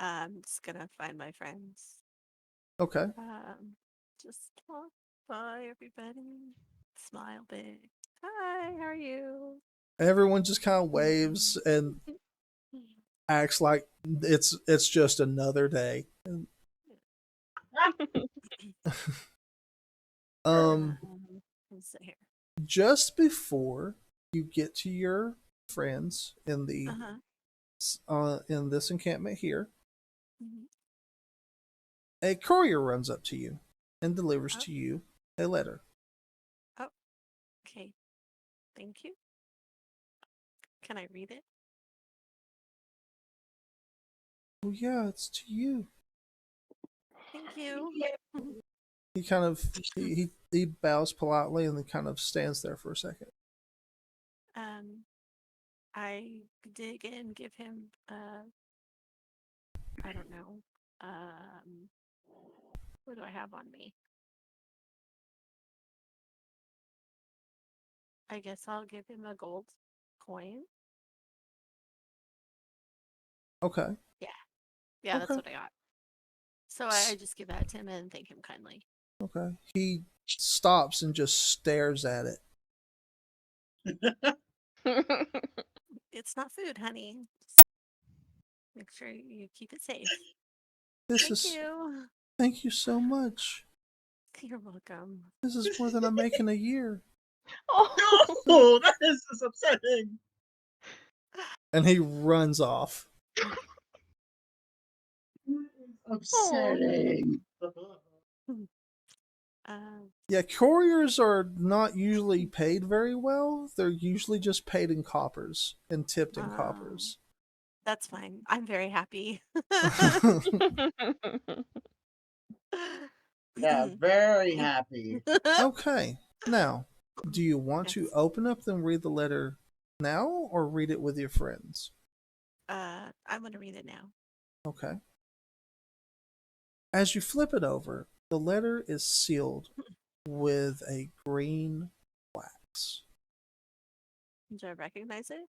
I'm just gonna find my friends. okay. Just walk by everybody. Smile big. Hi, how are you? Everyone just kind of waves and acts like it's just another day. Um, Let's sit here. just before you get to your friends Uh-huh. in this encampment here, Mhm. a courier runs up to you and delivers Oh, to you a letter. oh, okay. Thank you. Can I read it? Oh yeah, it's to you. Thank you. He kind of he bows politely and then kind of stands there for a second. I dig in, give him I don't know. What do I have on me? I guess I'll give him a gold coin. Okay. Yeah, that's Okay. what I got. So I just give that to him and thank him kindly. Okay. He stops and just stares at it. It's not food, honey. Just make sure you keep it safe. Thank you. Thank you so much. You're welcome. This is more than I make in a year. Oh, Oh, that is just upsetting. And he runs off. Upsetting. Yeah, couriers are not usually paid very well. They're usually just paid in coppers and tipped in coppers. That's fine. I'm very happy. Yeah, very happy. Okay. Now, do you want to Yes. open up and read the letter now or read it with your friends? I'm gonna read it now. Okay. As you flip it over, the letter is sealed with a green wax. Do I recognize it?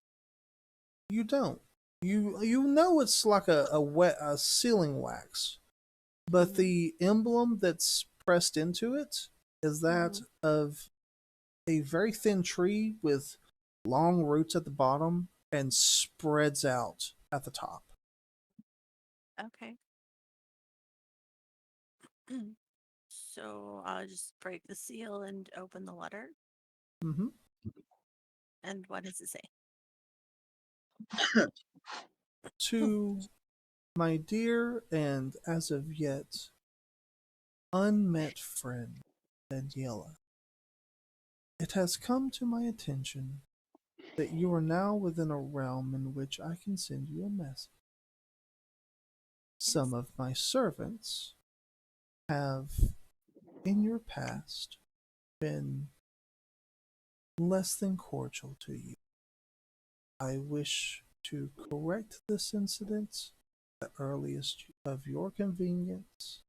You don't. You know it's like a sealing wax, but the emblem that's pressed into it is that of a very thin tree with long roots at the bottom and spreads out at the top. Okay. So I'll just break the seal and open the letter. Mm-hmm. And what does it say? To my dear and as of yet unmet friend, Daniela, it has come to my attention that you are now within a realm in which I can send you a message. Some of my servants have, in your past, been less than cordial to you. I wish to correct this incident at the earliest of your convenience.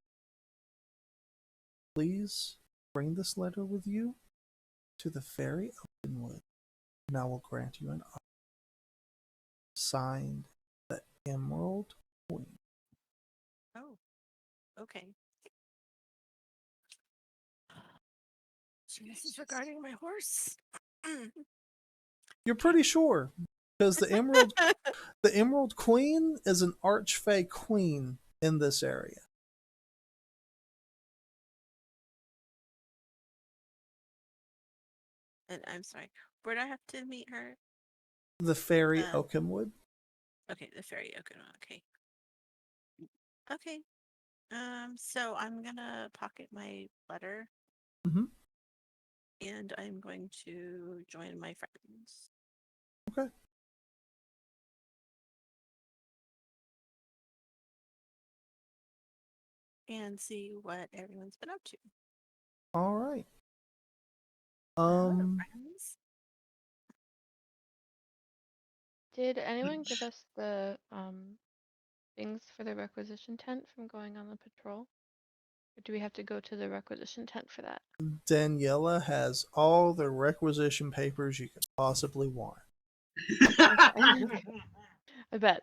Please bring this letter with you to the Fairy Oakenwood, and I will grant you an offer. Signed, the Emerald Queen. Oh, okay. So this is regarding my horse. You're pretty sure, because the Emerald Queen is an Archfey queen in this area. And I'm sorry. Where do I have to meet her? The Fairy Oakenwood. Okay, the fairy. Okay. Okay. So I'm gonna pocket my letter. Mm-hmm. And I'm going to join my friends. Okay. And see what everyone's been up to. All right. Hello, friends. Did anyone give us the things for the requisition tent from going on the patrol? Or do we have to go to the requisition tent for that? Daniela has all the requisition papers you could possibly want. Okay. I bet.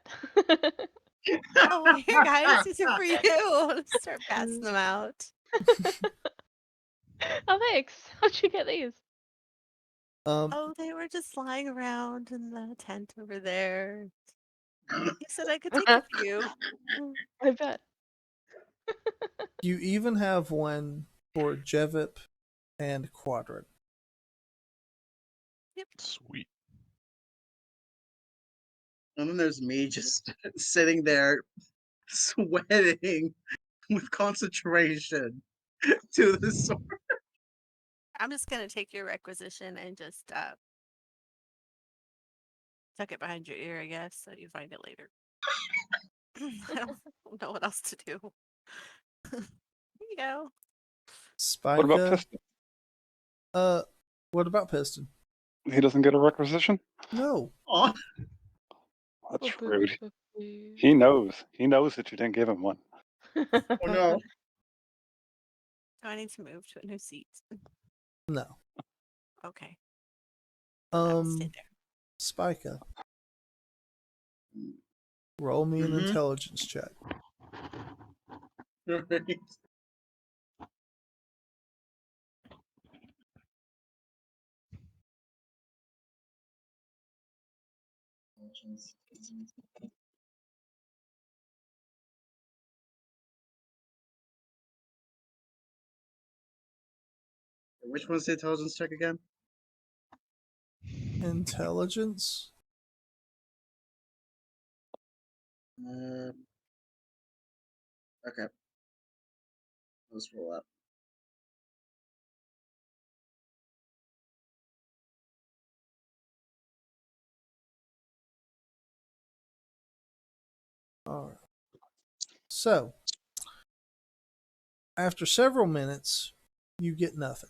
Oh, here, guys, these are for you. I'll start passing them out. Oh, thanks. How'd you get these? Oh, they were just lying around in the tent over there. You said I could take a few. I bet. You even have one for Jevip and Quadrant. Yep. Sweet. And then there's me just sitting there sweating with concentration to the sword. I'm just gonna take your requisition and just tuck it behind your ear, I guess, so you find it later. I don't know what else to do. Here you go. What about Spica. Piston? What about Piston? He doesn't get a requisition? No. Oh, That's rude. He knows. He knows that you didn't give him one. oh no. Do I need to move to a new seat? No. Okay. I'll stay there. Spica. Roll me an Mhm. intelligence check. Which one's the intelligence check again? Intelligence. Okay. Let's roll up. All right. So, after several minutes, you get nothing.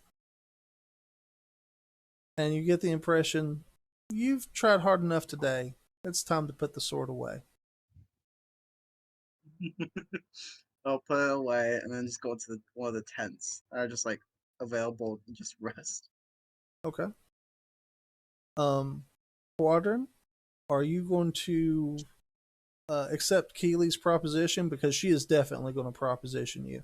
And you get the impression you've tried hard enough today. It's time to put the sword away. I'll put it away and then just go to one of the tents that are just like available to just rest. Okay. Quadrant, are you going to accept Keely's proposition? Because she is definitely going to proposition you.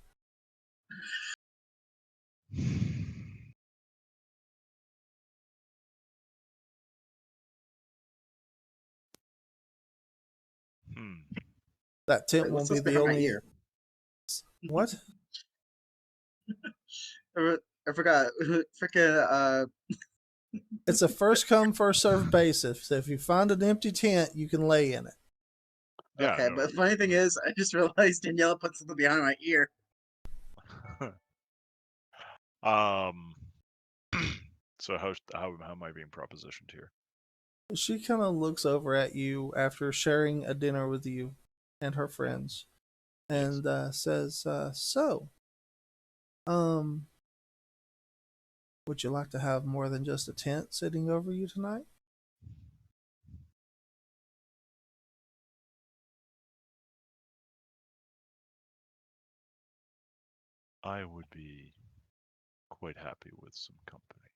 That tent Wait, won't what's be this the behind my only. ear? What? I forgot. Freaking It's a first come, first served basis. So if you find an empty tent, you can lay in it. Yeah, okay, no. but the funny thing is, I just realized Daniela put something behind my ear. So how am I being propositioned here? She kind of looks over at you after sharing a dinner with you and her friends, and says, "So, would you like to have more than just a tent sitting over you tonight?" I would be quite happy with some company.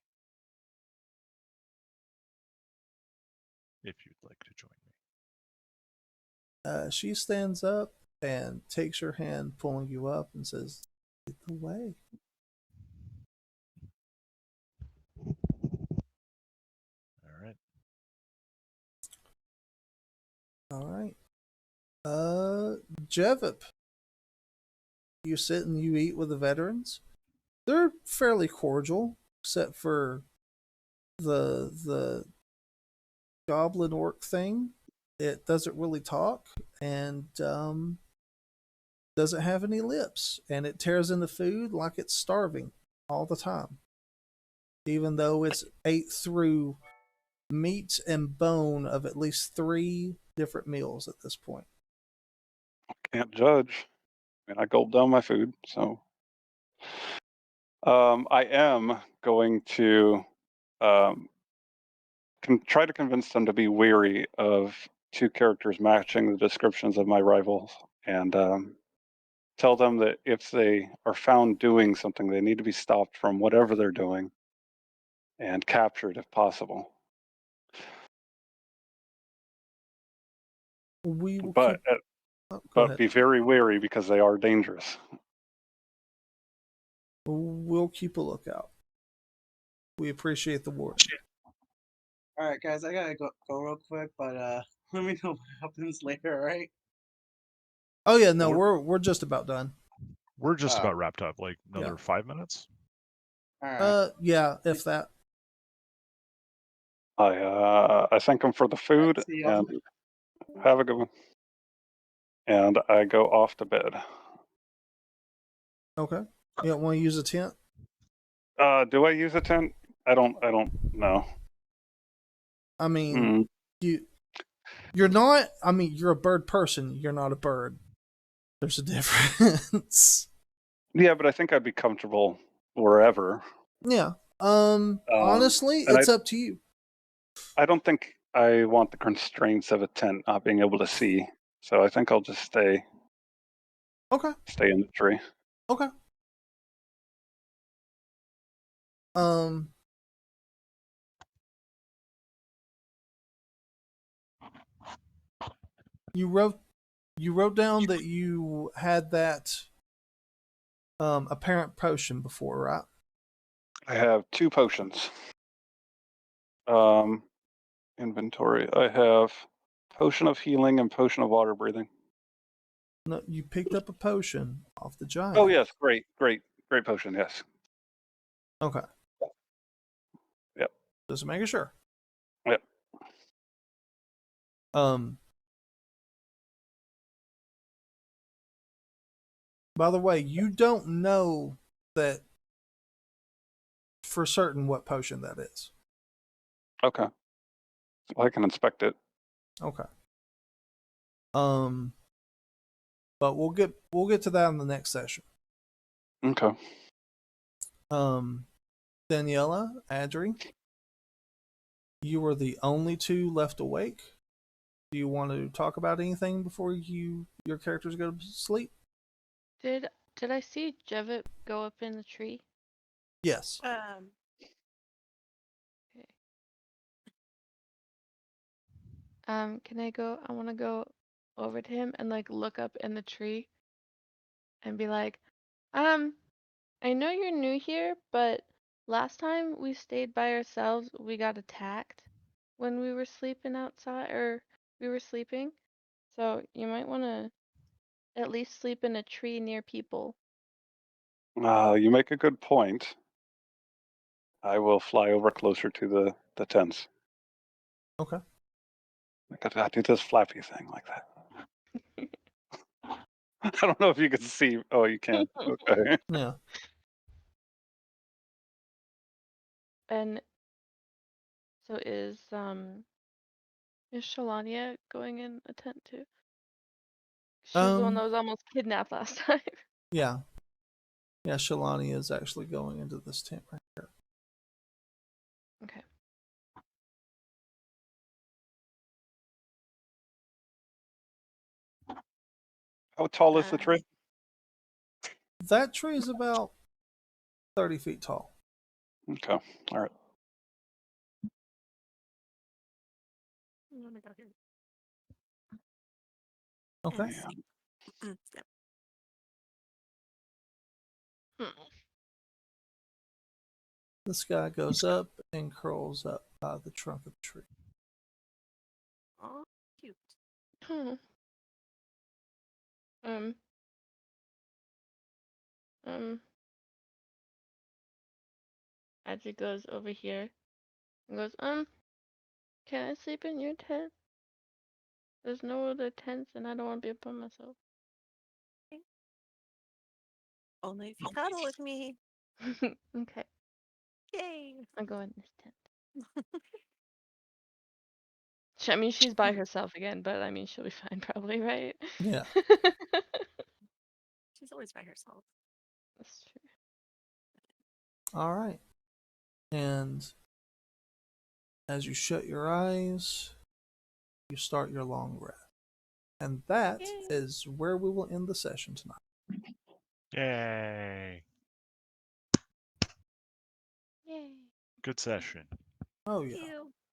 If you'd like to join me. She stands up and takes your hand, pulling you up, and says, "Lead the way." All right. All right. Jevip, you sit and you eat with the veterans. They're fairly cordial, except for the goblin orc thing. It doesn't really talk and doesn't have any lips, and it tears into food like it's starving all the time, even though it's ate through meat and bone of at least 3 different meals at this point. Can't judge. I mean, I gulped down my food, so. I am going to try to convince them to be weary of 2 characters matching the descriptions of my rivals, and tell them that if they are found doing something, they need to be stopped from whatever they're doing and captured if possible. We will But keep. Go but ahead. be very wary because they are dangerous. We'll keep a lookout. We appreciate the warning. All right, guys, I gotta go real quick, but let me know what happens later. All right. Oh yeah, no, we're just about done. We're just Oh. about wrapped up. Like another Yeah. 5 minutes. All right. Yeah, if that. I thank them for the food See y'all. and have a good one. And I go off to bed. Okay. You don't want to use a tent? Do I use a tent? I don't know. I mean, you You're not. I mean, you're a bird person. You're not a bird. There's a difference. Yeah, but I think I'd be comfortable wherever. Yeah. Honestly, and it's up to you. I don't think I want the constraints of a tent not being able to see. So I think I'll just stay Okay. in the tree. Okay. Um. You wrote down that you had that apparent potion before, right? I have 2 potions. Inventory. I have potion of healing and potion of water breathing. No, you picked up a potion off the giant. Oh yes, great potion. Yes. Okay. Yep. Just making sure. Yep. By the way, you don't know that for certain what potion that is. Okay. Well, I can inspect it. Okay. But we'll get to that in the next session. Okay. Daniela, Adri, you were the only 2 left awake. Do you want to talk about anything before your characters go to sleep? Did I see Jevit go up in the tree? Yes. Okay. Can I go? I want to go over to him and like look up in the tree and be like, I know you're new here, but last time we stayed by ourselves, we got attacked when we were sleeping outside, or we were sleeping. So you might want to at least sleep in a tree near people. You make a good point. I will fly over closer to the tents. Okay. I do this flappy thing like that. I don't know if you can see. Oh, you can. Okay. Yeah. And so is Shalania going in a tent too? She's the one that was almost kidnapped last time. Yeah. Yeah, Shalani is actually going into this tent right here. Okay. How tall is the tree? That tree is about 30 feet tall. Okay. All right. I'm gonna go here. Okay. And sleep. Yep. This guy goes up and curls up by the trunk of the tree. Oh, cute. Hmm. Adri goes over here and goes, can I sleep in your tent? There's no other tents and I don't want to be by myself. Only if you cuddle with me. Okay. Yay. I'll go in this tent. I mean, she's by herself again, but I mean, she'll be fine probably, right? Yeah. She's always by herself. That's true. All right. And as you shut your eyes, you start your long rest. And that is where we will end the session tonight. Yay. Yay. Good session. Oh, yeah. Ew.